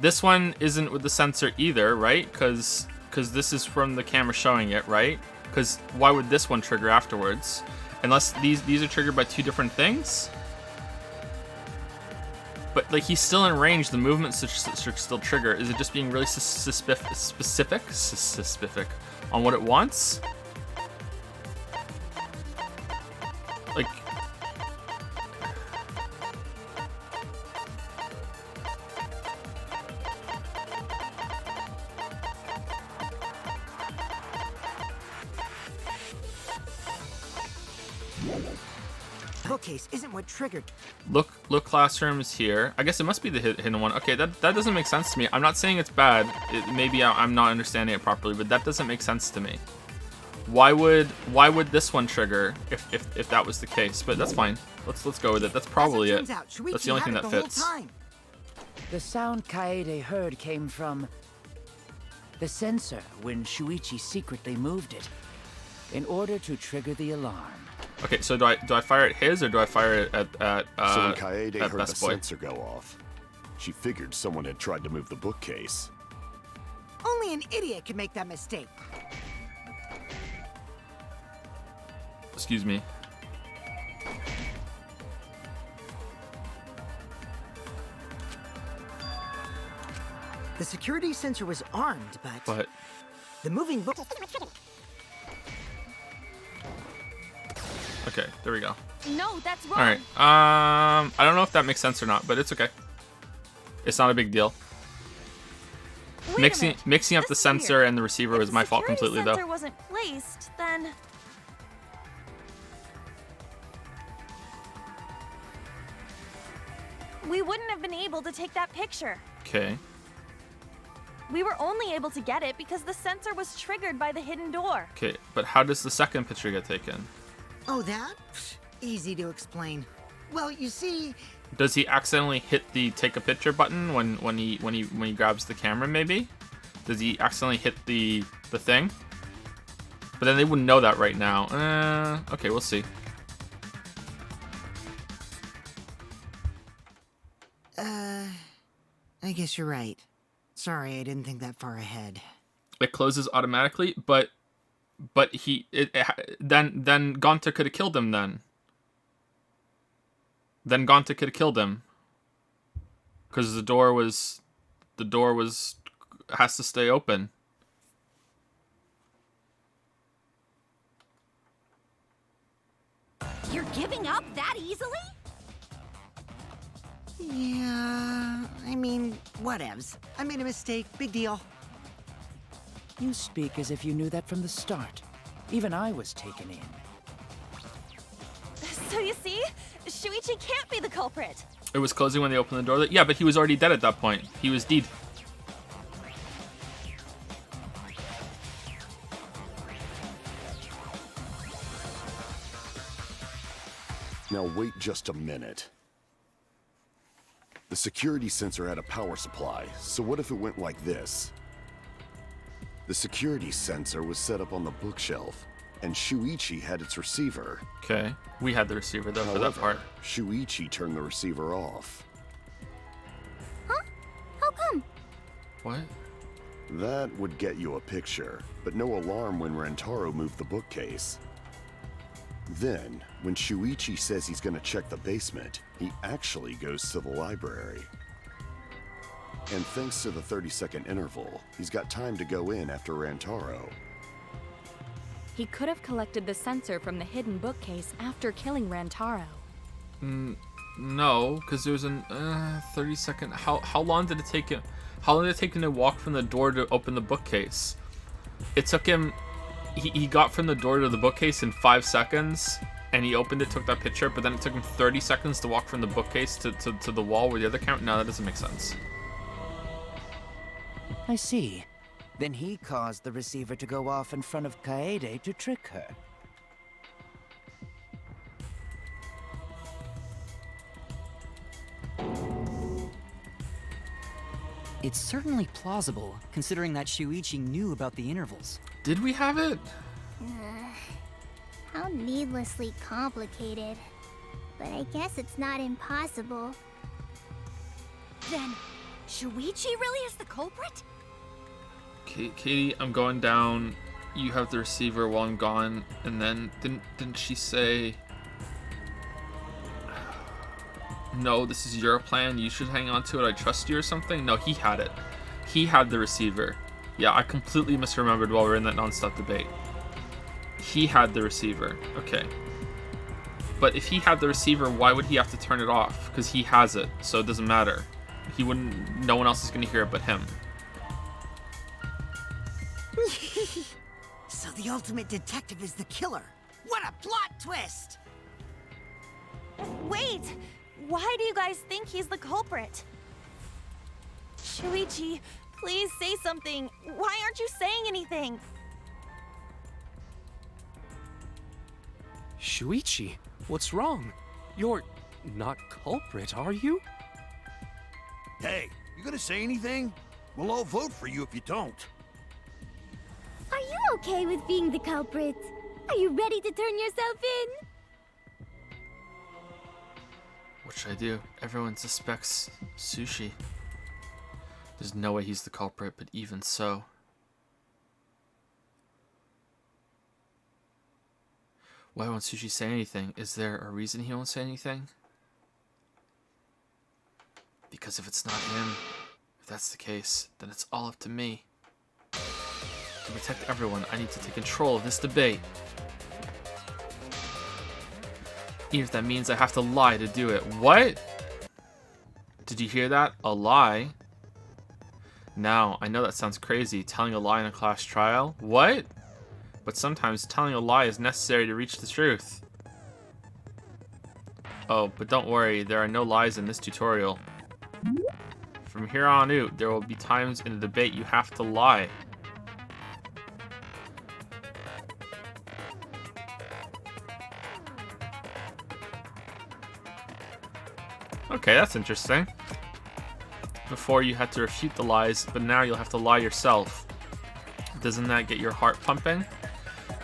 [SPEAKER 1] This one isn't with the sensor either, right? Because this is from the camera showing it, right? Because why would this one trigger afterwards? Unless these are triggered by two different things? But like he's still in range, the movement should still trigger. Is it just being really specific on what it wants? Like...
[SPEAKER 4] bookcase isn't what triggered.
[SPEAKER 1] Look classrooms here. I guess it must be the hidden one. Okay, that doesn't make sense to me. I'm not saying it's bad. Maybe I'm not understanding it properly, but that doesn't make sense to me. Why would this one trigger if that was the case? But that's fine. Let's go with it. That's probably it. That's the only thing that fits.
[SPEAKER 7] The sound Kaede heard came from the sensor when Shuichi secretly moved it in order to trigger the alarm.
[SPEAKER 1] Okay, so do I fire at his or do I fire it at
[SPEAKER 9] so when Kaede heard
[SPEAKER 1] Best
[SPEAKER 9] the
[SPEAKER 1] Boy?
[SPEAKER 9] sensor go off, she figured someone had tried to move the bookcase.
[SPEAKER 4] Only an idiot can make that mistake.
[SPEAKER 1] Excuse me.
[SPEAKER 4] The security sensor was armed, but the moving book.
[SPEAKER 1] Okay, there we go.
[SPEAKER 14] No, that's wrong.
[SPEAKER 1] All right. I don't know if that makes sense or not, but it's okay. It's not a big deal. Mixing up the sensor and the receiver was my fault completely, though.
[SPEAKER 14] If the sensor wasn't placed, then we wouldn't have been able to take that picture.
[SPEAKER 1] Okay.
[SPEAKER 14] We were only able to get it because the sensor was triggered by the hidden door.
[SPEAKER 1] Okay, but how does the second picture get taken?
[SPEAKER 4] Oh, that? Easy to explain. Well, you see...
[SPEAKER 1] Does he accidentally hit the take a picture button when he grabs the camera, maybe? Does he accidentally hit the thing? But then they wouldn't know that right now. Okay, we'll see.
[SPEAKER 4] I guess you're right. Sorry, I didn't think that far ahead.
[SPEAKER 1] It closes automatically, but But then Gonta could have killed him then. Then Gonta could have killed him. Because the door has to stay open.
[SPEAKER 10] You're giving up that easily?
[SPEAKER 4] Yeah, I mean, whatevs. I made a mistake, big deal.
[SPEAKER 7] You speak as if you knew that from the start. Even I was taken in.
[SPEAKER 14] So you see, Shuichi can't be the culprit.
[SPEAKER 1] It was closing when they opened the door. Yeah, but he was already dead at that point. He was dead.
[SPEAKER 9] Now wait just a minute. The security sensor had a power supply, so what if it went like this? The security sensor was set up on the bookshelf, and Shuichi had its receiver.
[SPEAKER 1] Okay, we had the receiver though for that part.
[SPEAKER 9] Shuichi turned the receiver off.
[SPEAKER 15] Huh? How come?
[SPEAKER 1] What?
[SPEAKER 9] That would get you a picture, but no alarm when Rantaro moved the bookcase. Then, when Shuichi says he's gonna check the basement, he actually goes to the library. And thanks to the 30-second interval, he's got time to go in after Rantaro.
[SPEAKER 3] He could have collected the sensor from the hidden bookcase after killing Rantaro.
[SPEAKER 1] No, because there was an 30-second. How long did it take him? How long did it take him to walk from the door to open the bookcase? It took him. He got from the door to the bookcase in 5 seconds, and he opened it, took that picture. But then it took him 30 seconds to walk from the bookcase to the wall where the other camera. No, that doesn't make sense.
[SPEAKER 7] I see. Then he caused the receiver to go off in front of Kaede to trick her.
[SPEAKER 12] It's certainly plausible, considering that Shuichi knew about the intervals.
[SPEAKER 1] Did we have it?
[SPEAKER 15] How needlessly complicated. But I guess it's not impossible.
[SPEAKER 14] Then, Shuichi really is the culprit?
[SPEAKER 1] Katie, I'm going down. You have the receiver while I'm gone. And then didn't she say, no, this is your plan, you should hang on to it, I trust you or something? No, he had it. He had the receiver. Yeah, I completely misremembered while we were in that non-stop debate. He had the receiver. Okay. But if he had the receiver, why would he have to turn it off? Because he has it, so it doesn't matter. He wouldn't. No one else is going to hear it but him.
[SPEAKER 4] So the ultimate detective is the killer. What a plot twist!
[SPEAKER 14] Wait! Why do you guys think he's the culprit? Shuichi, please say something. Why aren't you saying anything?
[SPEAKER 11] Shuichi, what's wrong? You're not culprit, are you?
[SPEAKER 5] Hey, you gonna say anything? We'll all vote for you if you don't.
[SPEAKER 15] Are you okay with being the culprit? Are you ready to turn yourself in?
[SPEAKER 1] What should I do? Everyone suspects Sushi. There's no way he's the culprit, but even so. Why won't Sushi say anything? Is there a reason he won't say anything? Because if it's not him, if that's the case, then it's all up to me. To protect everyone, I need to take control of this debate. Even if that means I have to lie to do it. What? Did you hear that? A lie? Now, I know that sounds crazy, telling a lie in a class trial. What? But sometimes telling a lie is necessary to reach the truth. Oh, but don't worry, there are no lies in this tutorial. From here on out, there will be times in a debate you have to lie. Okay, that's interesting. Before you had to refute the lies, but now you'll have to lie yourself. Doesn't that get your heart pumping?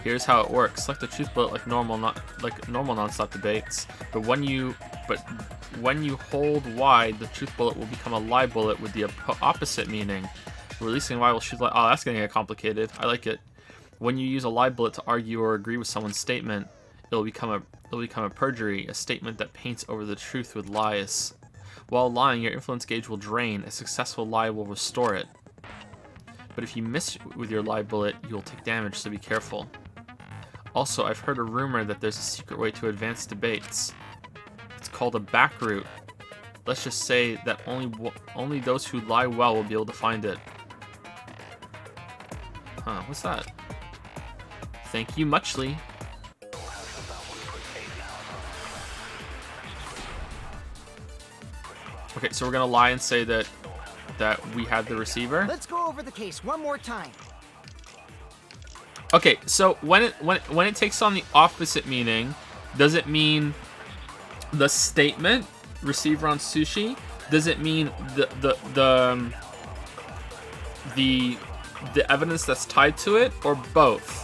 [SPEAKER 1] Here's how it works. Select the truth bullet like normal non-stop debates. But when you hold Y, the truth bullet will become a lie bullet with the opposite meaning. Releasing Y will shoot like. Oh, that's gonna get complicated. I like it. When you use a lie bullet to argue or agree with someone's statement, it'll become a perjury, a statement that paints over the truth with lies. While lying, your influence gauge will drain. A successful lie will restore it. But if you miss with your lie bullet, you'll take damage, so be careful. Also, I've heard a rumor that there's a secret way to advance debates. It's called a back route. Let's just say that only those who lie well will be able to find it. Huh, what's that? Thank you muchly. Okay, so we're gonna lie and say that we had the receiver.
[SPEAKER 4] Let's go over the case one more time.
[SPEAKER 1] Okay, so when it takes on the opposite meaning, does it mean the statement receiver on sushi? Does it mean the evidence that's tied to it, or both?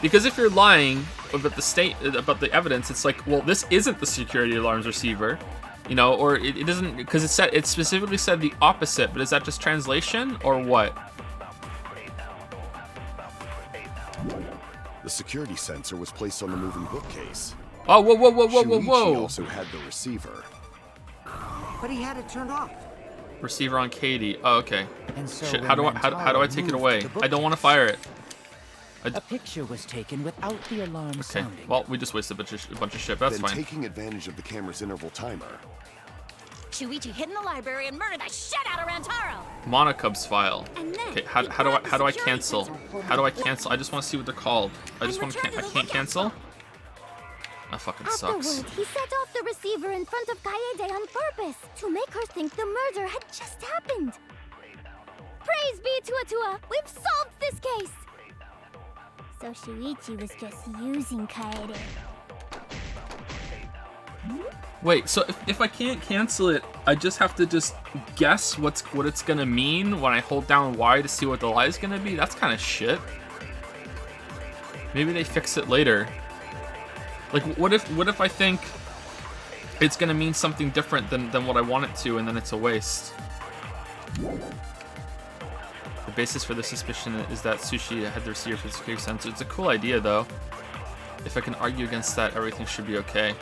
[SPEAKER 1] Because if you're lying about the evidence, it's like, well, this isn't the security alarms receiver. You know, or it doesn't, because it specifically said the opposite, but is that just translation or what?
[SPEAKER 9] The security sensor was placed on the moving bookcase.
[SPEAKER 1] Oh, whoa.
[SPEAKER 9] Shuichi also had the receiver.
[SPEAKER 4] But he had it turned off.
[SPEAKER 1] Receiver on Katie. Oh, okay.
[SPEAKER 7] And so
[SPEAKER 1] Shit, how do I take it away? I don't want to fire it.
[SPEAKER 7] A picture was taken without the alarm sounding.
[SPEAKER 1] Well, we just wasted a bunch of shit, but that's
[SPEAKER 9] then
[SPEAKER 1] fine.
[SPEAKER 9] Taking advantage of the camera's interval timer.
[SPEAKER 10] Shuichi hid in the library and murdered the shit out of Rantaro.
[SPEAKER 1] Monocub's file. Okay, how do I cancel? How do I cancel? I just want to see what they're called. I can't cancel? That fucking sucks.
[SPEAKER 15] Afterward, he set off the receiver in front of Kaede on purpose to make her think the murder had just happened. Praise be to Atua, we've solved this case. So Shuichi was just using Kaede.
[SPEAKER 1] Wait, so if I can't cancel it, I just have to just guess what it's gonna mean when I hold down Y to see what the lie is gonna be? That's kind of shit. Maybe they fix it later. Like, what if I think it's gonna mean something different than what I want it to, and then it's a waste? The basis for the suspicion is that Sushi had the receiver for the security sensor. It's a cool idea, though. If I can argue against that, everything should be okay.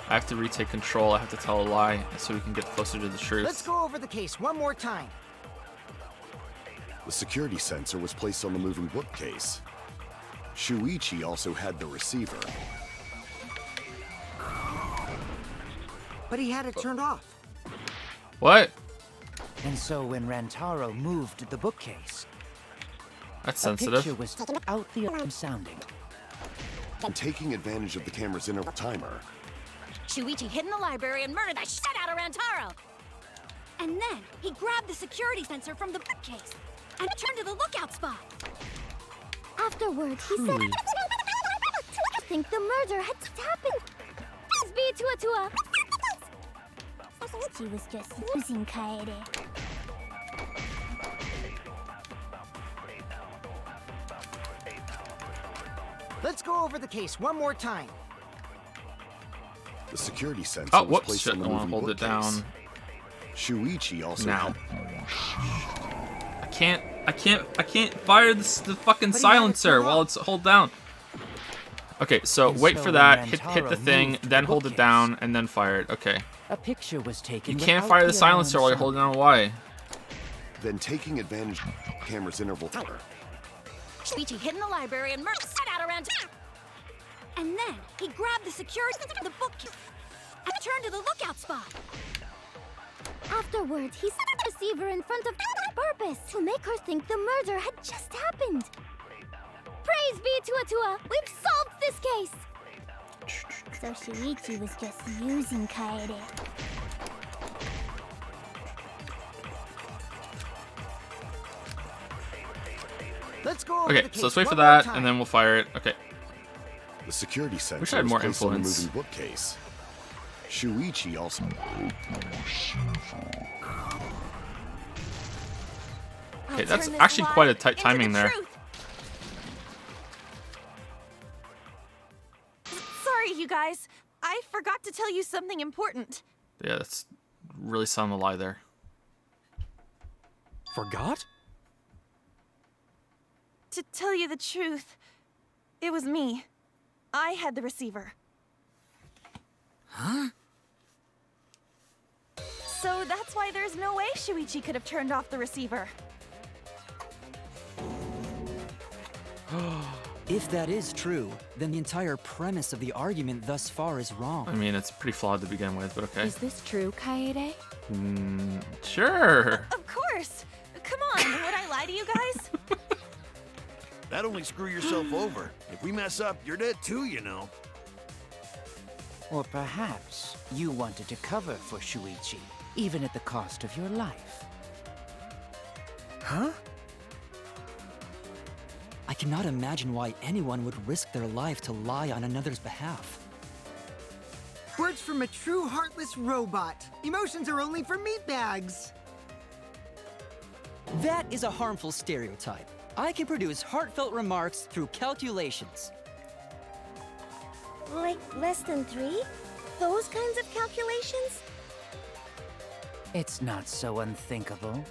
[SPEAKER 1] I have to retake control. I have to tell a lie so we can get closer to the truth.
[SPEAKER 4] Let's go over the case one more time.
[SPEAKER 9] The security sensor was placed on the moving bookcase. Shuichi also had the receiver.
[SPEAKER 4] But he had it turned off.
[SPEAKER 1] What?
[SPEAKER 7] And so when Rantaro moved the bookcase,
[SPEAKER 1] that's
[SPEAKER 7] a
[SPEAKER 1] sensitive.
[SPEAKER 7] picture was taken without the alarm sounding.
[SPEAKER 9] And taking advantage of the camera's interval timer.
[SPEAKER 10] Shuichi hid in the library and murdered the shit out of Rantaro.
[SPEAKER 14] And then he grabbed the security sensor from the bookcase and turned to the lookout spot.
[SPEAKER 15] Afterward, he said I think the murder had just happened. Praise be to Atua. She was just using Kaede.
[SPEAKER 4] Let's go over the case one more time.
[SPEAKER 9] The security sensor
[SPEAKER 1] Oh,
[SPEAKER 9] was
[SPEAKER 1] whoops!
[SPEAKER 9] placed
[SPEAKER 1] Shit, I
[SPEAKER 9] on the
[SPEAKER 1] want to
[SPEAKER 9] moving
[SPEAKER 1] hold it
[SPEAKER 9] bookcase.
[SPEAKER 1] down.
[SPEAKER 9] Shuichi also
[SPEAKER 1] Now.
[SPEAKER 9] had...
[SPEAKER 1] I can't fire the fucking silencer while it's hold down. Okay, so
[SPEAKER 7] And
[SPEAKER 1] wait
[SPEAKER 7] so
[SPEAKER 1] for
[SPEAKER 7] when
[SPEAKER 1] that, hit
[SPEAKER 7] Rantaro
[SPEAKER 1] the thing,
[SPEAKER 7] moved
[SPEAKER 1] then
[SPEAKER 7] the
[SPEAKER 1] hold it
[SPEAKER 7] bookcase,
[SPEAKER 1] down, and then fire it. Okay.
[SPEAKER 7] A picture was taken.
[SPEAKER 1] You can't
[SPEAKER 7] without
[SPEAKER 1] fire the
[SPEAKER 7] alarm
[SPEAKER 1] silencer while you're holding
[SPEAKER 7] sounding.
[SPEAKER 1] down Y.
[SPEAKER 9] Then taking advantage of the camera's interval timer.
[SPEAKER 10] Shuichi hid in the library and murdered the shit out of Rantaro.
[SPEAKER 14] And then he grabbed the security sensor from the bookcase and turned to the lookout spot.
[SPEAKER 15] Afterward, he set the receiver in front of purpose to make her think the murder had just happened. Praise be to Atua, we've solved this case. So Shuichi was just using Kaede.
[SPEAKER 4] Let's go over
[SPEAKER 1] Okay,
[SPEAKER 4] the case
[SPEAKER 1] so let's wait for
[SPEAKER 4] one more
[SPEAKER 1] that,
[SPEAKER 4] time.
[SPEAKER 1] and then we'll fire it. Okay.
[SPEAKER 9] The security sensor
[SPEAKER 1] Wish I had
[SPEAKER 9] was
[SPEAKER 1] more
[SPEAKER 9] placed on the
[SPEAKER 1] influence.
[SPEAKER 9] moving bookcase. Shuichi also...
[SPEAKER 1] Okay, that's actually quite a tight timing there.
[SPEAKER 14] Sorry, you guys. I forgot to tell you something important.
[SPEAKER 1] Yeah, that's really selling the lie there.
[SPEAKER 11] Forgot?
[SPEAKER 14] To tell you the truth, it was me. I had the receiver.
[SPEAKER 4] Huh?
[SPEAKER 14] So that's why there's no way Shuichi could have turned off the receiver.
[SPEAKER 12] If that is true, then the entire premise of the argument thus far is wrong.
[SPEAKER 1] I mean, it's pretty flawed to begin with, but okay.
[SPEAKER 3] Is this true, Kaede?
[SPEAKER 1] Sure.
[SPEAKER 14] Of course! Come on, would I lie to you guys?
[SPEAKER 5] That'd only screw yourself over. If we mess up, you're dead too, you know.
[SPEAKER 7] Or perhaps you wanted to cover for Shuichi, even at the cost of your life.
[SPEAKER 12] Huh? I cannot imagine why anyone would risk their life to lie on another's behalf.
[SPEAKER 4] Words from a true heartless robot. Emotions are only for meatbags.
[SPEAKER 12] That is a harmful stereotype. I can produce heartfelt remarks through calculations.
[SPEAKER 8] Like less than 3? Those kinds of calculations?
[SPEAKER 7] It's not so unthinkable.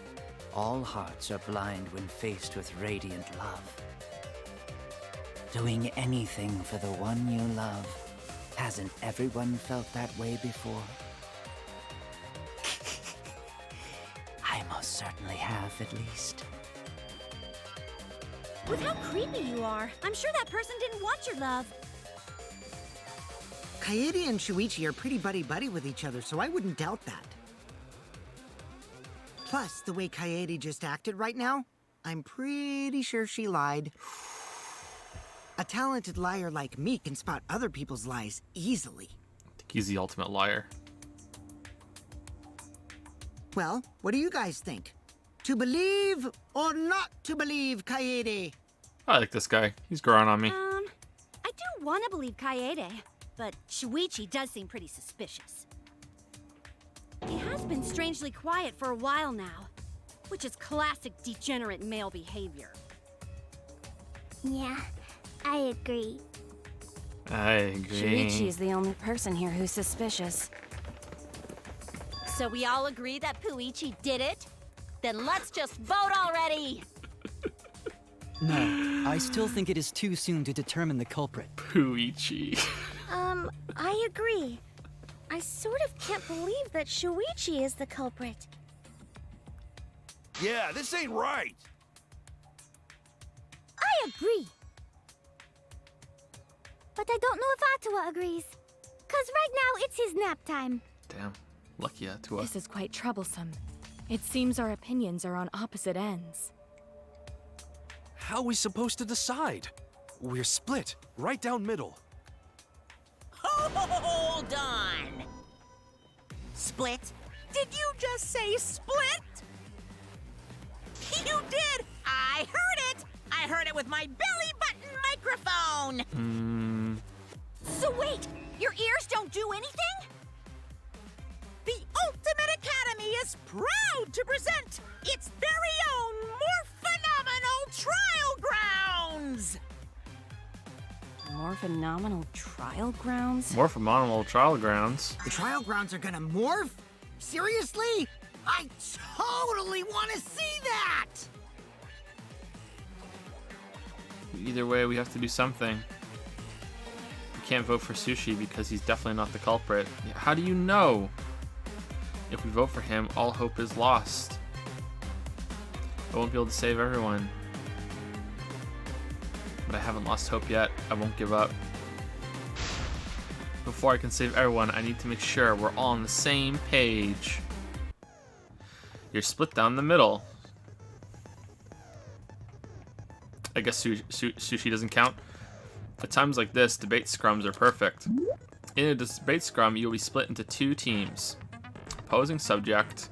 [SPEAKER 7] All hearts are blind when faced with radiant love. Doing anything for the one you love. Hasn't everyone felt that way before? I most certainly have, at least.
[SPEAKER 8] With how creepy you are, I'm sure that person didn't want your love.
[SPEAKER 4] Kaede and Shuichi are pretty buddy-buddy with each other, so I wouldn't doubt that. Plus, the way Kaede just acted right now, I'm pretty sure she lied. A talented liar like me can spot other people's lies easily.
[SPEAKER 1] I think he's the ultimate liar.
[SPEAKER 4] Well, what do you guys think? To believe or not to believe, Kaede?
[SPEAKER 1] I like this guy. He's growing on me.
[SPEAKER 8] I do want to believe Kaede, but Shuichi does seem pretty suspicious. He has been strangely quiet for a while now, which is classic degenerate male behavior.
[SPEAKER 15] Yeah, I agree.
[SPEAKER 1] I agree.
[SPEAKER 16] Shuichi is the only person here who's suspicious.
[SPEAKER 10] So we all agree that Puichi did it? Then let's just vote already!
[SPEAKER 12] No, I still think it is too soon to determine the culprit.
[SPEAKER 1] Puichi.
[SPEAKER 8] I agree. I sort of can't believe that Shuichi is the culprit.
[SPEAKER 5] Yeah, this ain't right.
[SPEAKER 15] I agree. But I don't know if Atua agrees. 'Cause right now it's his nap time.
[SPEAKER 1] Damn. Lucky Atua.
[SPEAKER 3] This is quite troublesome. It seems our opinions are on opposite ends.
[SPEAKER 11] How are we supposed to decide? We're split, right down middle.
[SPEAKER 2] Hold on! Split? Did you just say split? You did! I heard it! I heard it with my belly button microphone!
[SPEAKER 10] So wait, your ears don't do anything?
[SPEAKER 2] The Ultimate Academy is proud to present its very own more phenomenal trial grounds!
[SPEAKER 16] More phenomenal trial grounds?
[SPEAKER 1] More phenomenal trial grounds.
[SPEAKER 4] The trial grounds are gonna morph? Seriously? I totally want to see that!
[SPEAKER 1] Either way, we have to do something. We can't vote for Sushi because he's definitely not the culprit. How do you know? If we vote for him, all hope is lost. I won't be able to save everyone. But I haven't lost hope yet. I won't give up. Before I can save everyone, I need to make sure we're all on the same page. You're split down the middle. I guess Sushi doesn't count. At times like this, debate scrums are perfect. In a debate scrum, you'll be split into 2 teams. Opposing subject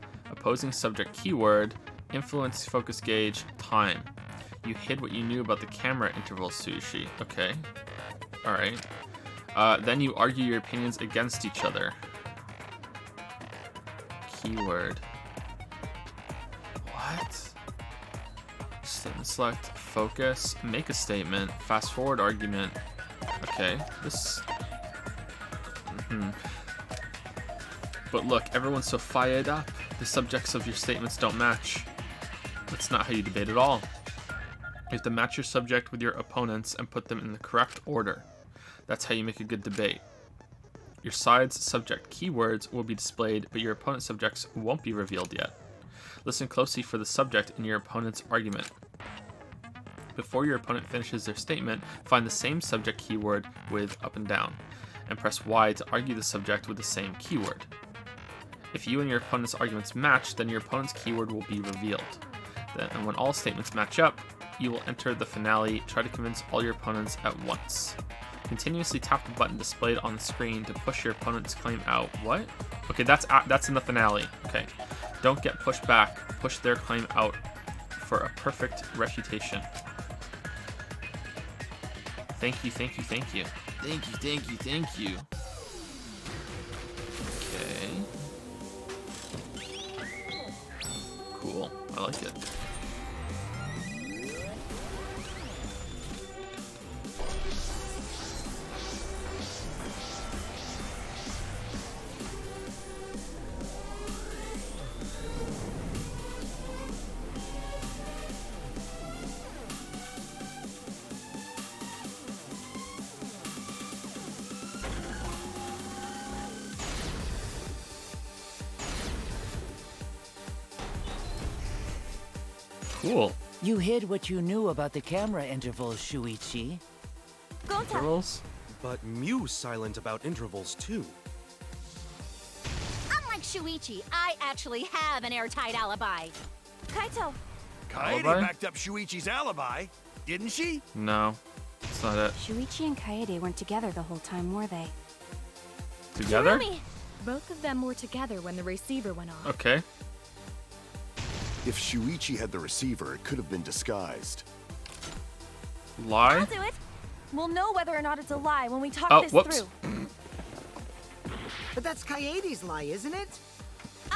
[SPEAKER 1] keyword, influence, focus gauge, time. You hid what you knew about the camera interval, Sushi. Okay. Alright. Then you argue your opinions against each other. Keyword. What? Statement select, focus, make a statement, fast forward argument. Okay, this... But look, everyone's so fired up. The subjects of your statements don't match. That's not how you debate at all. You have to match your subject with your opponents and put them in the correct order. That's how you make a good debate. Your side's subject keywords will be displayed, but your opponent's subjects won't be revealed yet. Listen closely for the subject in your opponent's argument. Before your opponent finishes their statement, find the same subject keyword with up and down, and press Y to argue the subject with the same keyword. If you and your opponent's arguments match, then your opponent's keyword will be revealed. And when all statements match up, you will enter the finale. Try to convince all your opponents at once. Continuously tap the button displayed on the screen to push your opponent's claim out. What? Okay, that's in the finale. Okay. Don't get pushed back. Push their claim out for a perfect refutation. Thank you, thank you, thank you. Thank you, thank you, thank you. Okay. Cool. I like it. Cool.
[SPEAKER 7] You hid what you knew about the camera intervals, Shuichi.
[SPEAKER 1] Intervals?
[SPEAKER 11] But Mew's silent about intervals too.
[SPEAKER 10] Unlike Shuichi, I actually have an airtight alibi.
[SPEAKER 14] Kaito.
[SPEAKER 5] Kaede
[SPEAKER 1] Alibi?
[SPEAKER 5] backed up Shuichi's alibi, didn't she?
[SPEAKER 1] No, that's not it.
[SPEAKER 16] Shuichi and Kaede weren't together the whole time, were they?
[SPEAKER 1] Together?
[SPEAKER 3] Both of them were together when the receiver went off.
[SPEAKER 1] Okay.
[SPEAKER 9] If Shuichi had the receiver, it could have been disguised.
[SPEAKER 1] Lie?
[SPEAKER 14] I'll do it. We'll know whether or not it's a lie when we talk
[SPEAKER 1] Oh,
[SPEAKER 14] this
[SPEAKER 1] whoops.
[SPEAKER 14] through.
[SPEAKER 4] But that's Kaede's lie, isn't it?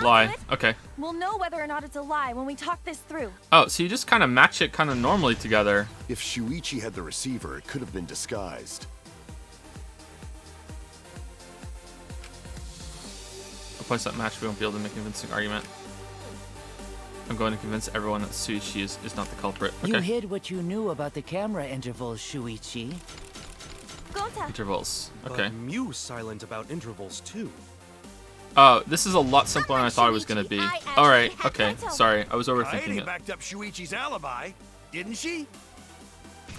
[SPEAKER 1] Lie. Okay.
[SPEAKER 14] We'll know whether or not it's a lie when we talk this through.
[SPEAKER 1] Oh, so you just kind of match it kind of normally together.
[SPEAKER 9] If Shuichi had the receiver, it could have been disguised.
[SPEAKER 1] Points that match, we won't be able to make a convincing argument. I'm going to convince everyone that Shuichi is not the culprit. Okay.
[SPEAKER 7] You hid what you knew about the camera intervals, Shuichi.
[SPEAKER 1] Intervals. Okay.
[SPEAKER 11] But Mew's silent about intervals too.
[SPEAKER 1] Oh, this is a lot simpler than I thought it was going to be. Alright, okay. Sorry, I was overthinking
[SPEAKER 5] Kaede
[SPEAKER 1] it.
[SPEAKER 5] backed up Shuichi's alibi, didn't she?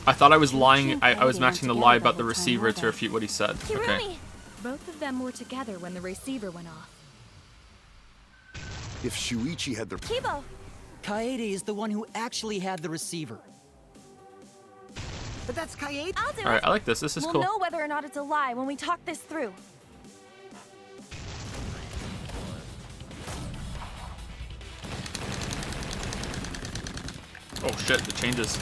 [SPEAKER 1] I thought I was lying. I was matching the lie about the receiver to refute what he said. Okay.
[SPEAKER 3] Both of them were together when the receiver went off.
[SPEAKER 9] If Shuichi had the...
[SPEAKER 14] Kibo!
[SPEAKER 12] Kaede is the one who actually had the receiver.
[SPEAKER 4] But that's Kaede.
[SPEAKER 14] I'll do
[SPEAKER 1] Alright,
[SPEAKER 14] it.
[SPEAKER 1] I like this. This is
[SPEAKER 14] we'll
[SPEAKER 1] cool.
[SPEAKER 14] know whether or not it's a lie when we talk this through.
[SPEAKER 1] Oh shit, the changes.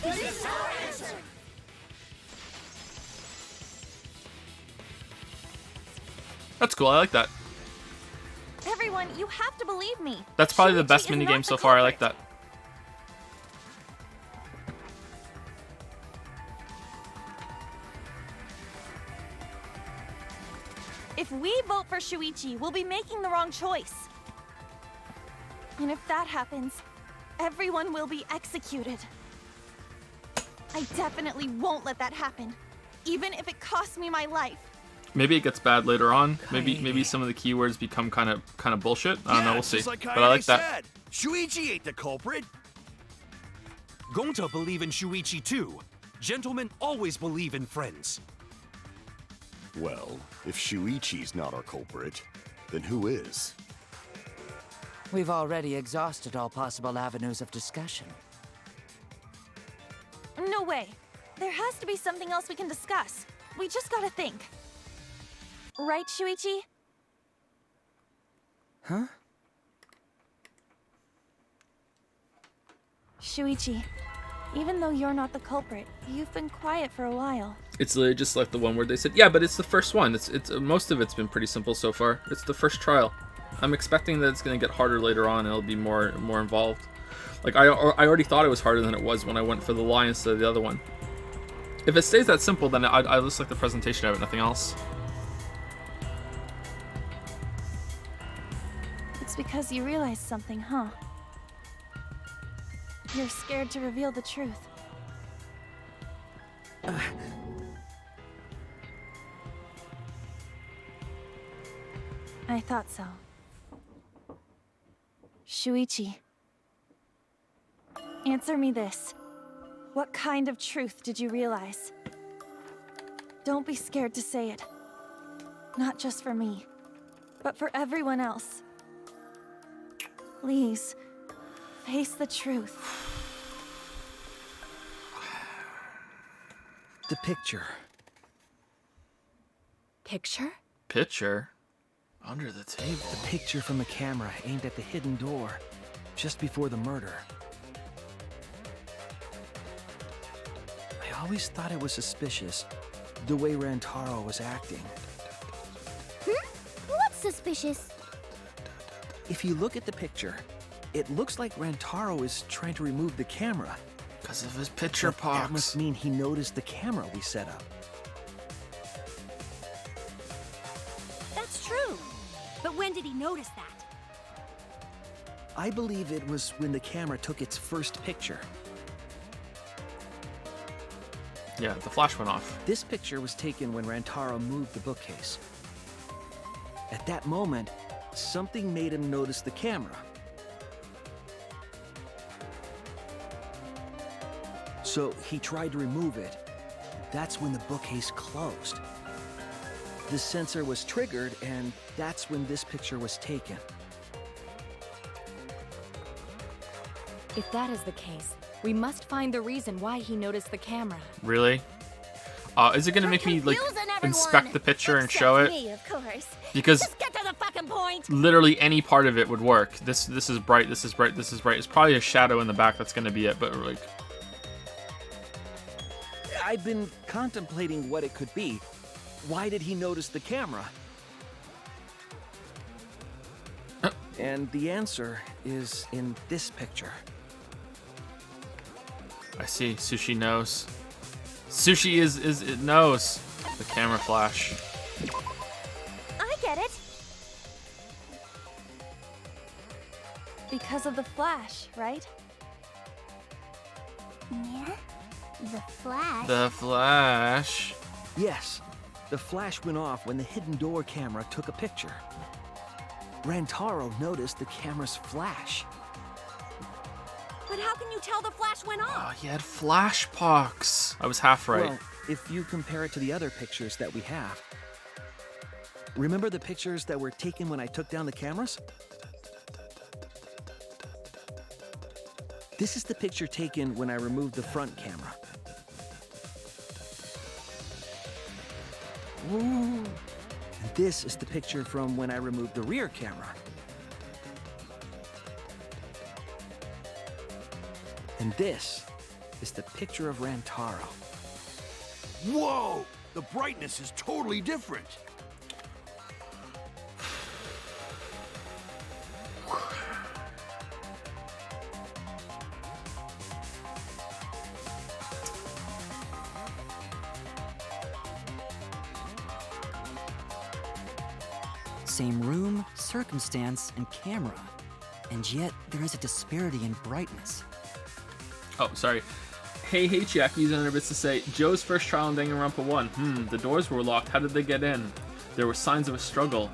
[SPEAKER 15] This is our answer.
[SPEAKER 1] That's cool. I like that.
[SPEAKER 14] Everyone, you have to believe me.
[SPEAKER 1] That's probably the best
[SPEAKER 14] Shuichi is
[SPEAKER 1] minigame
[SPEAKER 14] not
[SPEAKER 1] so
[SPEAKER 14] the
[SPEAKER 1] far. I
[SPEAKER 14] culprit.
[SPEAKER 1] like that.
[SPEAKER 14] If we vote for Shuichi, we'll be making the wrong choice. And if that happens, everyone will be executed. I definitely won't let that happen, even if it costs me my life.
[SPEAKER 1] Maybe it gets bad later on. Maybe some of the keywords become kind of bullshit. I don't know. We'll see.
[SPEAKER 5] Just like
[SPEAKER 1] But I like
[SPEAKER 5] Kaede
[SPEAKER 1] that.
[SPEAKER 5] said, Shuichi ain't the culprit.
[SPEAKER 11] Gonta believe in Shuichi too. Gentlemen always believe in friends.
[SPEAKER 9] Well, if Shuichi's not our culprit, then who is?
[SPEAKER 7] We've already exhausted all possible avenues of discussion.
[SPEAKER 14] No way. There has to be something else we can discuss. We just gotta think. Right, Shuichi?
[SPEAKER 12] Huh?
[SPEAKER 14] Shuichi, even though you're not the culprit, you've been quiet for a while.
[SPEAKER 1] It's literally just like the one where they said, yeah, but it's the first one. It's most of it's been pretty simple so far. It's the first trial. I'm expecting that it's gonna get harder later on. And it'll be more involved. Like I already thought it was harder than it was when I went for the lie instead of the other one. If it stays that simple, then I just like the presentation of it, nothing else.
[SPEAKER 14] It's because you realized something, huh? You're scared to reveal the truth. I thought so. Shuichi, answer me this. What kind of truth did you realize? Don't be scared to say it. Not just for me, but for everyone else. Please, face the truth.
[SPEAKER 6] The picture.
[SPEAKER 3] Picture?
[SPEAKER 1] Picture? Under the table.
[SPEAKER 6] The picture from the camera aimed at the hidden door, just before the murder. I always thought it was suspicious, the way Rantaro was acting.
[SPEAKER 15] What's suspicious?
[SPEAKER 6] If you look at the picture, it looks like Rantaro is trying to remove the camera.
[SPEAKER 1] Because of his picture pox.
[SPEAKER 6] That must mean he noticed the camera we set up.
[SPEAKER 15] That's true. But when did he notice that?
[SPEAKER 6] I believe it was when the camera took its first picture.
[SPEAKER 1] Yeah, the flash went off.
[SPEAKER 6] This picture was taken when Rantaro moved the bookcase. At that moment, something made him notice the camera. So he tried to remove it. That's when the bookcase closed. The sensor was triggered, and that's when this picture was taken.
[SPEAKER 3] If that is the case, we must find the reason why he noticed the camera.
[SPEAKER 1] Really? Is it gonna make me like inspect the picture and show it?
[SPEAKER 8] Me, of course.
[SPEAKER 1] Because
[SPEAKER 8] Just get to the fucking point.
[SPEAKER 1] literally any part of it would work. This is bright. This is bright. This is bright. It's probably a shadow in the back that's gonna be it. But like,
[SPEAKER 6] I've been contemplating what it could be. Why did he notice the camera? And the answer is in this picture.
[SPEAKER 1] I see. Sushi knows. Sushi it knows the camera flash.
[SPEAKER 14] I get it. Because of the flash, right?
[SPEAKER 15] Yeah? The flash?
[SPEAKER 1] The flash.
[SPEAKER 6] Yes, the flash went off when the hidden door camera took a picture. Rantaro noticed the camera's flash.
[SPEAKER 15] But how can you tell the flash went
[SPEAKER 1] Oh,
[SPEAKER 15] off?
[SPEAKER 1] he had flash pox. I was half right.
[SPEAKER 6] Well, if you compare it to the other pictures that we have. Remember the pictures that were taken when I took down the cameras? This is the picture taken when I removed the front camera. Ooh. And this is the picture from when I removed the rear camera. And this is the picture of Rantaro.
[SPEAKER 5] Whoa! The brightness is totally different.
[SPEAKER 12] Same room, circumstance, and camera. And yet, there is a disparity in brightness.
[SPEAKER 1] Oh, sorry. Hey, Chiaki using another bits to say, Joe's first trial in Danganronpa 1. The doors were locked. How did they get in? There were signs of a struggle.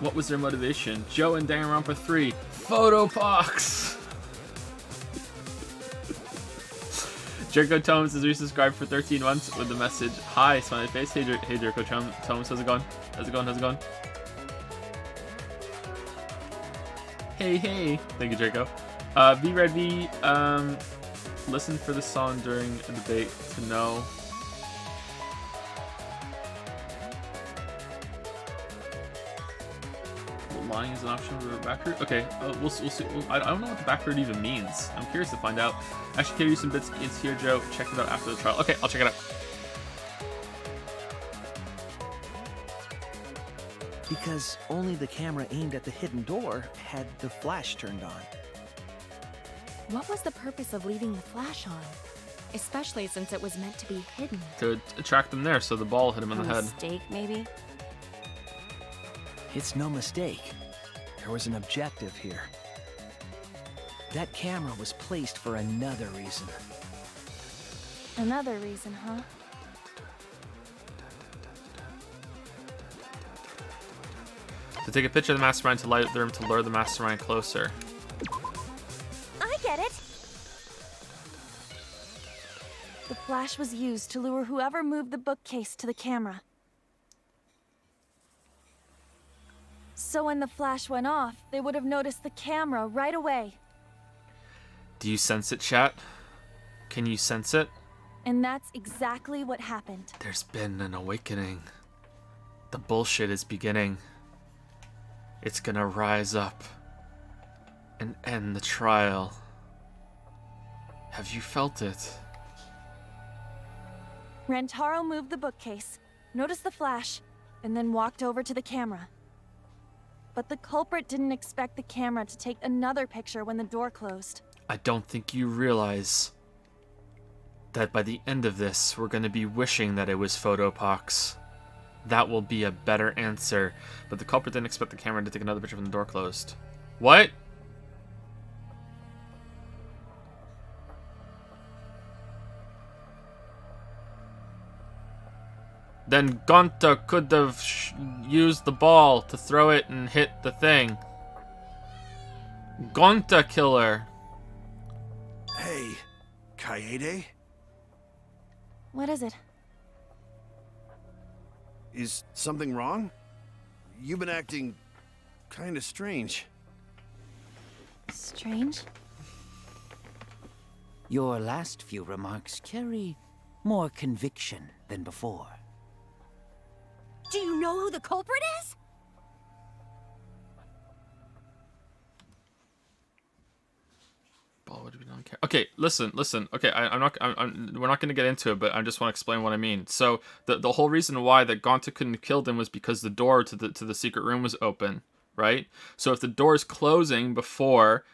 [SPEAKER 1] What was their motivation? Joe in Danganronpa 3. Photopox! Jericho Tomes is resubscribed for 13 months with the message, Hi, smiley face. Hey, Jericho Tomes, how's it going? How's it going? Hey. Thank you, Jericho. V-Red V, listen for the song during a debate to know. Lying is an option for a backroot? Okay, we'll see. I don't know what the backroot even means. I'm curious to find out. Actually, can you do some bits? It's here, Joe. Check it out after the trial. Okay, I'll check it out.
[SPEAKER 6] Because only the camera aimed at the hidden door had the flash turned on.
[SPEAKER 3] What was the purpose of leaving the flash on? Especially since it was meant to be hidden.
[SPEAKER 1] To attract them there, so the ball hit him in the head.
[SPEAKER 16] Mistake, maybe?
[SPEAKER 6] It's no mistake. There was an objective here. That camera was placed for another reason.
[SPEAKER 14] Another reason, huh?
[SPEAKER 1] To take a picture of the mastermind to light the room to lure the mastermind closer.
[SPEAKER 14] I get it! The flash was used to lure whoever moved the bookcase to the camera. So when the flash went off, they would have noticed the camera right away.
[SPEAKER 1] Do you sense it, chat? Can you sense it?
[SPEAKER 14] And that's exactly what happened.
[SPEAKER 1] There's been an awakening. The bullshit is beginning. It's gonna rise up and end the trial. Have you felt it?
[SPEAKER 14] Rantaro moved the bookcase, noticed the flash, and then walked over to the camera. But the culprit didn't expect the camera to take another picture when the door closed.
[SPEAKER 1] I don't think you realize that by the end of this, we're gonna be wishing that it was Photopox. That will be a better answer. But the culprit didn't expect the camera to take another picture when the door closed. What? Then Gonta could have used the ball to throw it and hit the thing. Gonta killer.
[SPEAKER 5] Hey, Kaede?
[SPEAKER 14] What is it?
[SPEAKER 5] Is something wrong? You've been acting kind of strange.
[SPEAKER 14] Strange?
[SPEAKER 7] Your last few remarks carry more conviction than before.
[SPEAKER 10] Do you know who the culprit is?
[SPEAKER 1] Ball would have been on camera. Okay, listen. Okay, we're not going to get into it, but I just want to explain what I mean. So the whole reason why that Gonta couldn't have killed him was because the door to the secret room was open, right? So if the door is closing before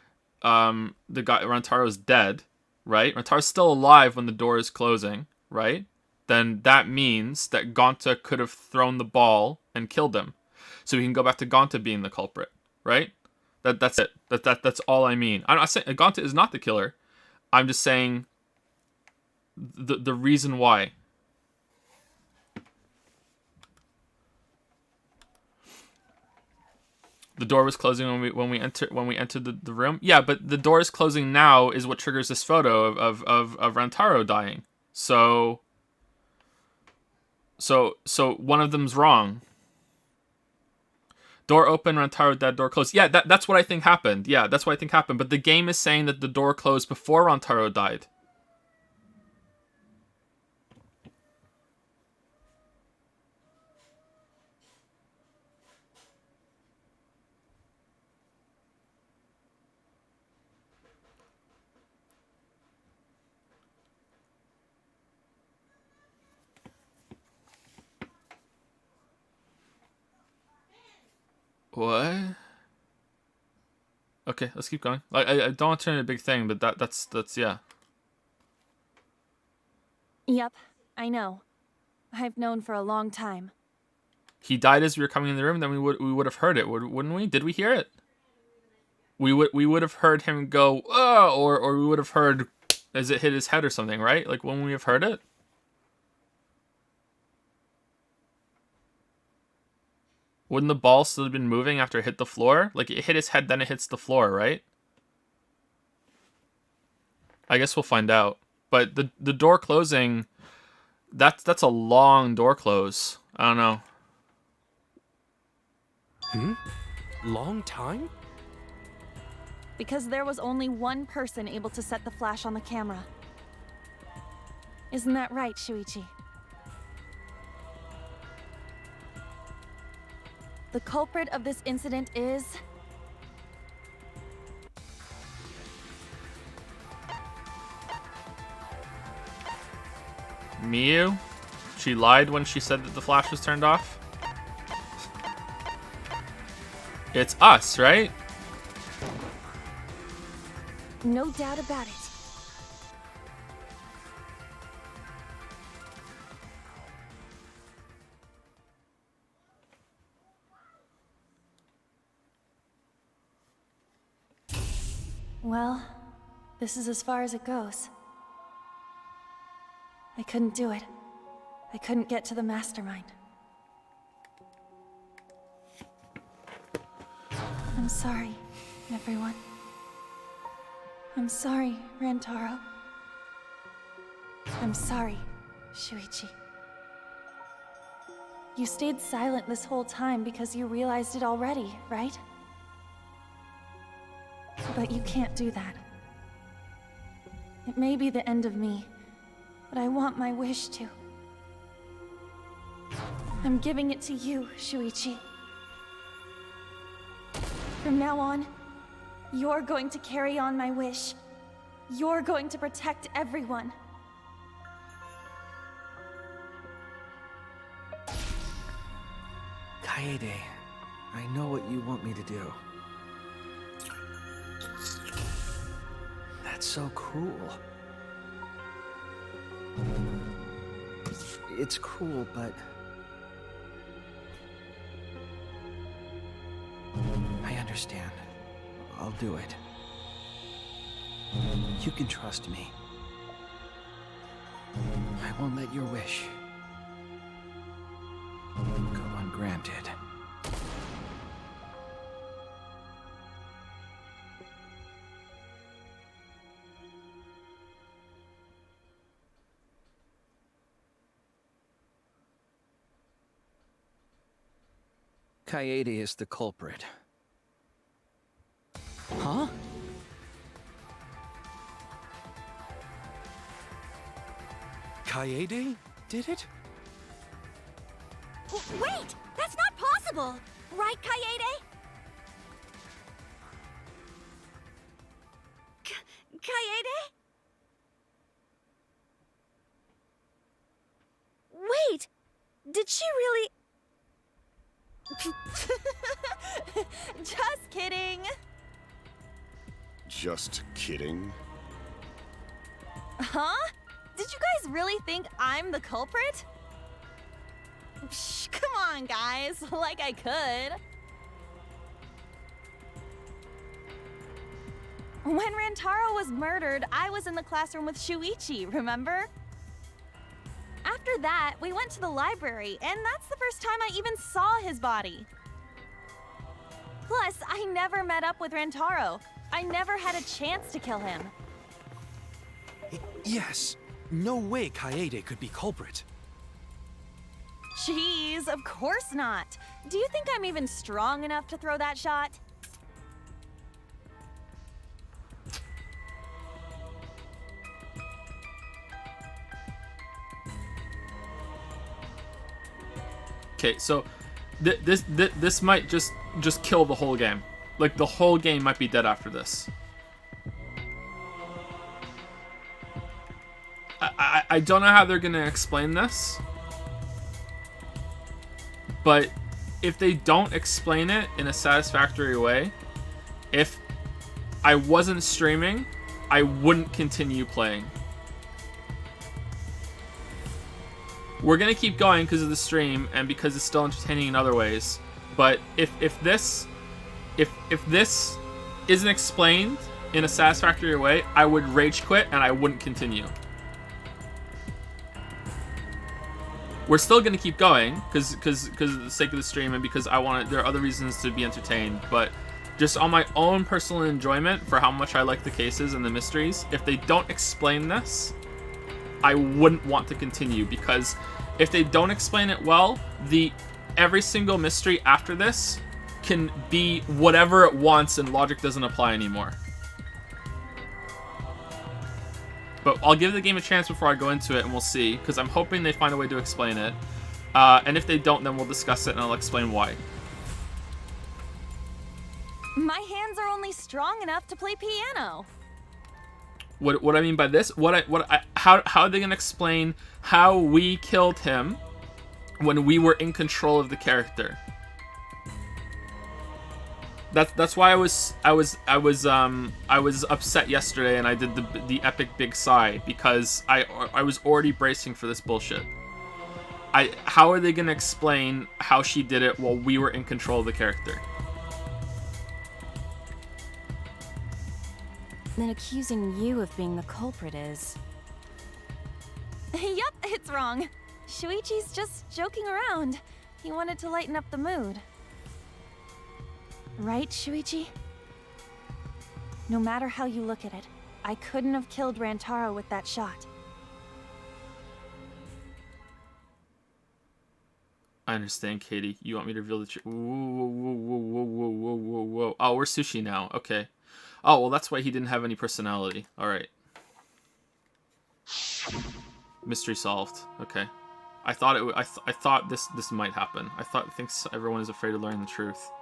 [SPEAKER 1] the guy Rantaro's dead, right? Rantaro's still alive when the door is closing, right? Then that means that Gonta could have thrown the ball and killed him. So we can go back to Gonta being the culprit, right? That's it. That's all I mean. I'm not saying Gonta is not the killer. I'm just saying the reason why. The door was closing when we entered the room. Yeah, but the door is closing now is what triggers this photo of Rantaro dying. So one of them's wrong. Door open, Rantaro dead, door closed. Yeah, that's what I think happened. Yeah, that's what I think happened. But the game is saying that the door closed before Rantaro died. What? Okay, let's keep going. I don't want to turn it a big thing, but that's yeah.
[SPEAKER 14] Yep, I know. I've known for a long time.
[SPEAKER 1] He died as we were coming in the room. Then we would have heard it, wouldn't we? Did we hear it? We would have heard him go, oh, or we would have heard as it hit his head or something, right? Like when we have heard it. Wouldn't the ball still have been moving after it hit the floor? Like it hit his head, then it hits the floor, right? I guess we'll find out. But the door closing, that's a long door close. I don't know.
[SPEAKER 11] Long time?
[SPEAKER 14] Because there was only one person able to set the flash on the camera. Isn't that right, Shuichi? The culprit of this incident is...
[SPEAKER 1] Miyu? She lied when she said that the flash was turned off? It's us, right?
[SPEAKER 14] No doubt about it. Well, this is as far as it goes. I couldn't do it. I couldn't get to the mastermind. I'm sorry, everyone. I'm sorry, Rantaro. I'm sorry, Shuichi. You stayed silent this whole time because you realized it already, right? But you can't do that. It may be the end of me, but I want my wish to. I'm giving it to you, Shuichi. From now on, you're going to carry on my wish. You're going to protect everyone.
[SPEAKER 6] Kaede, I know what you want me to do. That's so cruel. It's cruel, but I understand. I'll do it. You can trust me. I won't let your wish go ungranted. Kaede is the culprit.
[SPEAKER 12] Huh?
[SPEAKER 11] Kaede did it?
[SPEAKER 8] Wait! That's not possible! Right, Kaede? Kaede? Wait! Did she really...
[SPEAKER 14] Just kidding!
[SPEAKER 9] Just kidding?
[SPEAKER 14] Huh? Did you guys really think I'm the culprit? Psh, come on, guys. Like I could. When Rantaro was murdered, I was in the classroom with Shuichi, remember? After that, we went to the library, and that's the first time I even saw his body. Plus, I never met up with Rantaro. I never had a chance to kill him.
[SPEAKER 11] Yes. No way Kaede could be culprit.
[SPEAKER 14] Jeez, of course not. Do you think I'm even strong enough to throw that shot?
[SPEAKER 1] Okay, so this might just kill the whole game. Like, the whole game might be dead after this. I don't know how they're gonna explain this, but if they don't explain it in a satisfactory way, if I wasn't streaming, I wouldn't continue playing. We're gonna keep going because of the stream and because it's still entertaining in other ways. But if this isn't explained in a satisfactory way, I would rage quit and I wouldn't continue. We're still gonna keep going because of the sake of the stream and because there are other reasons to be entertained. But just on my own personal enjoyment for how much I like the cases and the mysteries, if they don't explain this, I wouldn't want to continue, because if they don't explain it well, every single mystery after this can be whatever it wants and logic doesn't apply anymore. But I'll give the game a chance before I go into it and we'll see, because I'm hoping they find a way to explain it. And if they don't, then we'll discuss it and I'll explain why.
[SPEAKER 14] My hands are only strong enough to play piano.
[SPEAKER 1] What I mean by this, how are they gonna explain how we killed him when we were in control of the character? That's why I was upset yesterday and I did the epic big sigh, because I was already bracing for this bullshit. How are they gonna explain how she did it while we were in control of the character?
[SPEAKER 16] Then accusing you of being the culprit is...
[SPEAKER 14] Yup, it's wrong. Shuichi's just joking around. He wanted to lighten up the mood. Right, Shuichi? No matter how you look at it, I couldn't have killed Rantaro with that shot.
[SPEAKER 1] I understand, Katie. You want me to reveal the truth? Whoa. Oh, we're Sushi now. Okay. Oh, well, that's why he didn't have any personality. All right. Mystery solved. Okay. I thought it. I thought this might happen. I thinks everyone is afraid of learning the truth.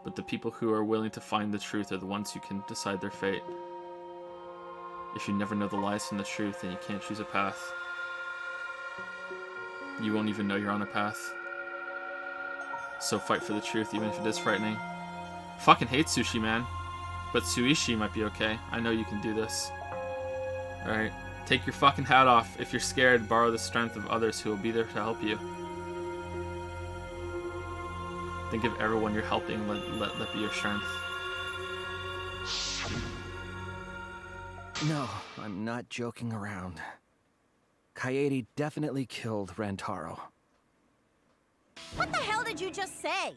[SPEAKER 1] But the people who are willing to find the truth are the ones who can decide their fate. If you never know the lies from the truth, then you can't choose a path. You won't even know you're on a path. So fight for the truth, even if it is frightening. Fucking hate Sushi, man. But Suishi might be okay. I know you can do this. Alright. Take your fucking hat off. If you're scared, borrow the strength of others who will be there to help you. Think of everyone you're helping, let that be your strength.
[SPEAKER 6] No, I'm not joking around. Kaede definitely killed Rantaro.
[SPEAKER 10] What the hell did you just say?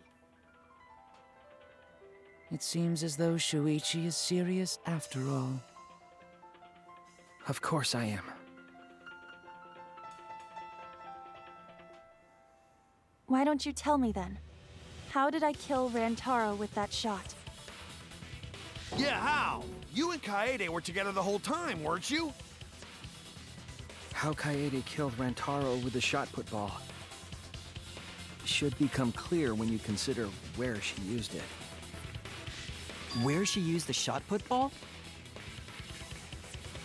[SPEAKER 7] It seems as though Shuichi is serious after all.
[SPEAKER 6] Of course I am.
[SPEAKER 14] Why don't you tell me then? How did I kill Rantaro with that shot?
[SPEAKER 5] Yeah, how? You and Kaede were together the whole time, weren't you?
[SPEAKER 6] How Kaede killed Rantaro with the shot put ball should become clear when you consider where she used it.
[SPEAKER 12] Where she used the shot put ball?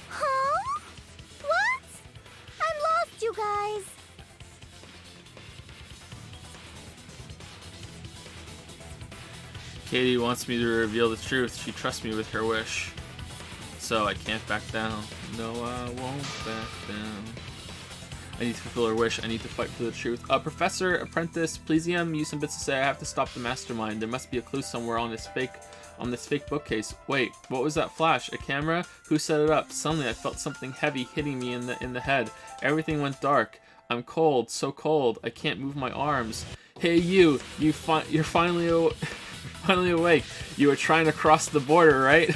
[SPEAKER 8] Huh? What? I'm lost, you guys.
[SPEAKER 1] Katie wants me to reveal the truth. She trusts me with her wish. So I can't back down. No, I won't back down. I need to fulfill her wish. I need to fight for the truth. Professor, Apprentice, please use some bits to say I have to stop the mastermind. There must be a clue somewhere on this fake bookcase. Wait, what was that flash? A camera? Who set it up? Suddenly I felt something heavy hitting me in the head. Everything went dark. I'm cold, so cold. I can't move my arms. Hey you're finally awake. You were trying to cross the border, right?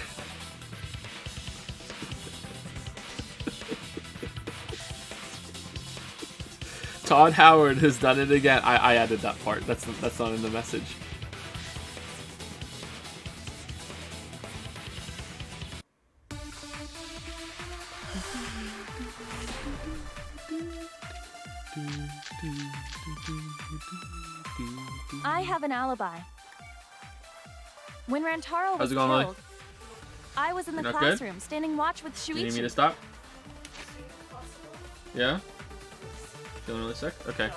[SPEAKER 1] Todd Howard has done it again. I added that part. That's not in the message.
[SPEAKER 14] I have an alibi. When Rantaro was
[SPEAKER 1] How's it going,
[SPEAKER 14] killed,
[SPEAKER 1] Lily?
[SPEAKER 14] I was in the
[SPEAKER 1] You're not
[SPEAKER 14] classroom
[SPEAKER 1] good?
[SPEAKER 14] standing watch with Shuichi.
[SPEAKER 1] You need me to stop? Yeah? Feeling really sick? Okay.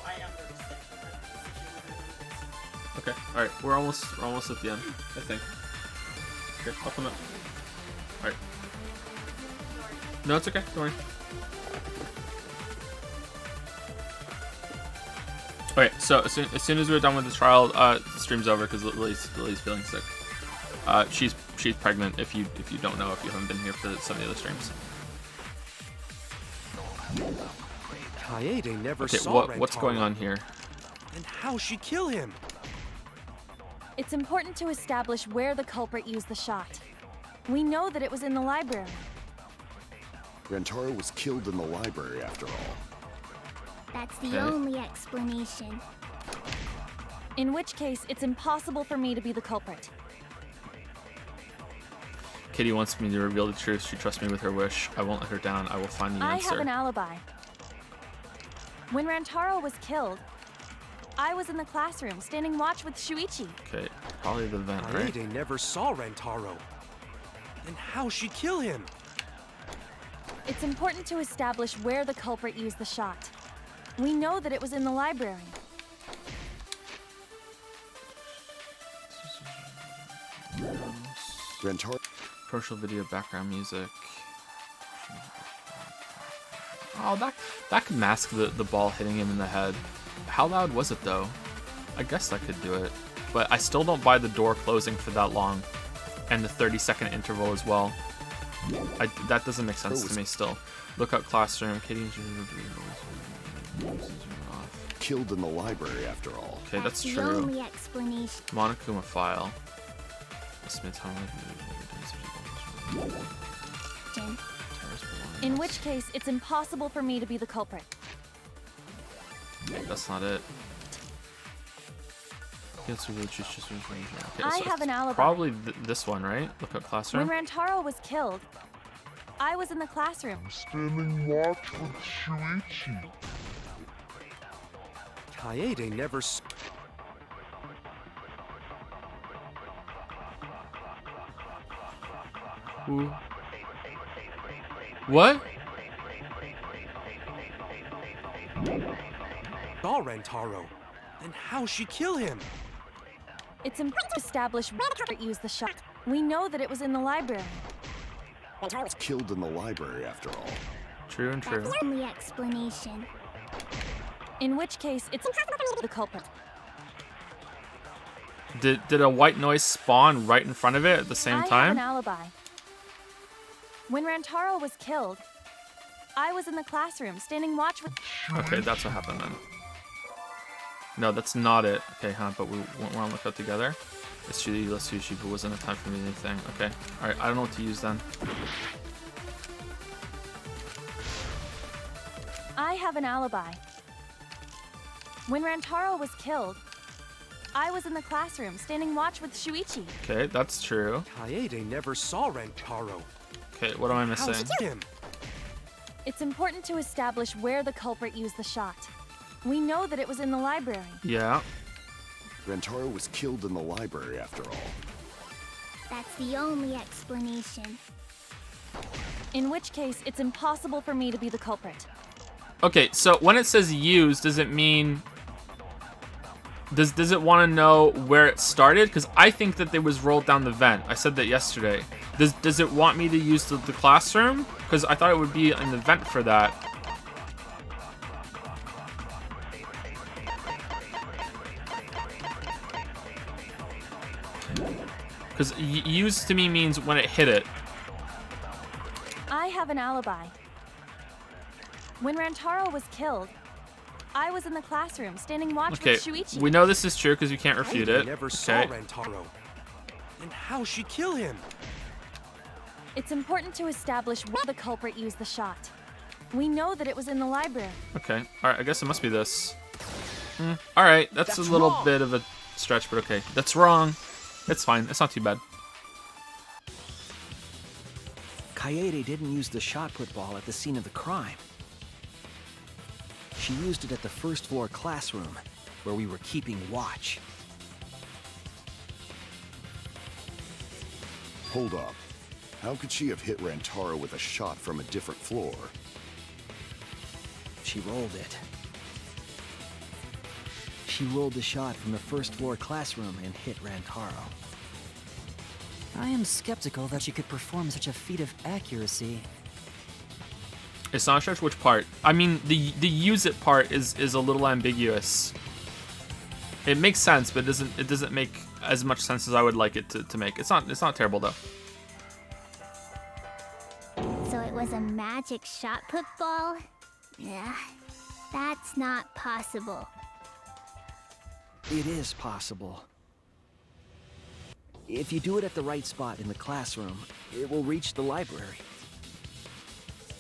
[SPEAKER 1] Okay, alright. We're almost at the end, I think. Okay, I'll come up. Alright. No, it's okay. Don't worry. Okay, so as soon as we're done with the trial, the stream's over because Lily's feeling sick. She's pregnant. If you don't know, if you haven't been here for some of the other streams.
[SPEAKER 11] Kaede never
[SPEAKER 1] Okay,
[SPEAKER 11] saw
[SPEAKER 1] what's
[SPEAKER 11] Rantaro.
[SPEAKER 1] going on here?
[SPEAKER 11] And how'd she kill him?
[SPEAKER 14] It's important to establish where the culprit used the shot. We know that it was in the library.
[SPEAKER 9] Rantaro was killed in the library after all.
[SPEAKER 8] That's the
[SPEAKER 1] Okay.
[SPEAKER 8] only explanation.
[SPEAKER 14] In which case, it's impossible for me to be the culprit.
[SPEAKER 1] Kitty wants me to reveal the truth. She trusts me with her wish. I won't let her down. I will find the
[SPEAKER 14] I
[SPEAKER 1] answer.
[SPEAKER 14] have an alibi. When Rantaro was killed, I was in the classroom standing watch with Shuichi.
[SPEAKER 1] Okay, probably the vent, right?
[SPEAKER 11] Kaede never saw Rantaro. And how'd she kill him?
[SPEAKER 14] It's important to establish where the culprit used the shot. We know that it was in the library.
[SPEAKER 9] Rantaro.
[SPEAKER 1] Commercial video background music. Oh, that could mask the ball hitting him in the head. How loud was it though? I guess that could do it. But I still don't buy the door closing for that long. and the 30-second interval as well. That doesn't make sense to me still. Lookout classroom. Katie
[SPEAKER 9] killed in the library after all.
[SPEAKER 1] Okay, that's
[SPEAKER 15] the
[SPEAKER 1] true.
[SPEAKER 15] only explanation.
[SPEAKER 1] Monokuma file.
[SPEAKER 14] In which case, it's impossible for me to be the culprit.
[SPEAKER 1] That's not it. Okay,
[SPEAKER 14] I have an alibi.
[SPEAKER 1] Probably this one, right? Lookout classroom.
[SPEAKER 14] When Rantaro was killed, I was in the classroom.
[SPEAKER 17] Standing watch with Shuichi.
[SPEAKER 11] Kaede never.
[SPEAKER 1] Who? What?
[SPEAKER 11] Saw Rantaro. Then how'd she kill him?
[SPEAKER 14] It's important to establish where it used the shot. We know that it was in the library.
[SPEAKER 9] Rantaro was killed in the library after all.
[SPEAKER 1] True and true.
[SPEAKER 15] That's the only explanation.
[SPEAKER 14] In which case, it's impossible for me to be the culprit.
[SPEAKER 1] Did a white noise spawn right in front of it at the same
[SPEAKER 14] I have
[SPEAKER 1] time?
[SPEAKER 14] an alibi. When Rantaro was killed, I was in the classroom standing watch with.
[SPEAKER 1] Okay, that's what happened then. No, that's not it. Okay, huh? But we're on lookout together. It's Judy Lasushi, but wasn't a time for me anything. Okay, all right. I don't know what to use then.
[SPEAKER 14] I have an alibi. When Rantaro was killed, I was in the classroom standing watch with Shuichi.
[SPEAKER 1] Okay, that's true.
[SPEAKER 11] Kaede never saw Rantaro.
[SPEAKER 1] Okay, what am I missing?
[SPEAKER 14] It's important to establish where the culprit used the shot. We know that it was in the library.
[SPEAKER 1] Yeah.
[SPEAKER 9] Rantaro was killed in the library after all.
[SPEAKER 15] That's the only explanation.
[SPEAKER 14] In which case, it's impossible for me to be the culprit.
[SPEAKER 1] Okay, so when it says use, does it mean... Does it want to know where it started? Because I think that it was rolled down the vent. I said that yesterday. Does it want me to use the classroom? Because I thought it would be in the vent for that. Because use to me means when it hit it.
[SPEAKER 14] I have an alibi. When Rantaro was killed, I was in the classroom standing watch
[SPEAKER 1] Okay,
[SPEAKER 14] with Shuichi.
[SPEAKER 1] we know this is true because we can't refute
[SPEAKER 11] Kaede
[SPEAKER 1] it.
[SPEAKER 11] never saw Rantaro. Then how'd she kill him?
[SPEAKER 14] It's important to establish where the culprit used the shot. We know that it was in the library.
[SPEAKER 1] Okay, alright, I guess it must be this. Alright, that's a little
[SPEAKER 11] wrong.
[SPEAKER 1] bit of a stretch, but okay. That's wrong. It's fine, it's not too bad.
[SPEAKER 6] Kaede didn't use the shot put ball at the scene of the crime. She used it at the first floor classroom, where we were keeping watch.
[SPEAKER 9] Hold up. How could she have hit Rantaro with a shot from a different floor?
[SPEAKER 6] She rolled it. She rolled the shot from the first floor classroom and hit Rantaro.
[SPEAKER 12] I am skeptical that she could perform such a feat of accuracy.
[SPEAKER 1] It's not a stretch. Which part? I mean, the use it part is a little ambiguous. It makes sense, but it doesn't make as much sense as I would like it to make. It's not terrible though.
[SPEAKER 15] So it was a magic shot put ball? Yeah, that's not possible.
[SPEAKER 6] It is possible. If you do it at the right spot in the classroom, it will reach the library.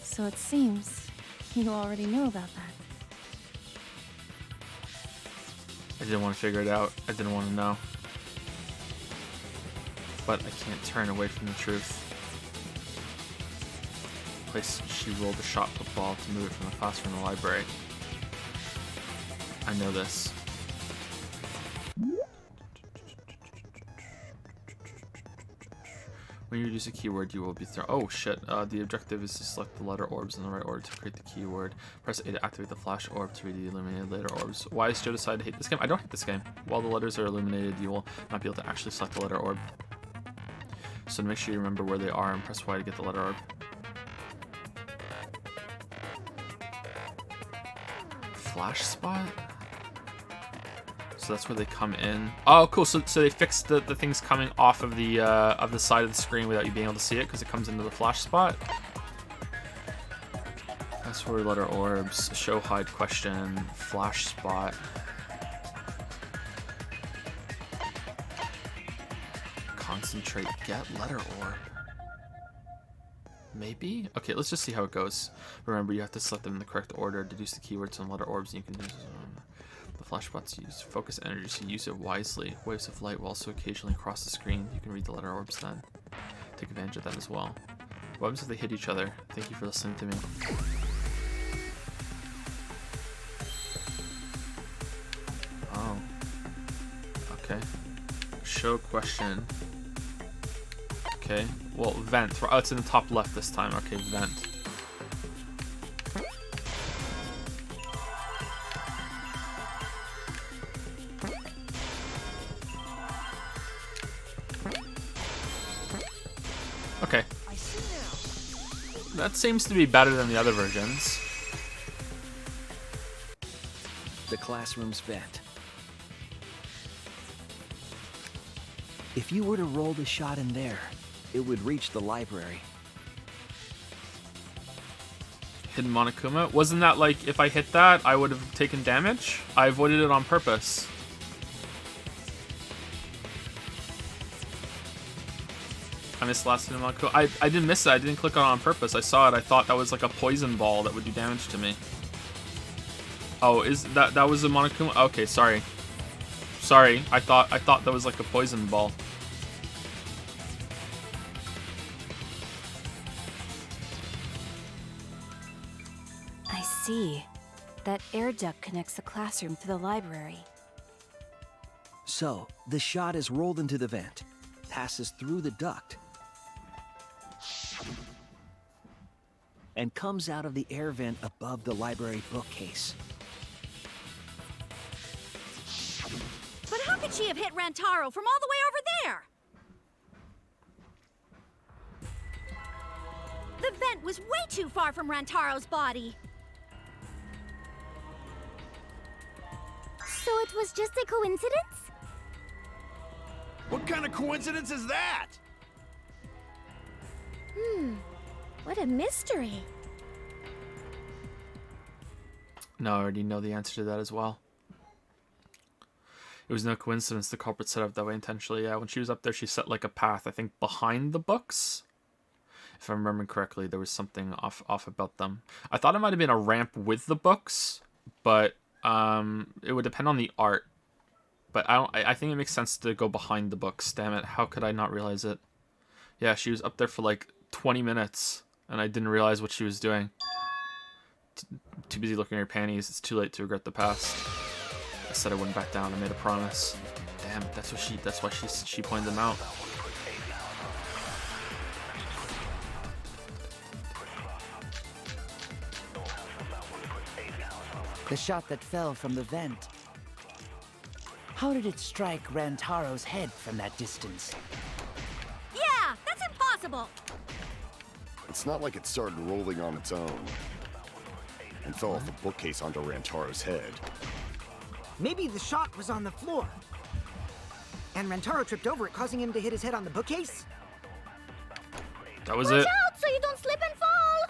[SPEAKER 14] So it seems you already know about that.
[SPEAKER 1] I didn't want to figure it out. I didn't want to know. But I can't turn away from the truth. Place she rolled the shot put ball to move it from the classroom to the library. I know this. When you use a keyword, you will be thrown. Oh shit! The objective is to select the letter orbs in the right order to create the keyword. Press A to activate the flash orb to read the illuminated letter orbs. Why has Joe decided to hate this game? I don't hate this game. While the letters are illuminated, you will not be able to actually select the letter orb. So make sure you remember where they are and press Y to get the letter orb. Flash spot? So So that's where they come in. Oh, cool. So they fixed the things coming off of the side of the screen without you being able to see it because it comes into the flash spot. Password, letter orbs, show hide question, flash spot. Concentrate, get letter orb. Maybe? Okay, let's just see how it goes. Remember, you have to select them in the correct order, deduce the keywords and letter orbs, and you can use the flash spots. Use focus energy, so use it wisely. Waves of light will also occasionally cross the screen. You can read the letter orbs then. Take advantage of that as well. What happens if they hit each other? Thank you for listening to me. Oh. Okay. Show question. Okay. Well, vent. Oh, it's in the top left this time. Okay, vent. Okay. That seems to be better than the other versions.
[SPEAKER 6] The classroom's vent. If you were to roll the shot in there, it would reach the library.
[SPEAKER 1] Hidden Monokuma? Wasn't that like, if I hit that, I would have taken damage? I avoided it on purpose. I missed last Hidden Monokuma. I didn't miss it. I didn't click on it on purpose. I saw it. I thought that was like a poison ball that would do damage to me. Oh, is that was a Monokuma? Okay, sorry. Sorry. I thought that was like a poison ball.
[SPEAKER 16] I see. That air duct connects the classroom to the library.
[SPEAKER 6] So, the shot is rolled into the vent, passes through the duct, and comes out of the air vent above the library bookcase.
[SPEAKER 18] But how could she have hit Rantaro from all the way over there? The vent was way too far from Rantaro's body.
[SPEAKER 8] So it was just a coincidence?
[SPEAKER 5] What kind of coincidence is that?
[SPEAKER 8] What a mystery.
[SPEAKER 1] No, I already know the answer to that as well. It was no coincidence the culprit set up that way intentionally. Yeah, when she was up there, she set like a path, I think, behind the books. If I'm remembering correctly, there was something off about them. I thought it might have been a ramp with the books, but it would depend on the art. But I think it makes sense to go behind the books. Damn it, how could I not realize it? Yeah, she was up there for like 20 minutes, and I didn't realize what she was doing. Too busy looking at her panties. It's too late to regret the past. I said I wouldn't back down. I made a promise. Damn, that's why she pointed them out.
[SPEAKER 7] The shot that fell from the vent. How did it strike Rantaro's head from that distance?
[SPEAKER 18] Yeah, that's impossible.
[SPEAKER 9] It's not like it started rolling on its own and fell off the bookcase onto Rantaro's head.
[SPEAKER 4] Maybe the shot was on the floor. And Rantaro tripped over it, causing him to hit his head on the bookcase?
[SPEAKER 1] That was
[SPEAKER 18] Watch
[SPEAKER 1] it.
[SPEAKER 18] out so you don't slip and fall.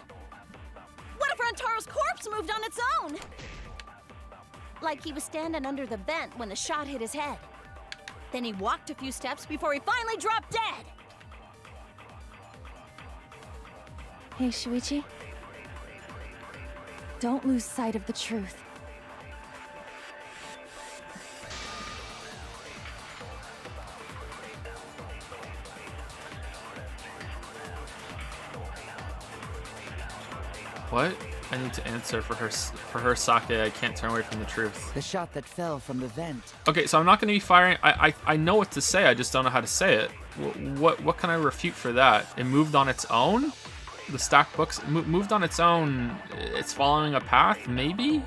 [SPEAKER 18] What if Rantaro's corpse moved on its own? Like he was standing under the vent when the shot hit his head. Then he walked a few steps before he finally dropped dead.
[SPEAKER 14] Hey, Shuichi. Don't lose sight of the truth.
[SPEAKER 1] What? I need to answer for her sake. I can't turn away from the truth.
[SPEAKER 7] The shot that fell from the vent.
[SPEAKER 1] Okay, so I'm not going to be firing. I know what to say. I just don't know how to say it. What can I refute for that? It moved on its own? The stacked books moved on its own. It's following a path, maybe?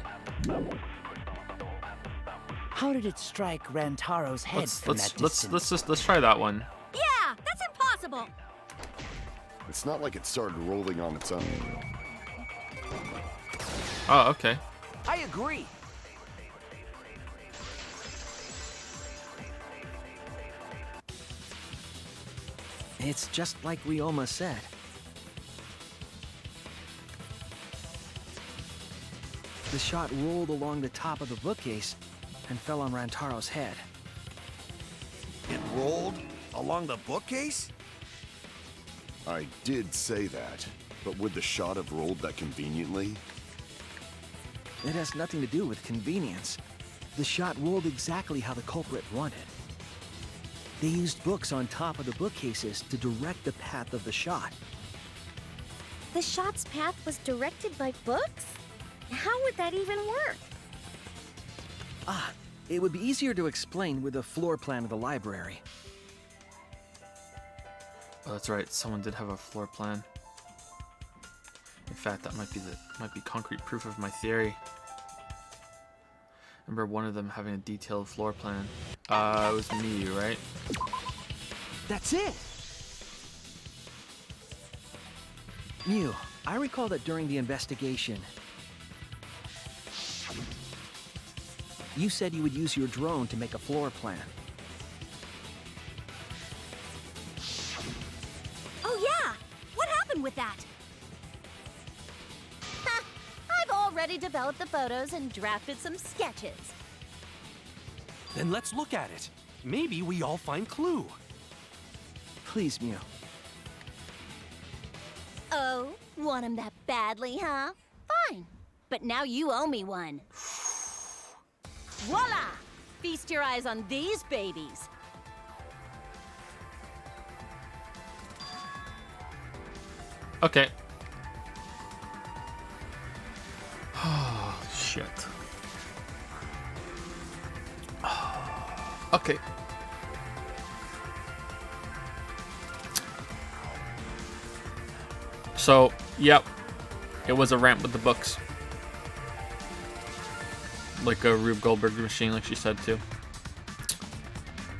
[SPEAKER 7] How did it strike Rantaro's head from that distance?
[SPEAKER 1] Let's try that one.
[SPEAKER 18] Yeah, that's impossible.
[SPEAKER 9] It's not like it started rolling on its own.
[SPEAKER 1] Oh, okay.
[SPEAKER 6] I agree. It's just like we almost said. The shot rolled along the top of the bookcase and fell on Rantaro's head.
[SPEAKER 5] It rolled along the bookcase?
[SPEAKER 9] I did say that, but would the shot have rolled that conveniently?
[SPEAKER 6] It has nothing to do with convenience. The shot rolled exactly how the culprit wanted. They used books on top of the bookcases to direct the path of the shot.
[SPEAKER 8] The shot's path was directed by books? How would that even work?
[SPEAKER 6] It would be easier to explain with a floor plan of the library.
[SPEAKER 1] Oh, that's right. Someone did have a floor plan. In fact, that might be concrete proof of my theory. Remember one of them having a detailed floor plan. It was me, right?
[SPEAKER 6] That's it! Mew, I recall that during the investigation, you said you would use your drone to make a floor plan.
[SPEAKER 18] Oh yeah! What happened with that? Ha! I've already developed the photos and drafted some sketches.
[SPEAKER 11] Then let's look at it. Maybe we all find clue.
[SPEAKER 6] Please, Mew.
[SPEAKER 18] Oh, want him that badly, huh? Fine. But now you owe me one. Voila! Feast your eyes on these babies.
[SPEAKER 1] Okay. Oh, shit. Okay. So, yep. It was a ramp with the books. Like a Rube Goldberg machine, like she said too.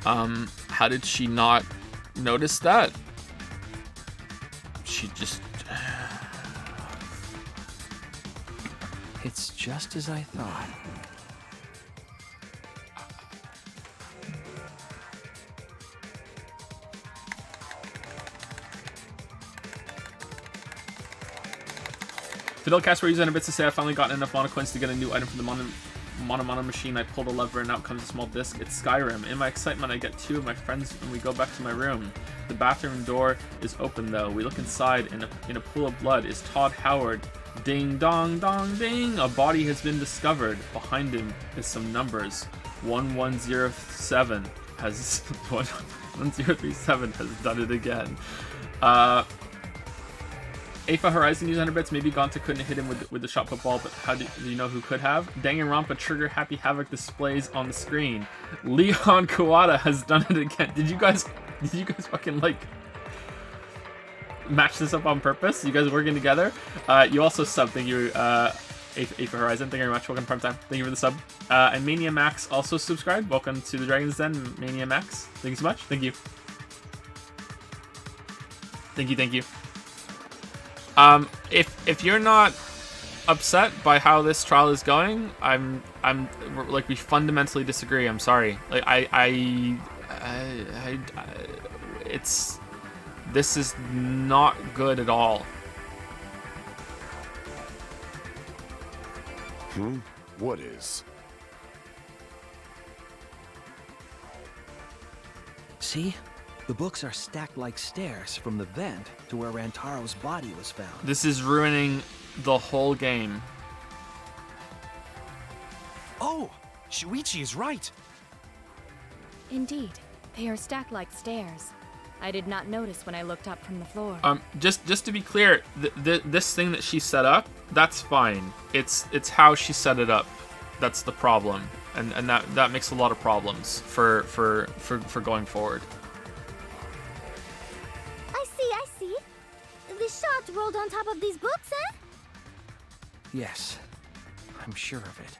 [SPEAKER 1] How did she not notice that? She just...
[SPEAKER 6] It's just as I thought.
[SPEAKER 1] Fidel Castro used bits to say I finally gotten enough mono coins to get a new item for the mono machine. I pulled a lever and out comes a small disc. It's Skyrim. In my excitement, I get two of my friends and we go back to my room. The bathroom door is open though. We look inside and in a pool of blood is Todd Howard. Ding dong dong ding. A body has been discovered. Behind him is some numbers. 1107 has 1037 has done it again. Afa Horizon used 100 bits. Maybe Gonta couldn't hit him with the shot put ball, but how do you know who could have? Danganronpa trigger Happy Havoc displays on the screen. Leon Kawada has done it again. Did you guys fucking like match this up on purpose? You guys working together? You also sub. Thank you, Afa Horizon. Thank you very much. Welcome to Prime Time. Thank you for the sub. And Mania Max also subscribed. Welcome to the Dragon's Den, Mania Max. Thank you so much. Thank you. Thank you. If you're not upset by how this trial is going, I'm like, we fundamentally disagree. I'm sorry. Like this is not good at all.
[SPEAKER 9] What is?
[SPEAKER 6] See? The books are stacked like stairs from the vent to where Rantaro's body was found.
[SPEAKER 1] This is ruining the whole game.
[SPEAKER 11] Oh, Shuichi is right.
[SPEAKER 3] Indeed, they are stacked like stairs. I did not notice when I looked up from the floor.
[SPEAKER 1] Just to be clear, this thing that she set up, that's fine. It's how she set it up that's the problem, and that makes a lot of problems for going forward.
[SPEAKER 8] I see. The shot rolled on top of these books, eh?
[SPEAKER 6] Yes, I'm sure of it.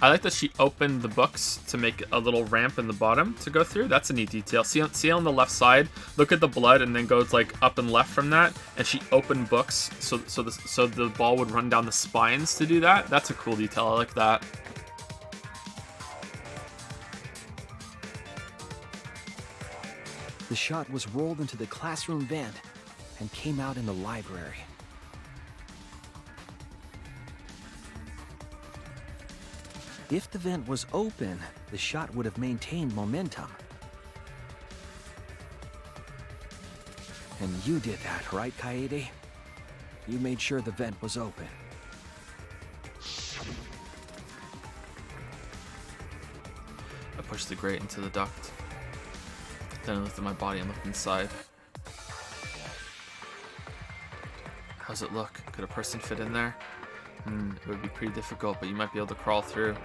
[SPEAKER 1] I like that she opened the books to make a little ramp in the bottom to go through. That's a neat detail. See on the left side, look at the blood and then goes like up and left from that. And she opened books so the ball would run down the spines to do that. That's a cool detail. I like that.
[SPEAKER 6] The shot was rolled into the classroom vent and came out in the library. If the vent was open, the shot would have maintained momentum. And you did that, right, Kaede? You made sure the vent was open.
[SPEAKER 1] I pushed the grate into the duct. Then I lifted my body and looked inside. How's it look? Could a person fit in there? It would be pretty difficult, but you might be able to crawl through.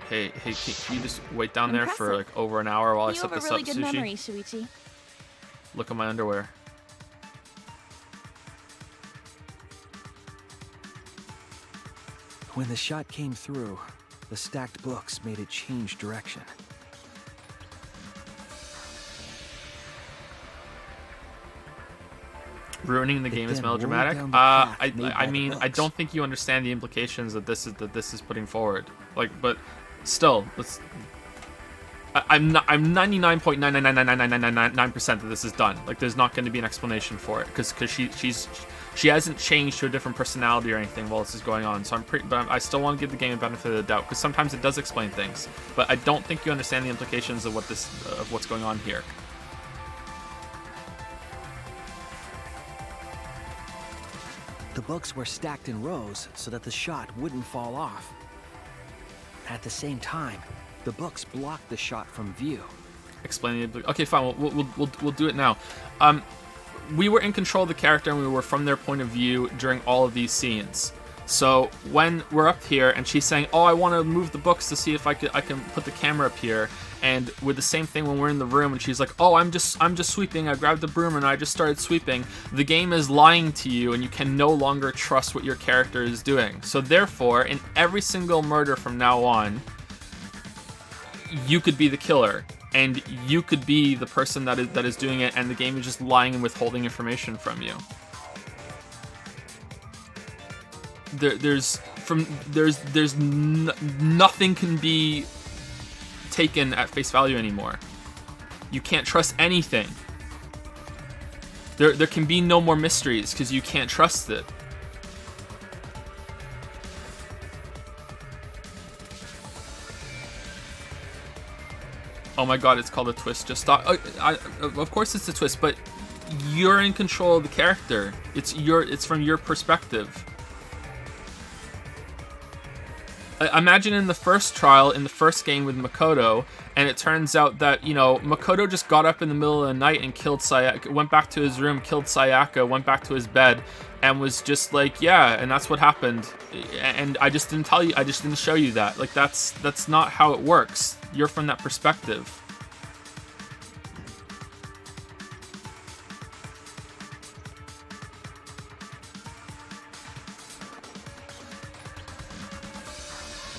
[SPEAKER 1] Hey, can you just wait down there for like over an hour while I set this up, Sushi?
[SPEAKER 14] You have a really good memory, Shuichi.
[SPEAKER 1] Look at my underwear.
[SPEAKER 6] When the shot came through, the stacked books made it change direction.
[SPEAKER 1] Ruining the game is melodramatic. I mean, I don't think you understand the implications that this is putting forward. Like, but still, I'm 99.9999999% that this is done. Like, there's not going to be an explanation for it because she hasn't changed to a different personality or anything while this is going on. So I still want to give the game a benefit of the doubt because sometimes it does explain things, but I don't think you understand the implications of what's going on here.
[SPEAKER 6] The books were stacked in rows so that the shot wouldn't fall off. At the same time, the books blocked the shot from view.
[SPEAKER 1] Explain the... Okay, fine. We'll do it now. We were in control of the character and we were from their point of view during all of these scenes. So when we're up here and she's saying, "Oh, I want to move the books to see if I can put the camera up here," and with the same thing when we're in the room and she's like, "Oh, I'm just sweeping. I grabbed the broom and I just started sweeping." The game is lying to you and you can no longer trust what your character is doing. So therefore, in every single murder from now on, you could be the killer and you could be the person that is doing it, and the game is just lying and withholding information from you. Nothing can be taken at face value anymore. You can't trust anything. There can be no more mysteries because you can't trust it. Oh my god, it's called a twist. Just stop. Of course it's a twist, but you're in control of the character. It's from your perspective. Imagine in the first trial, in the first game with Makoto, and it turns out that, you know, Makoto just got up in the middle of the night and killed Sayaka, went back to his room, killed Sayaka, went back to his bed, and was just like, yeah, and that's what happened. And I just didn't tell you, I just didn't show you that. Like, that's not how it works. You're from that perspective.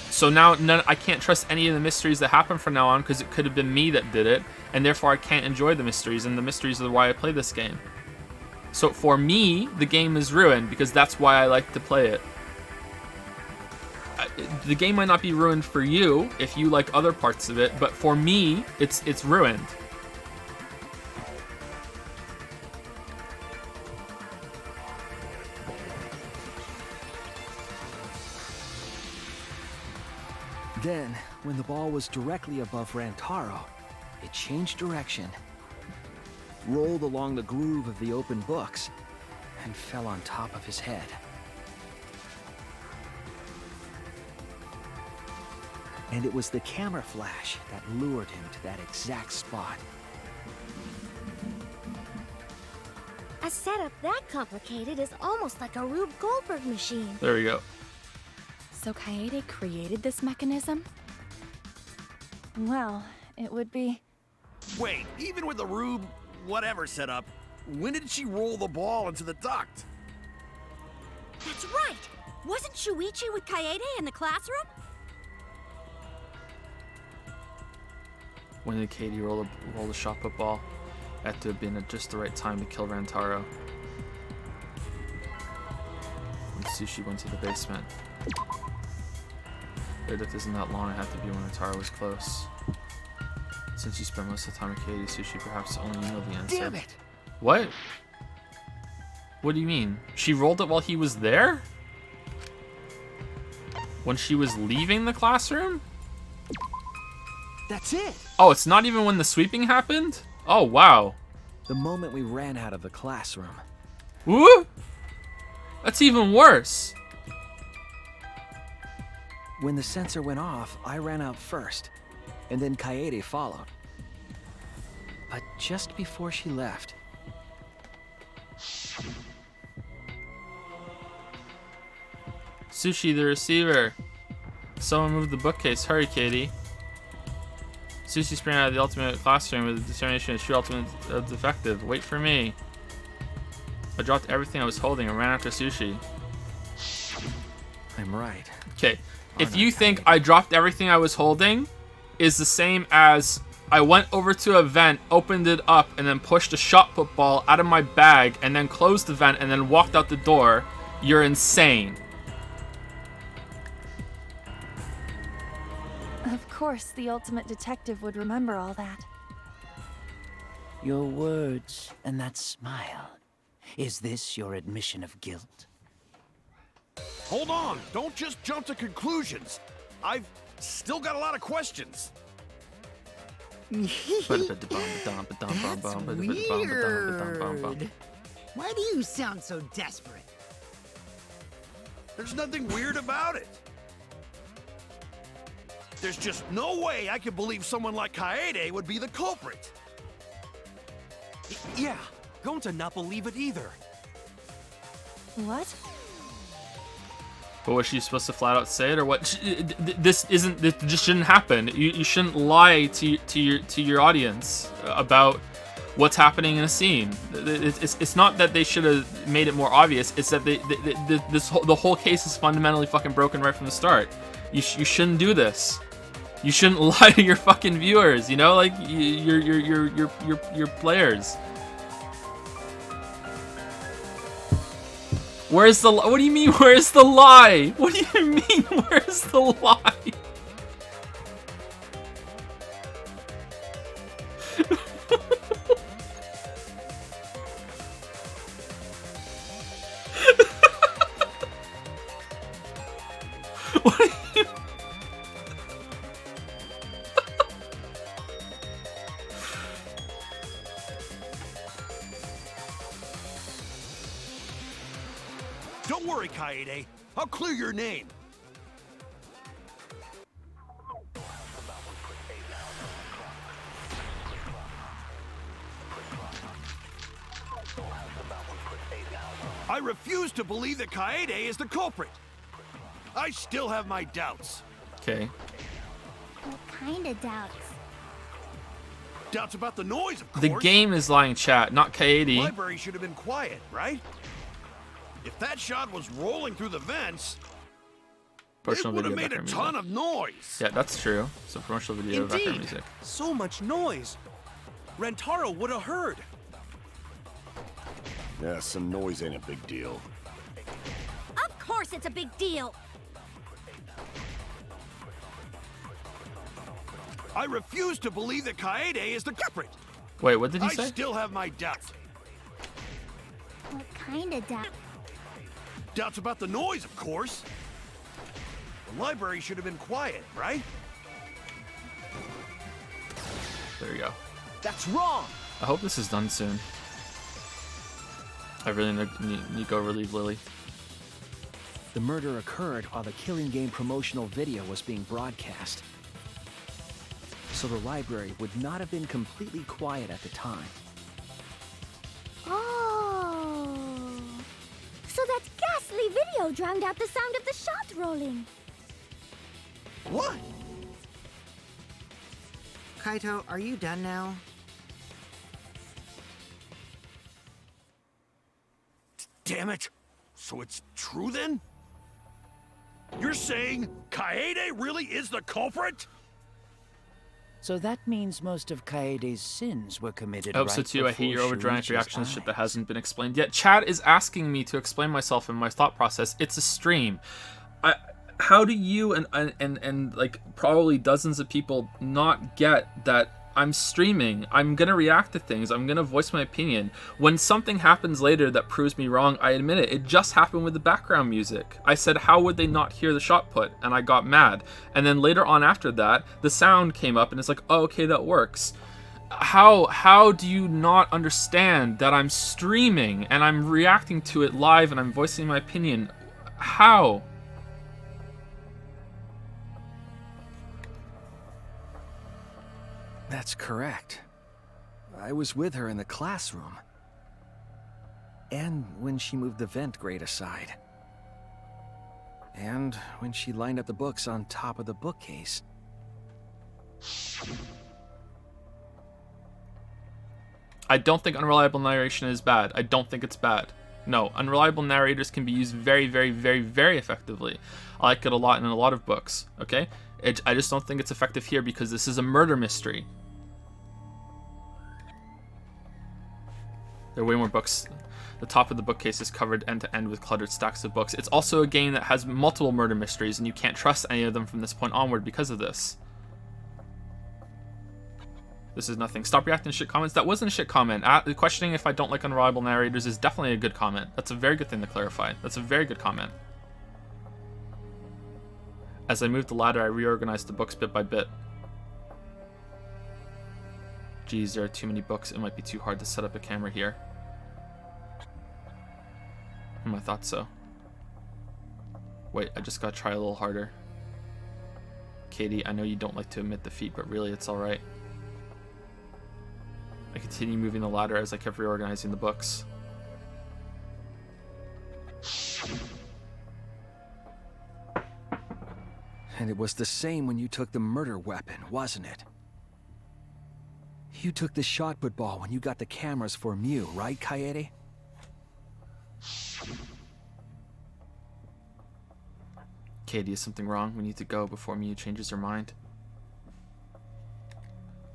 [SPEAKER 1] So now I can't trust any of the mysteries that happen from now on because it could have been me that did it, and therefore I can't enjoy the mysteries, and the mysteries are why I play this game. So for me, the game is ruined because that's why I like to play it. The game might not be ruined for you if you like other parts of it, but for me, it's ruined.
[SPEAKER 6] Then, when the ball was directly above Rantaro, it changed direction, rolled along the groove of the open books, and fell on top of his head. And it was the camera flash that lured him to that exact spot.
[SPEAKER 8] A setup that complicated is almost like a Rube Goldberg machine.
[SPEAKER 1] There we go.
[SPEAKER 3] So Kaede created this mechanism?
[SPEAKER 14] Well, it would be...
[SPEAKER 5] Wait, even with the Rube whatever setup, when did she roll the ball into the duct?
[SPEAKER 18] That's right! Wasn't Shuichi with Kaede in the classroom?
[SPEAKER 1] When did Katie roll the shot put ball? It had to have been at just the right time to kill Rantaro. When Sushi went to the basement. The duct isn't that long, it had to be when Rantaro was close. Since you spent most of the time with Katie Sushi, perhaps only you know the answer.
[SPEAKER 6] Damn it!
[SPEAKER 1] What? What do you mean? She rolled it while he was there? When she was leaving the classroom?
[SPEAKER 6] That's it!
[SPEAKER 1] Oh, it's not even when the sweeping happened? Oh, wow.
[SPEAKER 6] The moment we ran out of the classroom.
[SPEAKER 1] Woo! That's even worse.
[SPEAKER 6] When the sensor went off, I ran out first, and then Kaede followed. But just before she left...
[SPEAKER 1] Sushi, the receiver. Someone moved the bookcase. Hurry, Katie. Sushi sprang out of the ultimate classroom with the determination to shoot ultimate defective. Wait for me. I dropped everything I was holding and ran after Sushi.
[SPEAKER 6] I'm right.
[SPEAKER 1] Okay, if you think I dropped everything I was holding is the same as I went over to a vent, opened it up, and then pushed a shot put ball out of my bag, and then closed the vent, and then walked out the door, you're insane.
[SPEAKER 14] Of course, the ultimate detective would remember all that.
[SPEAKER 7] Your words and that smile. Is this your admission of guilt?
[SPEAKER 5] Hold on! Don't just jump to conclusions! I've still got a lot of questions.
[SPEAKER 4] That's weird. Why do you sound so desperate?
[SPEAKER 5] There's nothing weird about it. There's just no way I can believe someone like Kaede would be the culprit.
[SPEAKER 11] Yeah, going to not believe it either.
[SPEAKER 14] What?
[SPEAKER 1] But was she supposed to flat out say it, or what? This just shouldn't happen. You shouldn't lie to your audience about what's happening in a scene. It's not that they should have made it more obvious. It's that the whole case is fundamentally fucking broken right from the start. You shouldn't do this. You shouldn't lie to your fucking viewers. You know, like your players. Where's the? What do you mean? Where's the lie? What do you mean? Where's the lie? What do you?
[SPEAKER 5] Don't worry, Kaede. I'll clear your name. I refuse to believe that Kaede is the culprit. I still have my doubts.
[SPEAKER 1] Okay.
[SPEAKER 15] What kind of doubts?
[SPEAKER 5] Doubts about the noise, of course.
[SPEAKER 1] The game is lying, chat, not Kaede.
[SPEAKER 5] The library should have been quiet, right? If that shot was rolling through the vents, it would have made a ton of noise.
[SPEAKER 1] Yeah, that's true. It's a promotional video of background music.
[SPEAKER 11] So much noise. Rentaro would have heard.
[SPEAKER 9] Yeah, some noise ain't a big deal.
[SPEAKER 10] Of course it's a big deal.
[SPEAKER 5] I refuse to believe that Kaede is the culprit.
[SPEAKER 1] Wait, what did he say?
[SPEAKER 5] I still have my doubts.
[SPEAKER 15] What kind of doubt?
[SPEAKER 5] Doubts about the noise, of course. The library should have been quiet, right?
[SPEAKER 1] There you go.
[SPEAKER 6] That's wrong!
[SPEAKER 1] I hope this is done soon. I really need to go relieve Lily.
[SPEAKER 6] The murder occurred while the Killing Game promotional video was being broadcast. So the library would not have been completely quiet at the time.
[SPEAKER 8] Oh. So that ghastly video drowned out the sound of the shot rolling.
[SPEAKER 5] What?
[SPEAKER 4] Kaito, are you done now?
[SPEAKER 5] Damn it! So it's true then? You're saying Kaede really is the culprit?
[SPEAKER 7] So that means most of Kaede's sins were committed
[SPEAKER 1] Oh, so
[SPEAKER 7] right
[SPEAKER 1] too, I hate your
[SPEAKER 7] before
[SPEAKER 1] overdramatic
[SPEAKER 7] Shuichi's
[SPEAKER 1] reactions, shit that
[SPEAKER 7] eyes.
[SPEAKER 1] hasn't been explained yet. Chad is asking me to explain myself and my thought process. It's a stream. How do you and like probably dozens of people not get that I'm streaming. I'm gonna react to things. I'm gonna voice my opinion. When something happens later that proves me wrong, I admit it. It just happened with the background music. I said, how would they not hear the shot put? And I got mad. And then later on after that, the sound came up and it's like, oh, okay, that works. How do you not understand that I'm streaming and I'm reacting to it live and I'm voicing my opinion? How?
[SPEAKER 6] That's correct. I was with her in the classroom. And when she moved the vent grate aside. And when she lined up the books on top of the bookcase.
[SPEAKER 1] I don't think unreliable narration is bad. I don't think it's bad. No, unreliable narrators can be used very, very, very, very effectively. I like it a lot in a lot of books, okay? I just don't think it's effective here because this is a murder mystery. There are way more books. The top of the bookcase is covered end to end with cluttered stacks of books. It's also a game that has multiple murder mysteries, and you can't trust any of them from this point onward because of this. This is nothing. Stop reacting to shit comments. That wasn't a shit comment. Questioning if I don't like unreliable narrators is definitely a good comment. That's a very good thing to clarify. That's a very good comment. As I moved the ladder, I reorganized the books bit by bit. Geez, there are too many books. It might be too hard to set up a camera here. I thought so. Wait, I just gotta try a little harder. Katie, I know you don't like to admit defeat, but really it's alright. I continued moving the ladder as I kept reorganizing the books.
[SPEAKER 6] And it was the same when you took the murder weapon, wasn't it? You took the shot put ball when you got the cameras for Mew, right, Kaede?
[SPEAKER 1] Katie, is something wrong? We need to go before Mew changes her mind.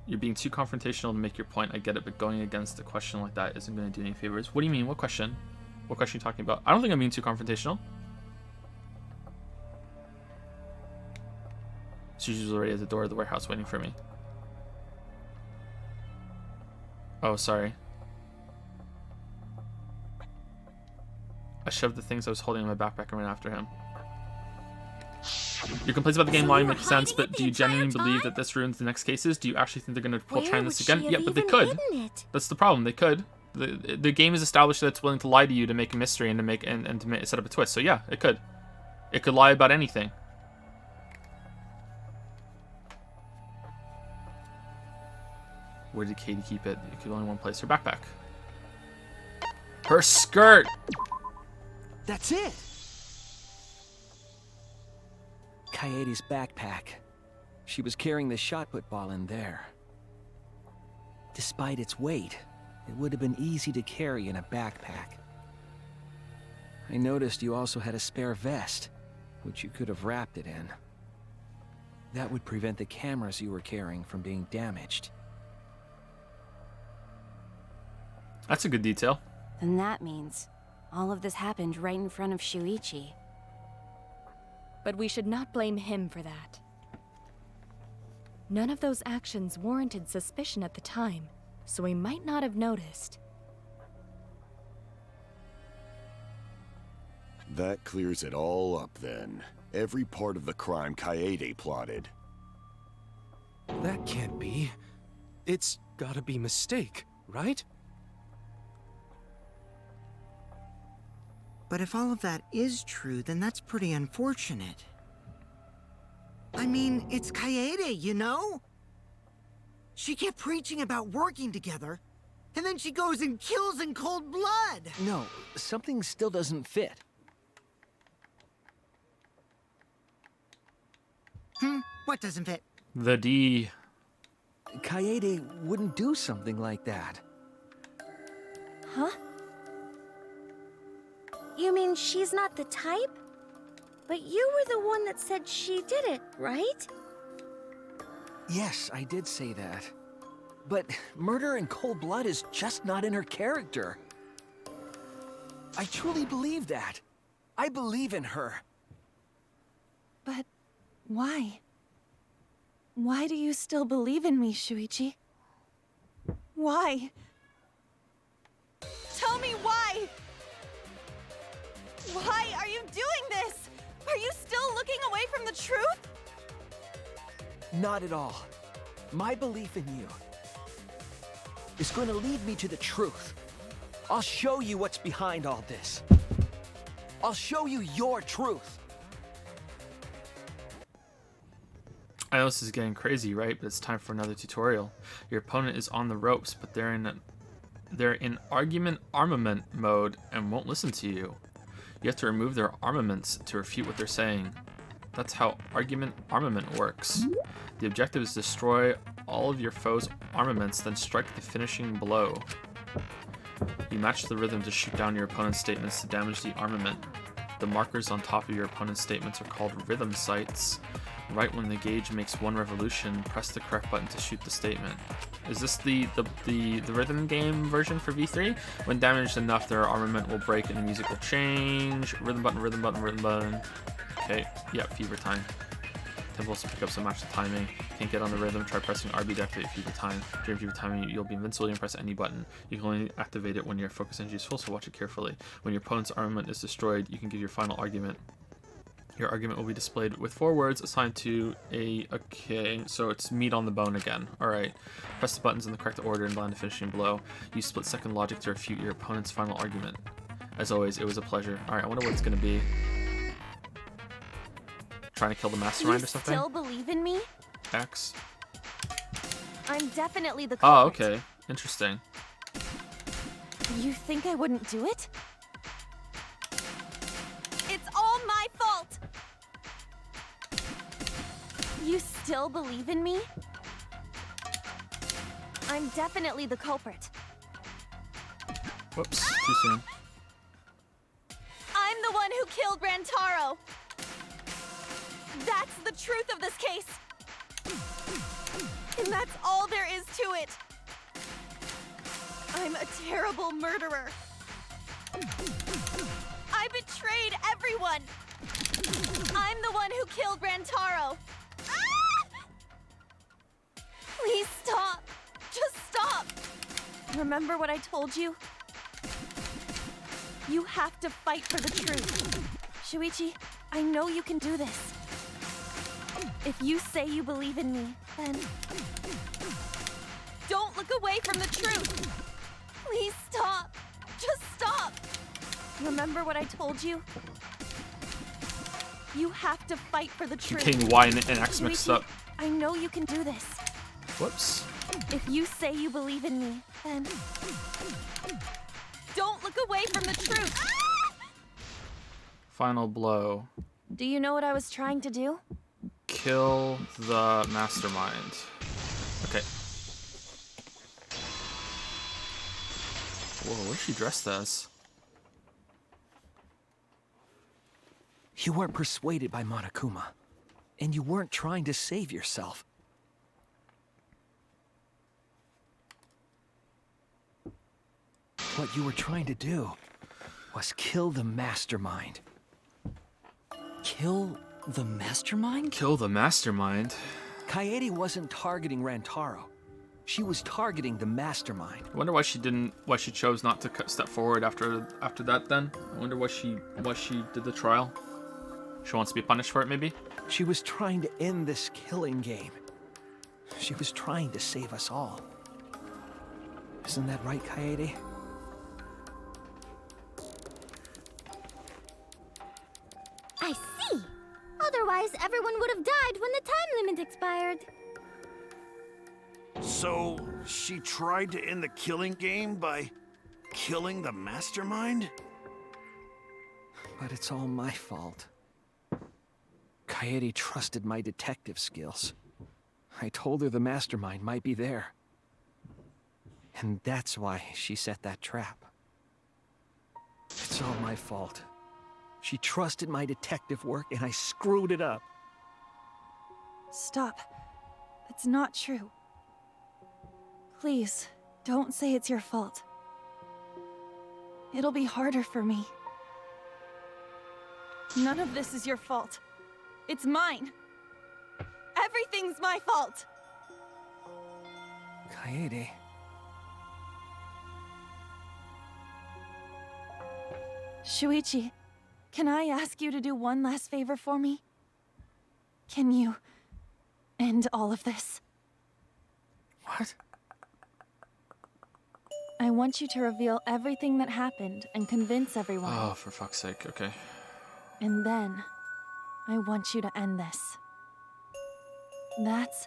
[SPEAKER 1] You're being too confrontational to make your point. I get it, but going against a question like that isn't going to do any favors. What do you mean? What question? What question are you talking about? I don't think I'm being too confrontational. Sushi's already at the door of the warehouse waiting for me. Oh, sorry. I shoved the things I was holding in my backpack and ran after him. Your complaints about the game line make sense, but do you genuinely believe that this ruins the next cases? Do you actually think they're going to pull try this again? Yeah, but they could. That's the problem. They could. The game is established that it's willing to lie to you to make a mystery and to make to set up a twist. So yeah, it could. It could lie about anything. Where did Katie keep it? It could only one place. Her backpack. Her skirt!
[SPEAKER 6] That's it! Kaede's backpack. She was carrying the shot put ball in there. Despite its weight, it would have been easy to carry in a backpack. I noticed you also had a spare vest, which you could have wrapped it in. That would prevent the cameras you were carrying from being damaged.
[SPEAKER 1] That's a good detail.
[SPEAKER 16] And that means all of this happened right in front of Shuichi.
[SPEAKER 3] But we should not blame him for that. None of those actions warranted suspicion at the time, so he might not have noticed.
[SPEAKER 9] That clears it all up then. Every part of the crime Kaede plotted.
[SPEAKER 11] That can't be. It's gotta be mistake, right?
[SPEAKER 4] But if all of that is true, then that's pretty unfortunate. I mean, it's Kaede, you know? She kept preaching about working together, and then she goes and kills in cold blood!
[SPEAKER 6] No, something still doesn't fit.
[SPEAKER 4] What doesn't fit?
[SPEAKER 1] The D.
[SPEAKER 6] Kaede wouldn't do something like that.
[SPEAKER 8] Huh? You mean she's not the type? But you were the one that said she did it, right?
[SPEAKER 6] Yes, I did say that. But murder in cold blood is just not in her character. I truly believe that. I believe in her.
[SPEAKER 14] But why? Why do you still believe in me, Shuichi? Why? Tell me why! Why are you doing this? Are you still looking away from the truth?
[SPEAKER 6] Not at all. My belief in you is going to lead me to the truth. I'll show you what's behind all this. I'll show you your truth.
[SPEAKER 1] I know this is getting crazy, right? But it's time for another tutorial. Your opponent is on the ropes, but they're in argument armament mode and won't listen to you. You have to remove their armaments to refute what they're saying. That's how argument armament works. The objective is to destroy all of your foe's armaments, then strike the finishing blow. You match the rhythm to shoot down your opponent's statements to damage the armament. The markers on top of your opponent's statements are called rhythm sights. Right when the gauge makes one revolution, press the correct button to shoot the statement. Is this the rhythm game version for V3? When damaged enough, their armament will break and the music will change. Rhythm button, rhythm button, rhythm button. Okay, yeah, fever time. Temples to pick up some match the timing. Can't get on the rhythm, try pressing RB to activate fever time. During fever time, you'll be invincible, you can press any button. You can only activate it when your focus energy is full, so watch it carefully. When your opponent's armament is destroyed, you can give your final argument. Your argument will be displayed with 4 words assigned to a... Okay, so it's meat on the bone again. Alright. Press the buttons in the correct order and land the finishing blow. Use split-second logic to refute your opponent's final argument. As always, it was a pleasure. Alright, I wonder what it's going to be. Trying to kill the mastermind or something?
[SPEAKER 14] You still believe in me?
[SPEAKER 1] X.
[SPEAKER 14] I'm definitely the
[SPEAKER 1] Oh,
[SPEAKER 14] culprit.
[SPEAKER 1] okay. Interesting.
[SPEAKER 14] You think I wouldn't do it? It's all my fault! You still believe in me? I'm definitely the culprit.
[SPEAKER 1] Whoops, too soon.
[SPEAKER 14] I'm the one who killed Rantaro! That's the truth of this case! And that's all there is to it! I'm a terrible murderer! I betrayed everyone! I'm the one who killed Rantaro! Ah! Please stop! Just stop! Remember what I told you? You have to fight for the truth. Shuichi, I know you can do this. If you say you believe in me, then don't look away from the truth. Please stop. Just stop. Remember what I told you? You have to fight for the truth.
[SPEAKER 1] Getting Y and X mixed
[SPEAKER 14] Shuichi,
[SPEAKER 1] up.
[SPEAKER 14] I know you can do this.
[SPEAKER 1] Whoops.
[SPEAKER 14] If you say you believe in me, then don't look away from the truth.
[SPEAKER 1] Final blow.
[SPEAKER 14] Do you know what I was trying to do?
[SPEAKER 1] Kill the mastermind. Okay. Whoa, what is she dressed as?
[SPEAKER 6] You weren't persuaded by Monokuma, and you weren't trying to save yourself. What you were trying to do was kill the mastermind.
[SPEAKER 12] Kill the mastermind?
[SPEAKER 1] Kill the mastermind?
[SPEAKER 6] Kaede wasn't targeting Rantaro. She was targeting the mastermind.
[SPEAKER 1] I wonder why she chose not to step forward after that then. I wonder why she did the trial. She wants to be punished for it, maybe?
[SPEAKER 6] She was trying to end this killing game. She was trying to save us all. Isn't that right, Kaede?
[SPEAKER 15] I see. Otherwise, everyone would have died when the time limit expired.
[SPEAKER 5] So, she tried to end the killing game by killing the mastermind?
[SPEAKER 6] But it's all my fault. Kaede trusted my detective skills. I told her the mastermind might be there. And that's why she set that trap. It's all my fault. She trusted my detective work, and I screwed it up.
[SPEAKER 14] Stop. It's not true. Please, don't say it's your fault. It'll be harder for me. None of this is your fault. It's mine. Everything's my fault.
[SPEAKER 6] Kaede,
[SPEAKER 14] Shuichi, can I ask you to do one last favor for me? Can you end all of this?
[SPEAKER 1] What?
[SPEAKER 14] I want you to reveal everything that happened and convince everyone.
[SPEAKER 1] Oh, for fuck's sake, okay.
[SPEAKER 14] And then, I want you to end this. That's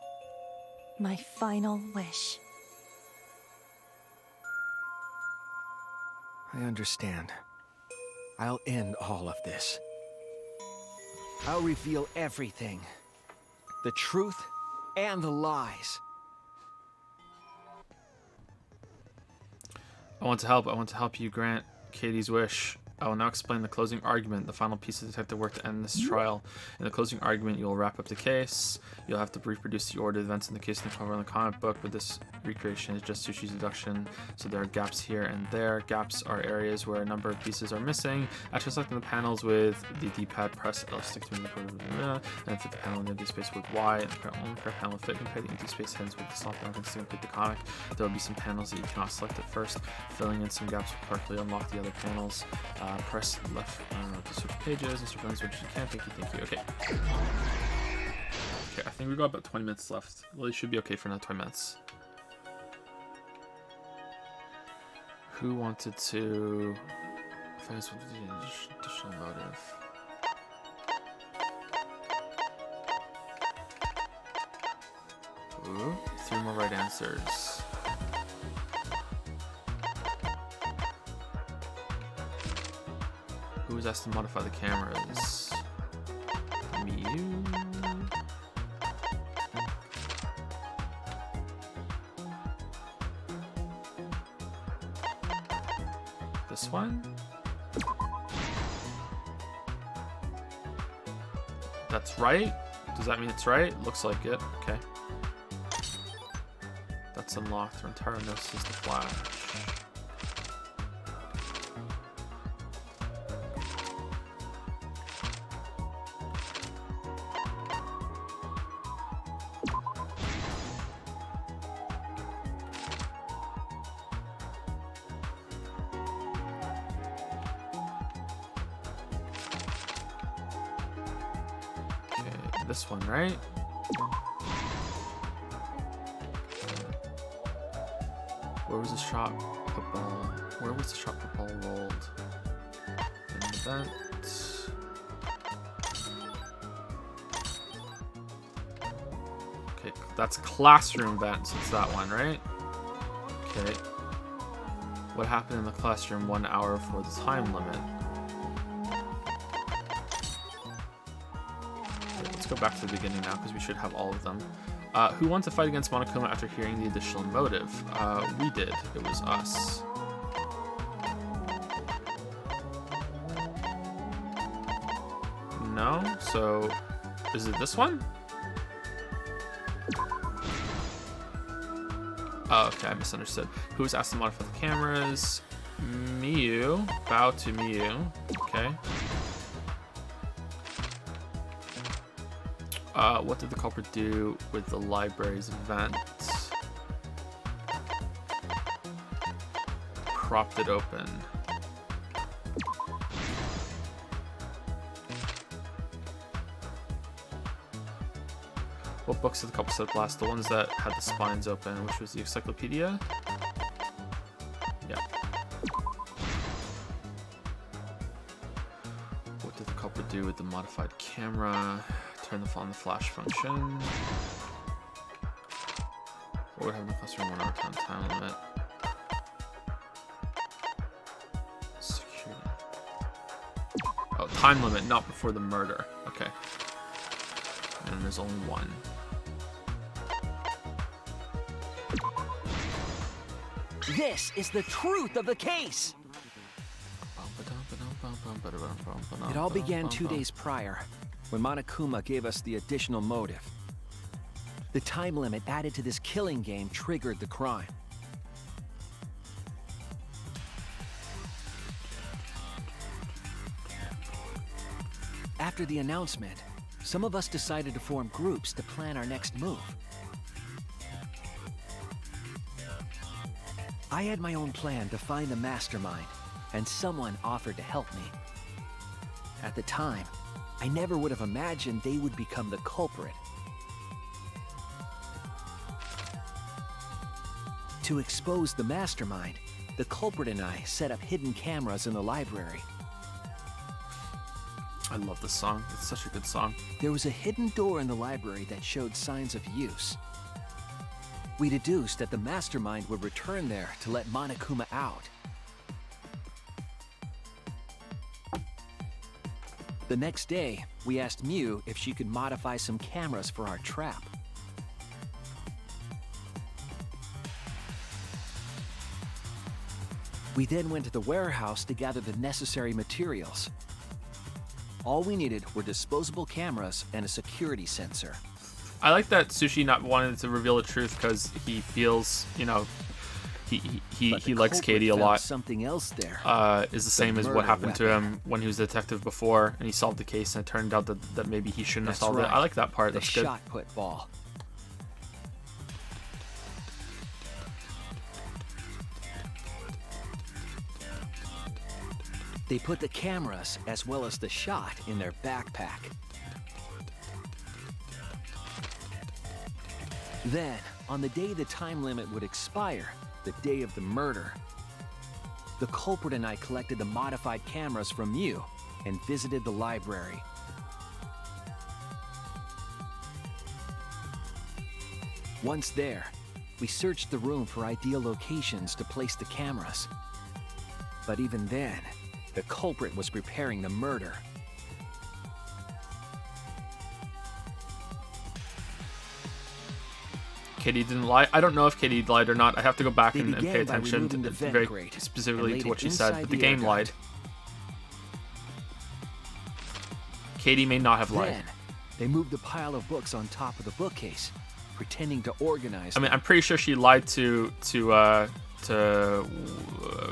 [SPEAKER 14] my final wish.
[SPEAKER 6] I understand. I'll end all of this. I'll reveal everything. The truth and the lies.
[SPEAKER 1] I want to help. I want to help you grant Katie's wish. I will now explain the closing argument, the final piece of detective work to end this trial. In the closing argument, you will wrap up the case. You'll have to reproduce the ordered events in the case in the cover in the comic book, but this recreation is just Sushi's deduction, so there are gaps here and there. Gaps are areas where a number of pieces are missing. After selecting the panels with the D-pad, press L, stick to the and fit the panel in the empty space with Y, and the correct panel will fit. Compare the empty space heads with the slot that can complete the comic. There will be some panels that you cannot select at first. Filling in some gaps will correctly unlock the other panels. Press left to switch pages and switch which you can. Thank you. Okay. Okay, I think we got about 20 minutes left. Well, you should be okay for another 20 minutes. Who wanted to... Focus with the additional motive. Ooh, 3 more right answers. Who was asked to modify the cameras? You. This one? That's right? Does that mean it's right? Looks like it. Okay. That's unlocked. Rentaro notices the flash. This one, right? Where was the shot put ball? Where was the shot put ball rolled? In the vent. Okay, that's classroom vent, so it's that one, right? Okay. What happened in the classroom 1 hour before the time limit? Let's go back to the beginning now, because we should have all of them. Who won to fight against Monokuma after hearing the additional motive? We did. It was us. No? So, is it this one? Oh, okay, I misunderstood. Who was asked to modify the cameras? Miyu. Bow to Miyu. Okay. What did the culprit do with the library's vent? Propped it open. What books did the couple set last? The ones that had the spines open, which was the encyclopedia? Yeah. What did the culprit do with the modified camera? Turn on the flash function. What would happen in the classroom 1 hour time limit? Security. Oh, time limit, not before the murder. Okay. And there's only one.
[SPEAKER 6] This is the truth of the case! It all began 2 days prior, when Monokuma gave us the additional motive. The time limit added to this killing game triggered the crime. After the announcement, some of us decided to form groups to plan our next move. I had my own plan to find the mastermind and someone offered to help me. At the time, I never would have imagined they would become the culprit. To expose the mastermind, the culprit and I set up hidden cameras in the library.
[SPEAKER 1] I love this song. It's such a good song.
[SPEAKER 6] There was a hidden door in the library that showed signs of use. We deduced that the mastermind would return there to let Monokuma out. The next day, we asked Mew if she could modify some cameras for our trap. We then went to the warehouse to gather the necessary materials. All we needed were disposable cameras and a security sensor.
[SPEAKER 1] I like that Sushi not wanting to reveal the truth because he feels, you know, he likes Katie a lot.
[SPEAKER 6] Something else there.
[SPEAKER 1] Is the same as what happened to him when he was a detective before, and he solved the case, and it turned out that maybe he shouldn't have solved it. I like that part. That's good.
[SPEAKER 6] The shot put ball. They put the cameras as well as the shot in their backpack. Then, on the day the time limit would expire, the day of the murder, the culprit and I collected the modified cameras from Mew and visited the library. Once there, we searched the room for ideal locations to place the cameras. But even then, the culprit was preparing the murder.
[SPEAKER 1] Katie didn't lie. I don't know if Katie lied or not. I have to go back and pay attention to, very specifically to what she said, but the game lied. Katie may not have lied.
[SPEAKER 6] Then, they moved the pile of books on top of the bookcase, pretending to organize.
[SPEAKER 1] I mean, I'm pretty sure she lied to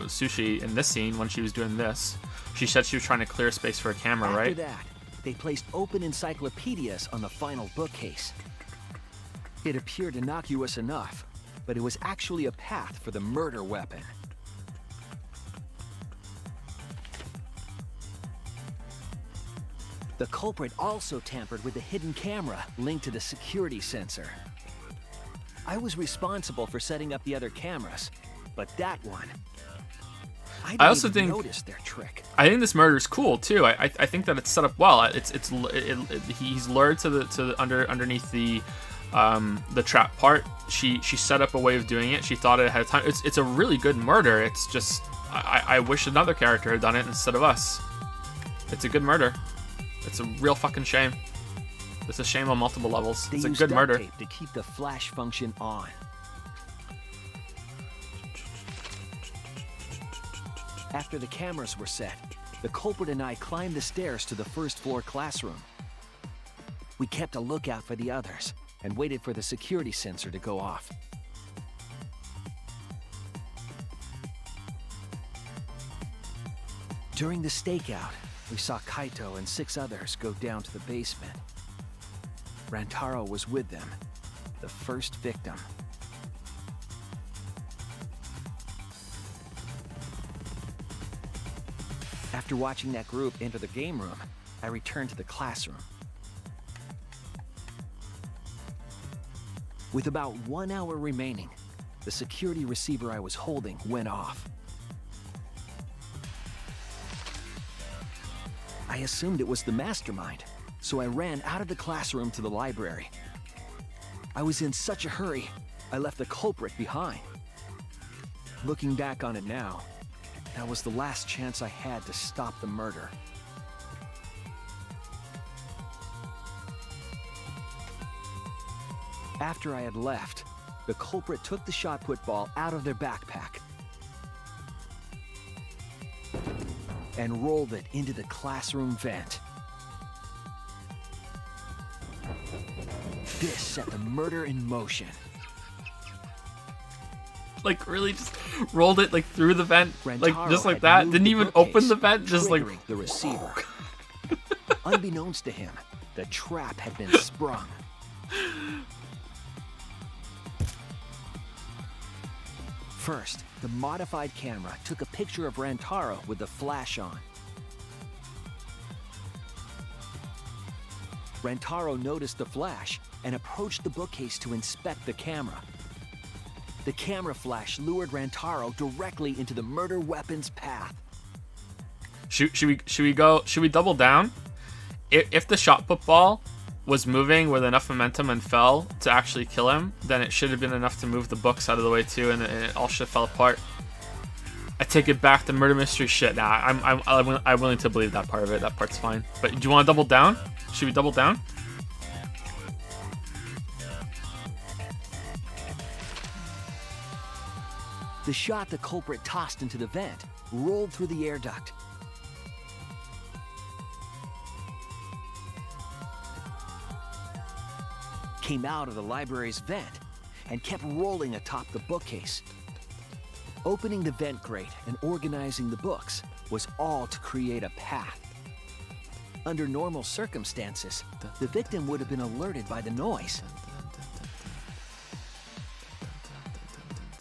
[SPEAKER 1] Sushi in this scene when she was doing this. She said she was trying to clear space for a camera, right?
[SPEAKER 6] After that, they placed open encyclopedias on the final bookcase. It appeared innocuous enough, but it was actually a path for the murder weapon. The culprit also tampered with the hidden camera linked to the security sensor. I was responsible for setting up the other cameras, but that one,
[SPEAKER 1] I also think
[SPEAKER 6] noticed their trick.
[SPEAKER 1] I think this murder is cool too. I think that it's set up well. He's lured to the underneath the trap part. She set up a way of doing it. She thought it ahead of time. It's a really good murder. It's just I wish another character had done it instead of us. It's a good murder. It's a real fucking shame. It's a shame on multiple levels. It's a good murder.
[SPEAKER 6] They used duct tape to keep the flash function on. After the cameras were set, the culprit and I climbed the stairs to the first floor classroom. We kept a lookout for the others and waited for the security sensor to go off. During the stakeout, we saw Kaito and 6 others go down to the basement. Rantaro was with them, the first victim. After watching that group enter the game room, I returned to the classroom. With about 1 hour remaining, the security receiver I was holding went off. I assumed it was the mastermind, so I ran out of the classroom to the library. I was in such a hurry, I left the culprit behind. Looking back on it now, that was the last chance I had to stop the murder. After I had left, the culprit took the shot put ball out of their backpack and rolled it into the classroom vent. This set the murder in motion.
[SPEAKER 1] Like, really just rolled it like through the vent, like just like that. Didn't even open the vent, just like
[SPEAKER 6] the receiver. Unbeknownst to him, the trap had been sprung. First, the modified camera took a picture of Rantaro with the flash on. Rantaro noticed the flash and approached the bookcase to inspect the camera. The camera flash lured Rantaro directly into the murder weapon's path.
[SPEAKER 1] Should we double down? If the shot put ball was moving with enough momentum and fell to actually kill him, then it should have been enough to move the books out of the way too, and it all should have fell apart. I take it back, the murder mystery shit. Nah, I'm willing to believe that part of it. That part's fine. But do you want to double down? Should we double down?
[SPEAKER 6] The shot the culprit tossed into the vent rolled through the air duct. Came out of the library's vent and kept rolling atop the bookcase. Opening the vent grate and organizing the books was all to create a path. Under normal circumstances, the victim would have been alerted by the noise.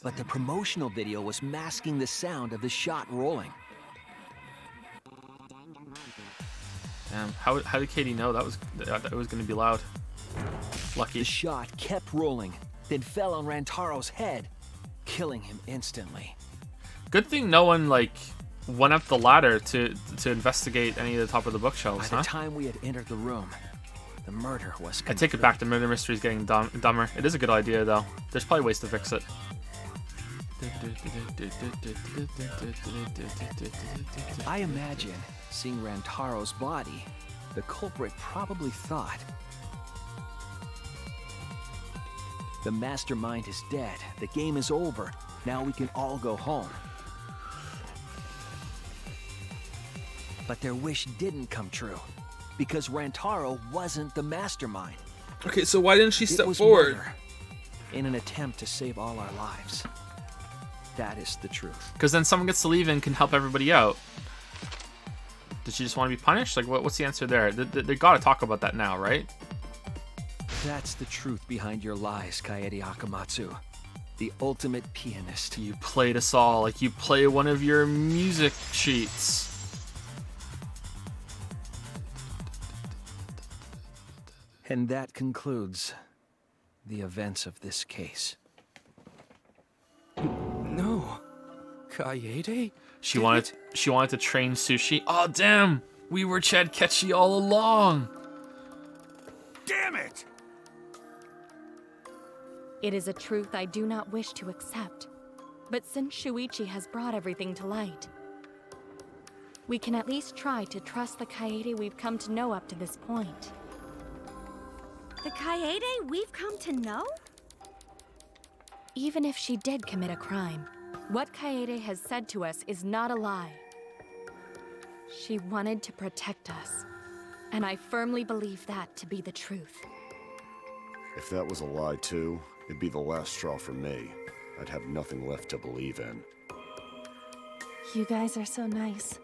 [SPEAKER 6] But the promotional video was masking the sound of the shot rolling.
[SPEAKER 1] Damn, how did Katie know that was going to be loud? Lucky.
[SPEAKER 6] The shot kept rolling, then fell on Rantaro's head, killing him instantly.
[SPEAKER 1] Good thing no one went up the ladder to investigate any of the top of the bookshelves,
[SPEAKER 6] By the time we had entered the room, the murder was complete.
[SPEAKER 1] I take it back. The murder mystery is getting dumber. It is a good idea, though. There's probably ways to fix it.
[SPEAKER 6] I imagine, seeing Rantaro's body, the culprit probably thought, the mastermind is dead, the game is over, now we can all go home. But their wish didn't come true, because Rantaro wasn't the mastermind.
[SPEAKER 1] Okay, so why didn't she step
[SPEAKER 6] It was
[SPEAKER 1] forward?
[SPEAKER 6] murder, in an attempt to save all our lives. That is the truth.
[SPEAKER 1] Because then someone gets to leave and can help everybody out. Did she just want to be punished? What's the answer there? They gotta talk about that now, right?
[SPEAKER 6] That's the truth behind your lies, Kaede Akamatsu. The ultimate pianist.
[SPEAKER 1] You played us all like you play one of your music sheets.
[SPEAKER 6] And that concludes the events of this case.
[SPEAKER 11] No. Kaede?
[SPEAKER 1] She wanted to train Sushi. Oh damn! We were Chad Ketchy all along.
[SPEAKER 5] Damn it!
[SPEAKER 3] It is a truth I do not wish to accept. But since Shuichi has brought everything to light, we can at least try to trust the Kaede we've come to know up to this point.
[SPEAKER 8] The Kaede we've come to know?
[SPEAKER 3] Even if she did commit a crime, what Kaede has said to us is not a lie. She wanted to protect us, and I firmly believe that to be the truth.
[SPEAKER 9] If that was a lie too, it'd be the last straw for me. I'd have nothing left to believe in.
[SPEAKER 14] You guys are so nice,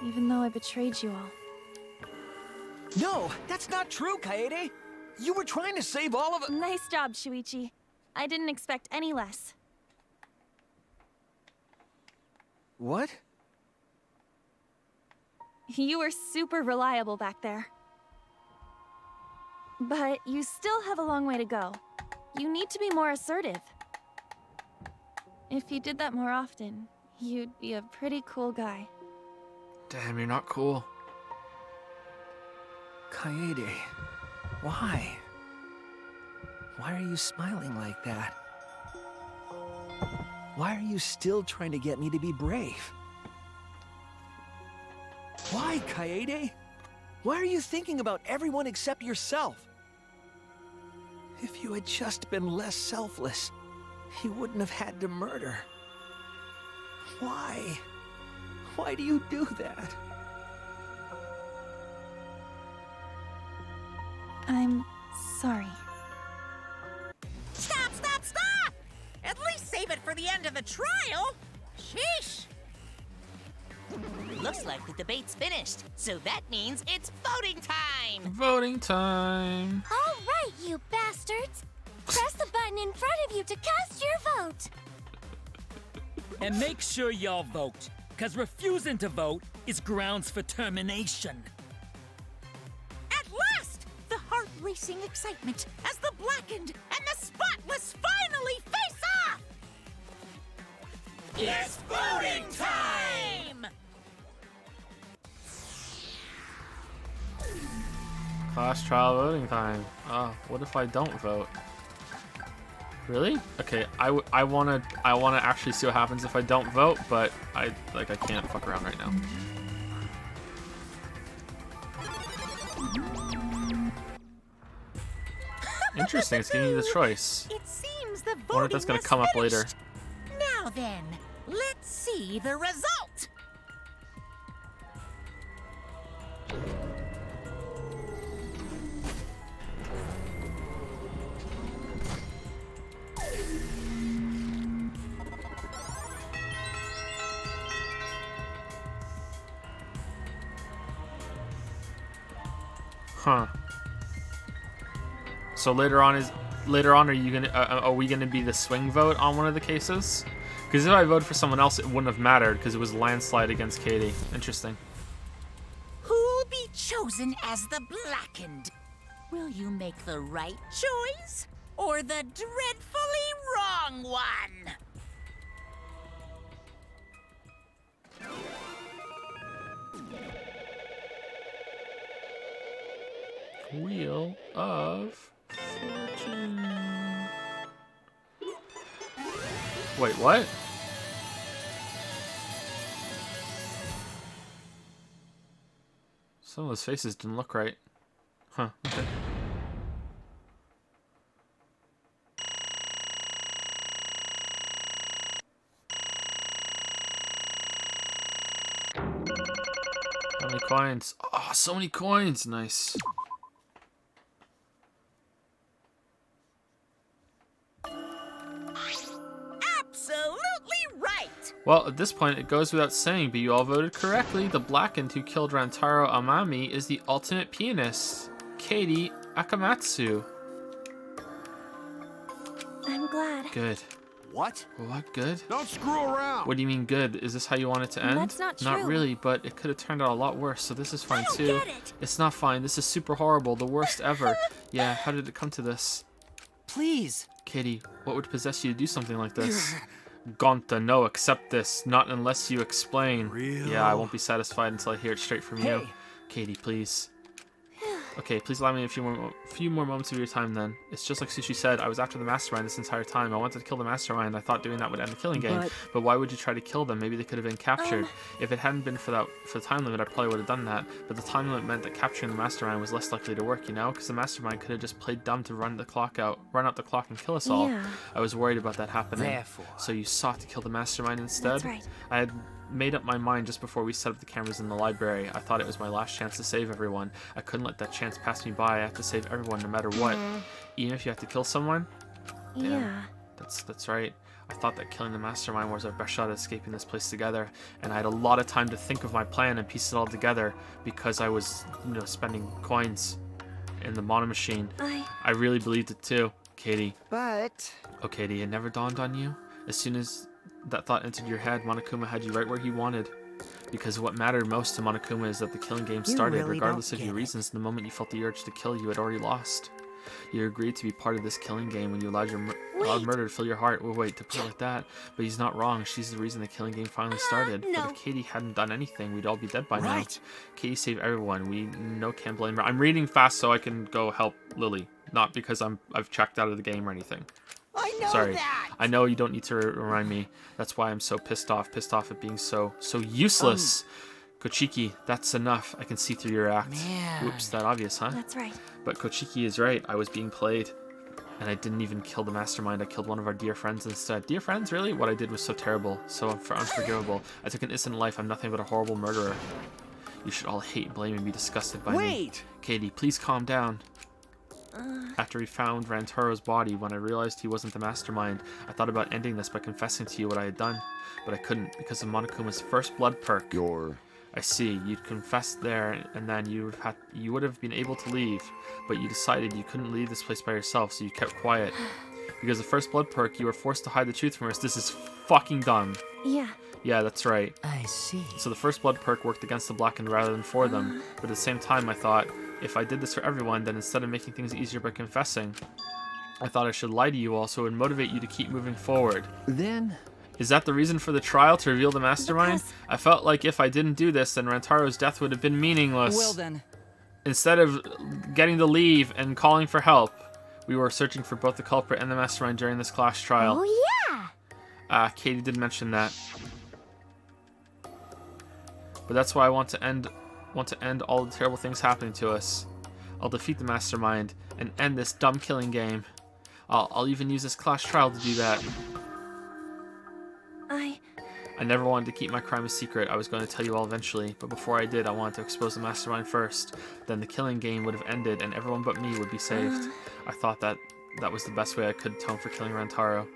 [SPEAKER 14] even though I betrayed you all.
[SPEAKER 6] No, that's not true, Kaede! You were trying to save all of us.
[SPEAKER 14] Nice job, Shuichi. I didn't expect any less.
[SPEAKER 6] What?
[SPEAKER 14] You were super reliable back there. But you still have a long way to go. You need to be more assertive. If you did that more often, you'd be a pretty cool guy.
[SPEAKER 1] Damn, you're not cool.
[SPEAKER 6] Kaede, why? Why are you smiling like that? Why are you still trying to get me to be brave? Why, Kaede? Why are you thinking about everyone except yourself? If you had just been less selfless, you wouldn't have had to murder. Why? Why do you do that?
[SPEAKER 14] I'm sorry.
[SPEAKER 2] Stop, stop, stop! At least save it for the end of the trial. Sheesh.
[SPEAKER 19] Looks like the debate's finished, so that means it's voting time!
[SPEAKER 1] Voting time.
[SPEAKER 8] All right, you bastards! Press the button in front of you to cast your vote!
[SPEAKER 13] And make sure y'all vote, because refusing to vote is grounds for termination.
[SPEAKER 2] At last! The heart-racing excitement as the Blackened and the Spotless finally face off!
[SPEAKER 19] It's voting time!
[SPEAKER 1] Class trial voting time. Oh, what if I don't vote? Really? Okay, I wanna actually see what happens if I don't vote, but I can't fuck around right now. Interesting, it's giving you the choice.
[SPEAKER 2] It seems the
[SPEAKER 1] I wonder if
[SPEAKER 2] voting
[SPEAKER 1] that's gonna
[SPEAKER 2] has
[SPEAKER 1] come up
[SPEAKER 2] finished.
[SPEAKER 1] later.
[SPEAKER 2] Now then, let's see the result.
[SPEAKER 1] Huh. So later on, are we gonna be the swing vote on one of the cases? Because if I voted for someone else, it wouldn't have mattered because it was landslide against Katie. Interesting.
[SPEAKER 2] Who'll be chosen as the Blackened? Will you make the right choice or the dreadfully wrong one?
[SPEAKER 1] Wheel of Fortune. Wait, what? Some of those faces didn't look right. Huh, okay. How many coins? Oh, so many coins! Nice.
[SPEAKER 2] Absolutely right!
[SPEAKER 1] Well, at this point, it goes without saying, but you all voted correctly. The Blackened who killed Rantaro Amami is the ultimate pianist, Katie Akamatsu.
[SPEAKER 8] I'm glad.
[SPEAKER 1] Good.
[SPEAKER 5] What?
[SPEAKER 1] What? Good?
[SPEAKER 5] Don't screw around!
[SPEAKER 1] What do you mean good? Is this how you want it to end?
[SPEAKER 8] That's not
[SPEAKER 1] Not
[SPEAKER 8] true.
[SPEAKER 1] really, but it could have turned out a lot worse, so this is fine
[SPEAKER 2] I don't
[SPEAKER 1] too.
[SPEAKER 2] get it.
[SPEAKER 1] It's not fine. This is super horrible. The worst ever. Yeah, how did it come to this?
[SPEAKER 12] Please.
[SPEAKER 1] Katie, what would possess you to do something like this? Gonta, no, accept this. Not unless you explain.
[SPEAKER 5] Real?
[SPEAKER 1] Yeah, I won't be satisfied until I hear it straight from you.
[SPEAKER 12] Hey.
[SPEAKER 1] Katie, please. Okay, please allow me a few more moments of your time then. It's just like Sushi said, I was after the mastermind this entire time. I wanted to kill the mastermind. I thought doing that would end the killing game. But why would you try to kill them? Maybe they could have been captured. If it hadn't been for the time limit, I probably would have done that. But the time limit meant that capturing the mastermind was less likely to work, you know? Because the mastermind could have just played dumb to run out the clock and kill us all.
[SPEAKER 8] Yeah.
[SPEAKER 1] I was worried about that happening.
[SPEAKER 7] Therefore.
[SPEAKER 1] So you sought to kill the mastermind instead?
[SPEAKER 8] That's right.
[SPEAKER 1] I had made up my mind just before we set up the cameras in the library. I thought it was my last chance to save everyone. I couldn't let that chance pass me by. I have to save everyone no matter what. Even if you have to kill someone?
[SPEAKER 8] Yeah.
[SPEAKER 1] That's right. I thought that killing the mastermind was our best shot at escaping this place together, and I had a lot of time to think of my plan and piece it all together because I was, spending coins in the mono machine. I really believed it too, Katie.
[SPEAKER 4] But...
[SPEAKER 1] Oh, Katie, it never dawned on you? As soon as that thought entered your head, Monokuma had you right where he wanted. Because what mattered most to Monokuma is that the killing game started,
[SPEAKER 4] really
[SPEAKER 1] regardless
[SPEAKER 4] don't
[SPEAKER 1] of your
[SPEAKER 4] get it.
[SPEAKER 1] reasons. The moment you felt the urge to kill, you had already lost. You agreed to be part of this killing game when you allowed murder to fill your heart. Well, wait, to put it like that. But he's not wrong. She's the reason the killing game finally started.
[SPEAKER 8] no.
[SPEAKER 1] But if Katie hadn't done anything, we'd all be dead by now.
[SPEAKER 5] Right.
[SPEAKER 1] Katie saved everyone. Can't blame her. I'm reading fast so I can go help Lily. Not because I've checked out of the game or anything.
[SPEAKER 2] I know
[SPEAKER 1] Sorry.
[SPEAKER 2] that!
[SPEAKER 1] I know you don't need to remind me. That's why I'm so pissed off at being so useless. Kochiki, that's enough. I can see through your act.
[SPEAKER 7] Man.
[SPEAKER 1] Whoops, that obvious, huh?
[SPEAKER 8] That's right.
[SPEAKER 1] But Kochiki is right. I was being played. And I didn't even kill the mastermind. I killed one of our dear friends instead. Dear friends, really? What I did was so terrible. So unforgivable. I took an innocent life. I'm nothing but a horrible murderer. You should all hate, blame, and be disgusted by me.
[SPEAKER 5] Wait!
[SPEAKER 1] Katie, please calm down. After we found Rantaro's body, when I realized he wasn't the mastermind, I thought about ending this by confessing to you what I had done. But I couldn't, because of Monokuma's first blood perk. I see, you'd confessed there, and then you would have been able to leave. But you decided you couldn't leave this place by yourself, so you kept quiet. Because the first blood perk, you were forced to hide the truth from us. This is fucking dumb.
[SPEAKER 14] Yeah.
[SPEAKER 1] Yeah, that's right.
[SPEAKER 7] I see.
[SPEAKER 1] So the first blood perk worked against the blackened rather than for them. But at the same time, I thought, if I did this for everyone, then instead of making things easier by confessing, I thought I should lie to you all so it would motivate you to keep moving forward.
[SPEAKER 6] Then...
[SPEAKER 1] Is that the reason for the trial, to reveal the mastermind? I felt like if I didn't do this, then Rantaro's death would have been meaningless.
[SPEAKER 12] Well then.
[SPEAKER 1] Instead of getting to leave and calling for help, we were searching for both the culprit and the mastermind during this class trial.
[SPEAKER 8] Oh, yeah!
[SPEAKER 1] Katie did mention that. But that's why I want to end all the terrible things happening to us. I'll defeat the mastermind and end this dumb killing game. I'll even use this class trial to do that. I never wanted to keep my crime a secret. I was going to tell you all eventually, but before I did, I wanted to expose the mastermind first. Then the killing game would have ended, and everyone but me would be saved. I thought that was the best way I could atone for killing Rantaro.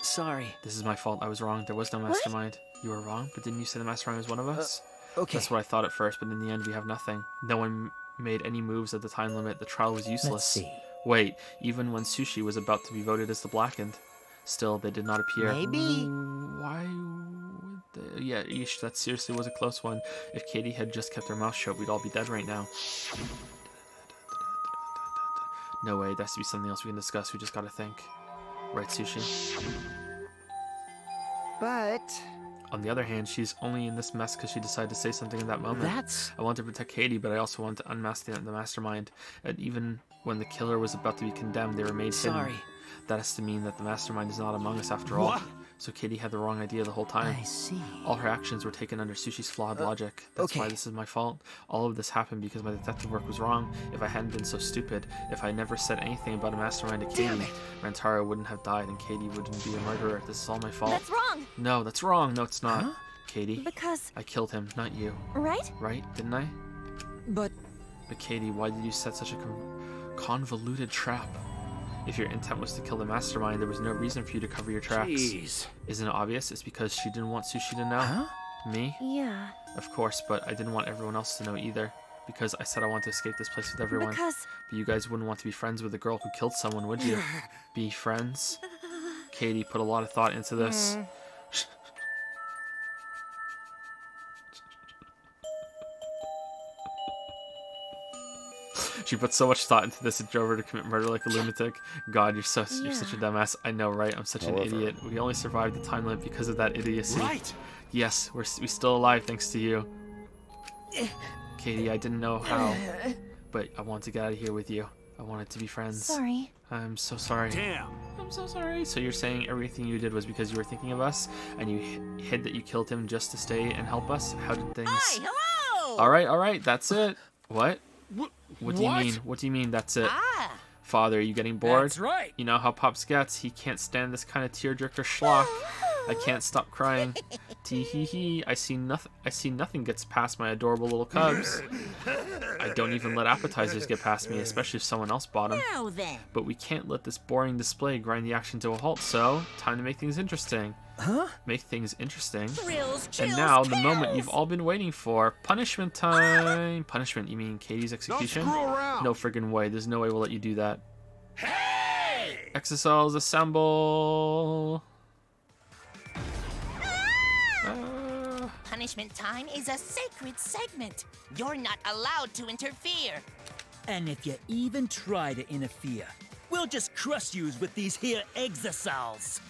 [SPEAKER 6] Sorry.
[SPEAKER 1] This is my fault. I was wrong. There was no mastermind. What? You were wrong, but didn't you say the mastermind was one of us?
[SPEAKER 6] Okay.
[SPEAKER 1] That's what I thought at first, but in the end, we have nothing. No one made any moves at the time limit. The trial was useless.
[SPEAKER 7] Let's see.
[SPEAKER 1] Wait, even when Sushi was about to be voted as the blackened, still they did not appear.
[SPEAKER 4] Maybe.
[SPEAKER 1] Why would they? Yeah, eesh, that seriously was a close one. If Katie had just kept her mouth shut, we'd all be dead right now. No way, there has to be something else we can discuss. We just gotta think. Right, Sushi?
[SPEAKER 4] But...
[SPEAKER 1] On the other hand, she's only in this mess because she decided to say something in that moment.
[SPEAKER 6] That's...
[SPEAKER 1] I want to protect Katie, but I also want to unmask the mastermind. And even when the killer was about to be condemned, they were made hidden. That has to mean that the mastermind is not among us after all. So Katie had the wrong idea the whole time.
[SPEAKER 7] I see.
[SPEAKER 1] All her actions were taken under Sushi's flawed logic. That's why this is my fault. All of this happened because my detective work was wrong. If I hadn't been so stupid, if I never said anything about a mastermind to Katie, Rantaro wouldn't have died and Katie wouldn't be a murderer. This is all my fault.
[SPEAKER 14] That's wrong.
[SPEAKER 1] No, that's wrong. No, it's not. Katie.
[SPEAKER 14] Because...
[SPEAKER 1] I killed him, not you.
[SPEAKER 14] Right?
[SPEAKER 1] Right? Didn't I?
[SPEAKER 12] But
[SPEAKER 1] Katie, why did you set such a convoluted trap? If your intent was to kill the mastermind, there was no reason for you to cover your tracks.
[SPEAKER 6] Jeez.
[SPEAKER 1] Isn't it obvious? It's because she didn't want Sushi to know. Me?
[SPEAKER 14] Yeah.
[SPEAKER 1] Of course, but I didn't want everyone else to know either. Because I said I want to escape this place with everyone.
[SPEAKER 14] Because...
[SPEAKER 1] But you guys wouldn't want to be friends with the girl who killed someone, would you? Be friends? Katie put a lot of thought into this. She put so much thought into this it drove her to commit murder like a lunatic. God, you're such a dumbass. I know, right? I'm such an idiot. We only survived the time limit because of that idiocy.
[SPEAKER 11] Right.
[SPEAKER 1] Yes, we're still alive thanks to you. Katie, I didn't know how, but I want to get out of here with you. I wanted to be friends.
[SPEAKER 14] Sorry.
[SPEAKER 1] I'm so sorry.
[SPEAKER 5] Damn.
[SPEAKER 1] I'm so sorry. So you're saying everything you did was because you were thinking of us, and you hid that you killed him just to stay and help us? How did things...
[SPEAKER 2] Hi, hello!
[SPEAKER 1] All right, that's it. What? What do you mean? What do you mean that's it? Father, are you getting bored?
[SPEAKER 13] That's right.
[SPEAKER 1] You know how Pops gets. He can't stand this kind of tearjerker schlock. I can't stop crying. Tee hee hee. I see nothing gets past my adorable little cubs. I don't even let appetizers get past me, especially if someone else bought them.
[SPEAKER 2] Now then.
[SPEAKER 1] But we can't let this boring display grind the action to a halt, so time to make things interesting. Make things interesting.
[SPEAKER 2] Thrills, chills,
[SPEAKER 1] And now, the
[SPEAKER 2] kills.
[SPEAKER 1] moment you've all been waiting for. Punishment time! Punishment, you mean Katie's execution?
[SPEAKER 5] Don't screw around.
[SPEAKER 1] No friggin' way. There's no way we'll let you do that. Hey! Exocells, assemble!
[SPEAKER 19] Punishment time is a sacred segment. You're not allowed to interfere.
[SPEAKER 13] And if you even try to interfere, we'll just crush yous with these here exosols.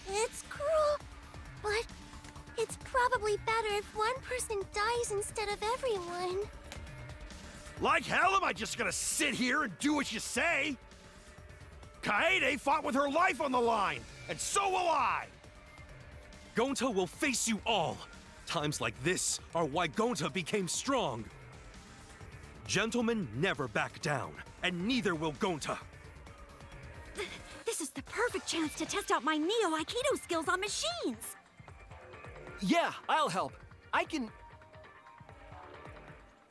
[SPEAKER 8] It's cruel, but it's probably better if one person dies instead of everyone.
[SPEAKER 5] Like hell am I just gonna sit here and do what you say? Kaede fought with her life on the line, and so will I!
[SPEAKER 11] Gonta will face you all. Times like this are why Gonta became strong. Gentlemen never back down, and neither will Gonta.
[SPEAKER 14] This is the perfect chance to test out my Neo Aikido skills on machines.
[SPEAKER 6] Yeah, I'll help. I can...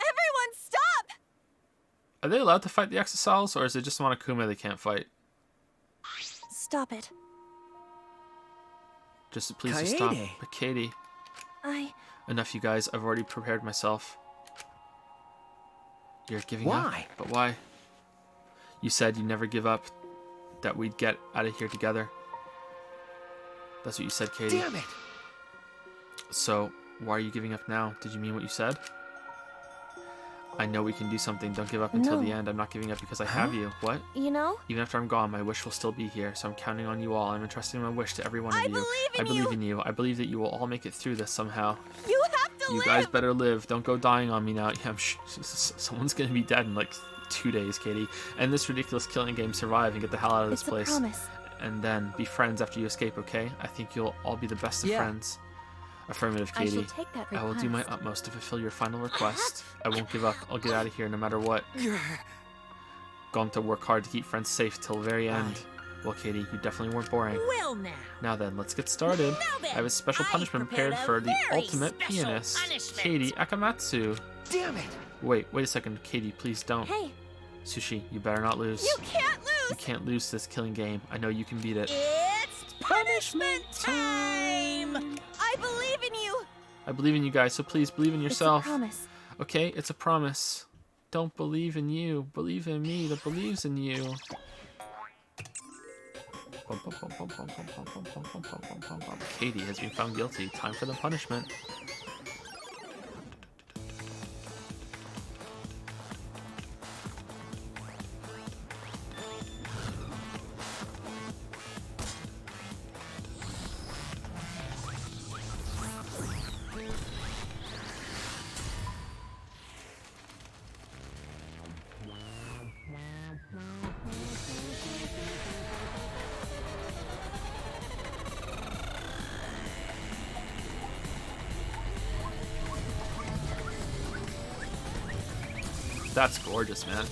[SPEAKER 14] Everyone stop!
[SPEAKER 1] Are they allowed to fight the exocells, or is it just Monokuma they can't fight?
[SPEAKER 14] Stop it.
[SPEAKER 1] Just please just stop.
[SPEAKER 6] Kaede.
[SPEAKER 1] But Katie. Enough, you guys. I've already prepared myself. You're giving up?
[SPEAKER 6] Why?
[SPEAKER 1] But why? You said you never give up. that we'd get out of here together. That's what you said, Katie.
[SPEAKER 6] Damn it!
[SPEAKER 1] So, why are you giving up now? Did you mean what you said? I know we can do something. Don't give up until the end. I'm not giving up because I have you. What?
[SPEAKER 14] You know?
[SPEAKER 1] Even after I'm gone, my wish will still be here. So I'm counting on you all. I'm entrusting my wish to every one of you.
[SPEAKER 14] I believe
[SPEAKER 1] in you. I believe that you will all make it through this somehow.
[SPEAKER 14] You have to
[SPEAKER 1] You
[SPEAKER 14] live!
[SPEAKER 1] guys better live. Don't go dying on me now. Yeah, I'm someone's gonna be dead in like 2 days, Katie. And this ridiculous killing game survive and get the hell out of this place.
[SPEAKER 14] It's a promise.
[SPEAKER 1] And then be friends after you escape, okay? I think you'll all be the best of friends. Affirmative, Katie.
[SPEAKER 14] I shall take that
[SPEAKER 1] I will do my utmost to fulfill your final request. I won't give up. I'll get out of here no matter what. Going to work hard to keep friends safe till the very end. Well, Katie, you definitely weren't boring.
[SPEAKER 2] Well, now.
[SPEAKER 1] Now then, let's get started. I have a special punishment prepared for the ultimate pianist, Katie Akamatsu.
[SPEAKER 6] Damn it!
[SPEAKER 1] Wait a second, Katie, please don't.
[SPEAKER 14] Hey.
[SPEAKER 1] Sushi, you better not lose.
[SPEAKER 14] You can't lose!
[SPEAKER 1] You can't lose this killing game. I know you can beat it.
[SPEAKER 2] It's punishment time!
[SPEAKER 14] I believe in you!
[SPEAKER 1] I believe in you guys, so please believe in yourself.
[SPEAKER 14] It's a promise.
[SPEAKER 1] Okay, it's a promise. Don't believe in you. Believe in me that believes in you. Katie has been found guilty. Time for the punishment. That's gorgeous, man.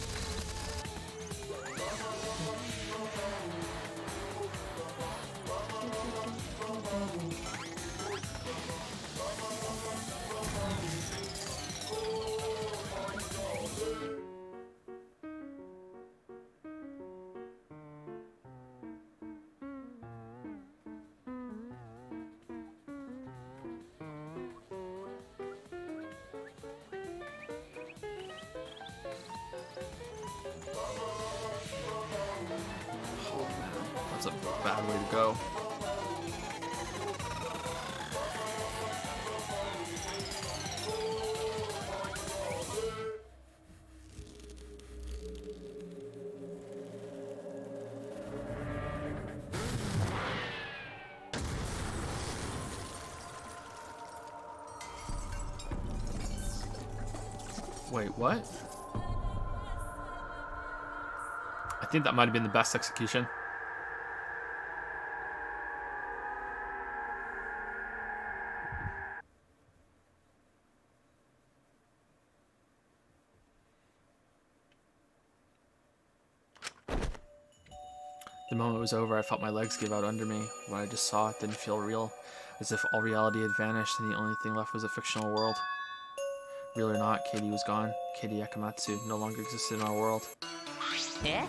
[SPEAKER 1] That's a bad way to go. Wait, what? I think that might have been the best execution. The moment it was over, I felt my legs give out under me. What I just saw didn't feel real, as if all reality had vanished and the only thing left was a fictional world. Real or not, Katie was gone. Katie Akamatsu no longer existed in our world.
[SPEAKER 19] Eh?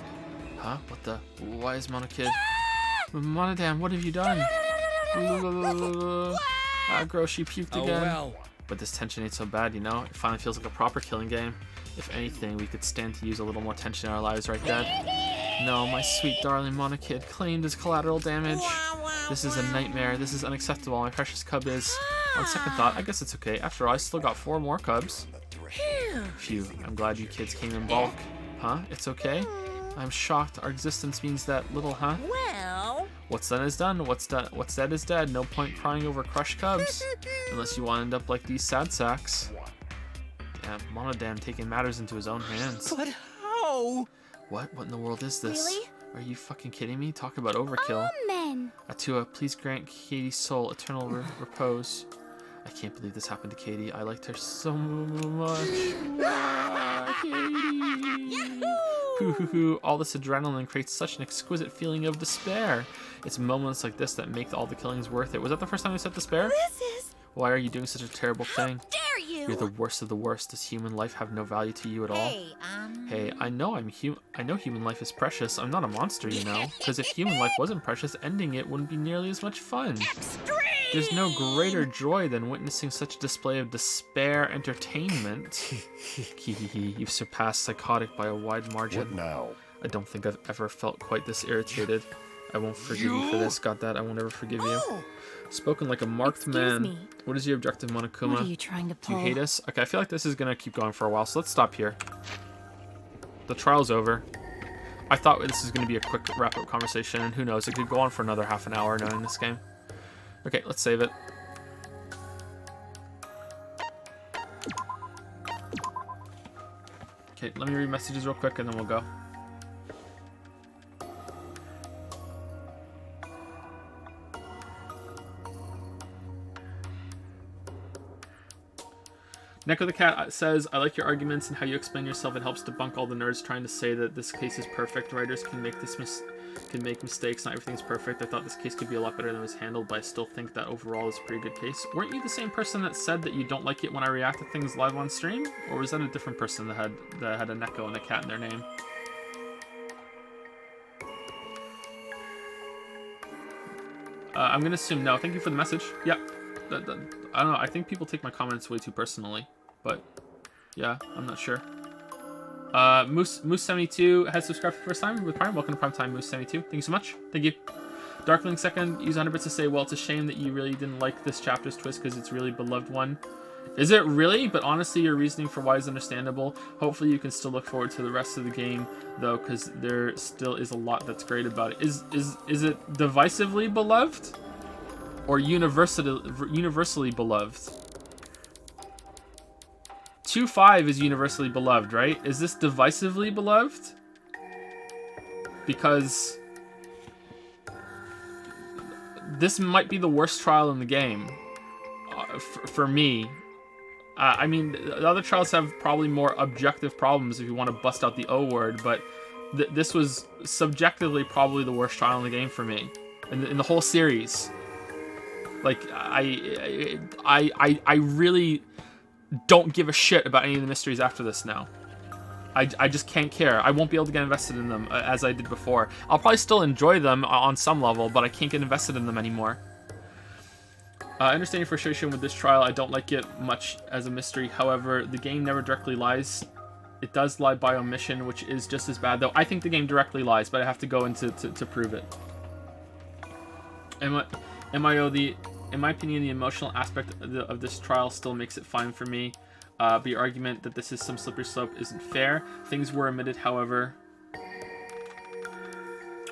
[SPEAKER 1] Huh? What the? Why is Monokid? Monodam, what have you done? Gross, she puked again.
[SPEAKER 13] Well.
[SPEAKER 1] But this tension ain't so bad, you know? It finally feels like a proper killing game. If anything, we could stand to use a little more tension in our lives, right, Dad? No, my sweet darling Monokid claimed as collateral damage. This is a nightmare. This is unacceptable. My precious cub is... On second thought, I guess it's okay. After all, I still got 4 more cubs. Phew, I'm glad you kids came in bulk. Huh? It's okay? I'm shocked. Our existence means that little, huh?
[SPEAKER 2] Well...
[SPEAKER 1] What's done is done. What's dead is dead. No point crying over crushed cubs. Unless you want to end up like these sad sacks. Damn, Monodam taking matters into his own hands.
[SPEAKER 12] But how?
[SPEAKER 1] What? What in the world is this?
[SPEAKER 8] Really?
[SPEAKER 1] Are you fucking kidding me? Talk about overkill.
[SPEAKER 8] Amen.
[SPEAKER 1] Atua, please grant Katie's soul eternal repose. I can't believe this happened to Katie. I liked her so much. Katie! Hoo. All this adrenaline creates such an exquisite feeling of despair. It's moments like this that make all the killings worth it. Was that the first time you said despair?
[SPEAKER 8] This is...
[SPEAKER 1] Why are you doing such a terrible thing?
[SPEAKER 2] Dare you?
[SPEAKER 1] You're the worst of the worst. Does human life have no value to you at all? Hey, I know human life is precious. I'm not a monster, you know. Because if human life wasn't precious, ending it wouldn't be nearly as much fun. There's no greater joy than witnessing such a display of despair entertainment. You've surpassed psychotic by a wide margin.
[SPEAKER 9] What now?
[SPEAKER 1] I don't think I've ever felt quite this irritated. I won't forgive you for this. Got that? I won't ever forgive you. Spoken like a marked man.
[SPEAKER 16] me.
[SPEAKER 1] What is your objective, Monokuma?
[SPEAKER 16] What are you trying to
[SPEAKER 1] Do you
[SPEAKER 16] pull?
[SPEAKER 1] hate us? Okay, I feel like this is gonna keep going for a while, so let's stop here. The trial's over. I thought this is gonna be a quick wrap-up conversation, and who knows, it could go on for another half an hour knowing this game. Okay, let's save it. Okay, let me read messages real quick and then we'll go. Neko the Cat says, I like your arguments and how you explain yourself. It helps debunk all the nerds trying to say that this case is perfect. Writers can make mistakes. Not everything's perfect. I thought this case could be a lot better than it was handled, but I still think that overall is a pretty good case. Weren't you the same person that said that you don't like it when I react to things live on stream? Or was that a different person that had a Neko and a cat in their name? I'm gonna assume no. Thank you for the message. Yeah. I don't know. I think people take my comments way too personally, but yeah, I'm not sure. Moose72 has subscribed for the first time with Prime. Welcome to Prime Time, Moose72. Thank you so much. Thank you. Darkling second, use 100 bits to say, well, it's a shame that you really didn't like this chapter's twist because it's really beloved one. Is it really? But honestly, your reasoning for why is understandable. Hopefully you can still look forward to the rest of the game, though, because there still is a lot that's great about it. Is it divisively beloved? Or universally beloved? 2.5 is universally beloved, right? Is this divisively beloved? Because this might be the worst trial in the game for me. I mean, the other trials have probably more objective problems if you want to bust out the O word, but this was subjectively probably the worst trial in the game for me in the whole series. Like, I really don't give a shit about any of the mysteries after this now. I just can't care. I won't be able to get invested in them as I did before. I'll probably still enjoy them on some level, but I can't get invested in them anymore. I understand your frustration with this trial. I don't like it much as a mystery. However, the game never directly lies. It does lie by omission, which is just as bad, though. I think the game directly lies, but I have to go into to prove it. In my opinion, the emotional aspect of this trial still makes it fine for me. But your argument that this is some slippery slope isn't fair. Things were omitted, however.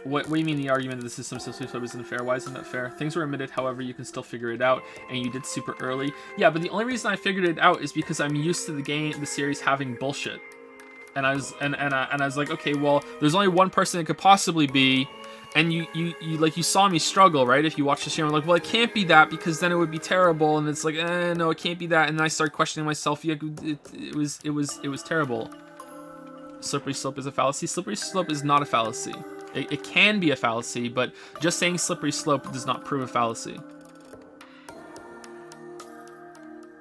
[SPEAKER 1] What do you mean the argument that this is some slippery slope isn't fair? Why isn't that fair? Things were omitted, however, you can still figure it out, and you did super early. Yeah, but the only reason I figured it out is because I'm used to the series having bullshit. And I was like, okay, well, there's only one person it could possibly be. And you saw me struggle, right? If you watch the stream, I'm like, well, it can't be that because then it would be terrible. And it's like, no, it can't be that. And then I start questioning myself. Yeah, it was terrible. Slippery slope is a fallacy. Slippery slope is not a fallacy. It can be a fallacy, but just saying slippery slope does not prove a fallacy.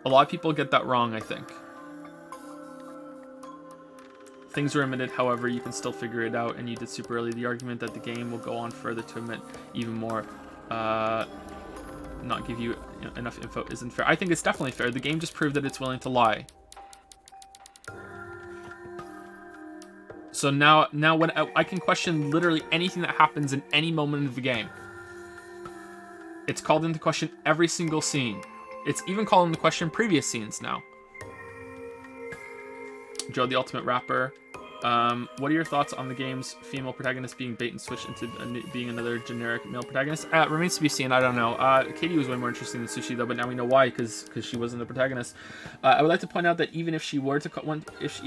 [SPEAKER 1] A lot of people get that wrong, I think. Things were omitted, however, you can still figure it out, and you did super early. The argument that the game will go on further to omit even more, not give you enough info isn't fair. I think it's definitely fair. The game just proved that it's willing to lie. So now when I can question literally anything that happens in any moment of the game. It's called into question every single scene. It's even called into question previous scenes now. Joe the Ultimate Rapper. What are your thoughts on the game's female protagonist being bait and switched into being another generic male protagonist? Remains to be seen. I don't know. Katie was way more interesting than Sushi though, but now we know why because she wasn't the protagonist. I would like to point out that even if she were to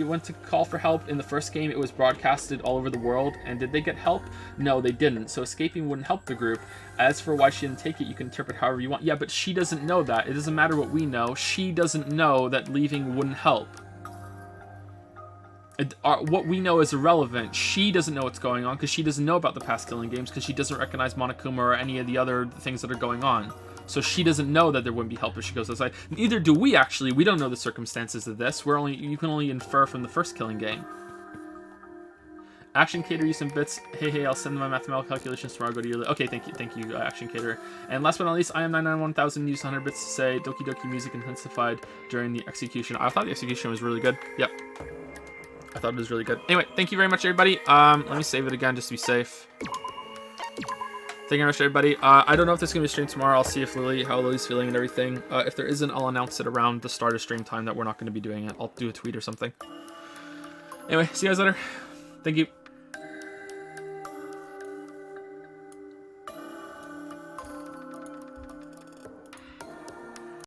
[SPEAKER 1] went to call for help in the first game, it was broadcasted all over the world. And did they get help? No, they didn't. So escaping wouldn't help the group. As for why she didn't take it, you can interpret however you want. Yeah, but she doesn't know that. It doesn't matter what we know. She doesn't know that leaving wouldn't help. What we know is irrelevant. She doesn't know what's going on because she doesn't know about the past killing games because she doesn't recognize Monokuma or any of the other things that are going on. So she doesn't know that there wouldn't be help if she goes outside. Neither do we, actually. We don't know the circumstances of this. You can only infer from the first killing game. Action Cater, use some bits. Hey, I'll send my mathematical calculations tomorrow. Go to your... Okay, thank you, Action Cater. And last but not least, I am 991,000. Use 100 bits to say Doki Doki music intensified during the execution. I thought the execution was really good. Yep. I thought it was really good. Anyway, thank you very much, everybody. Let me save it again just to be safe. Thank you very much, everybody. I don't know if this is going to be streamed tomorrow. I'll see if how Lily's feeling and everything. If there isn't, I'll announce it around the start of stream time that we're not going to be doing it. I'll do a tweet or something. Anyway, see you guys later. Thank you.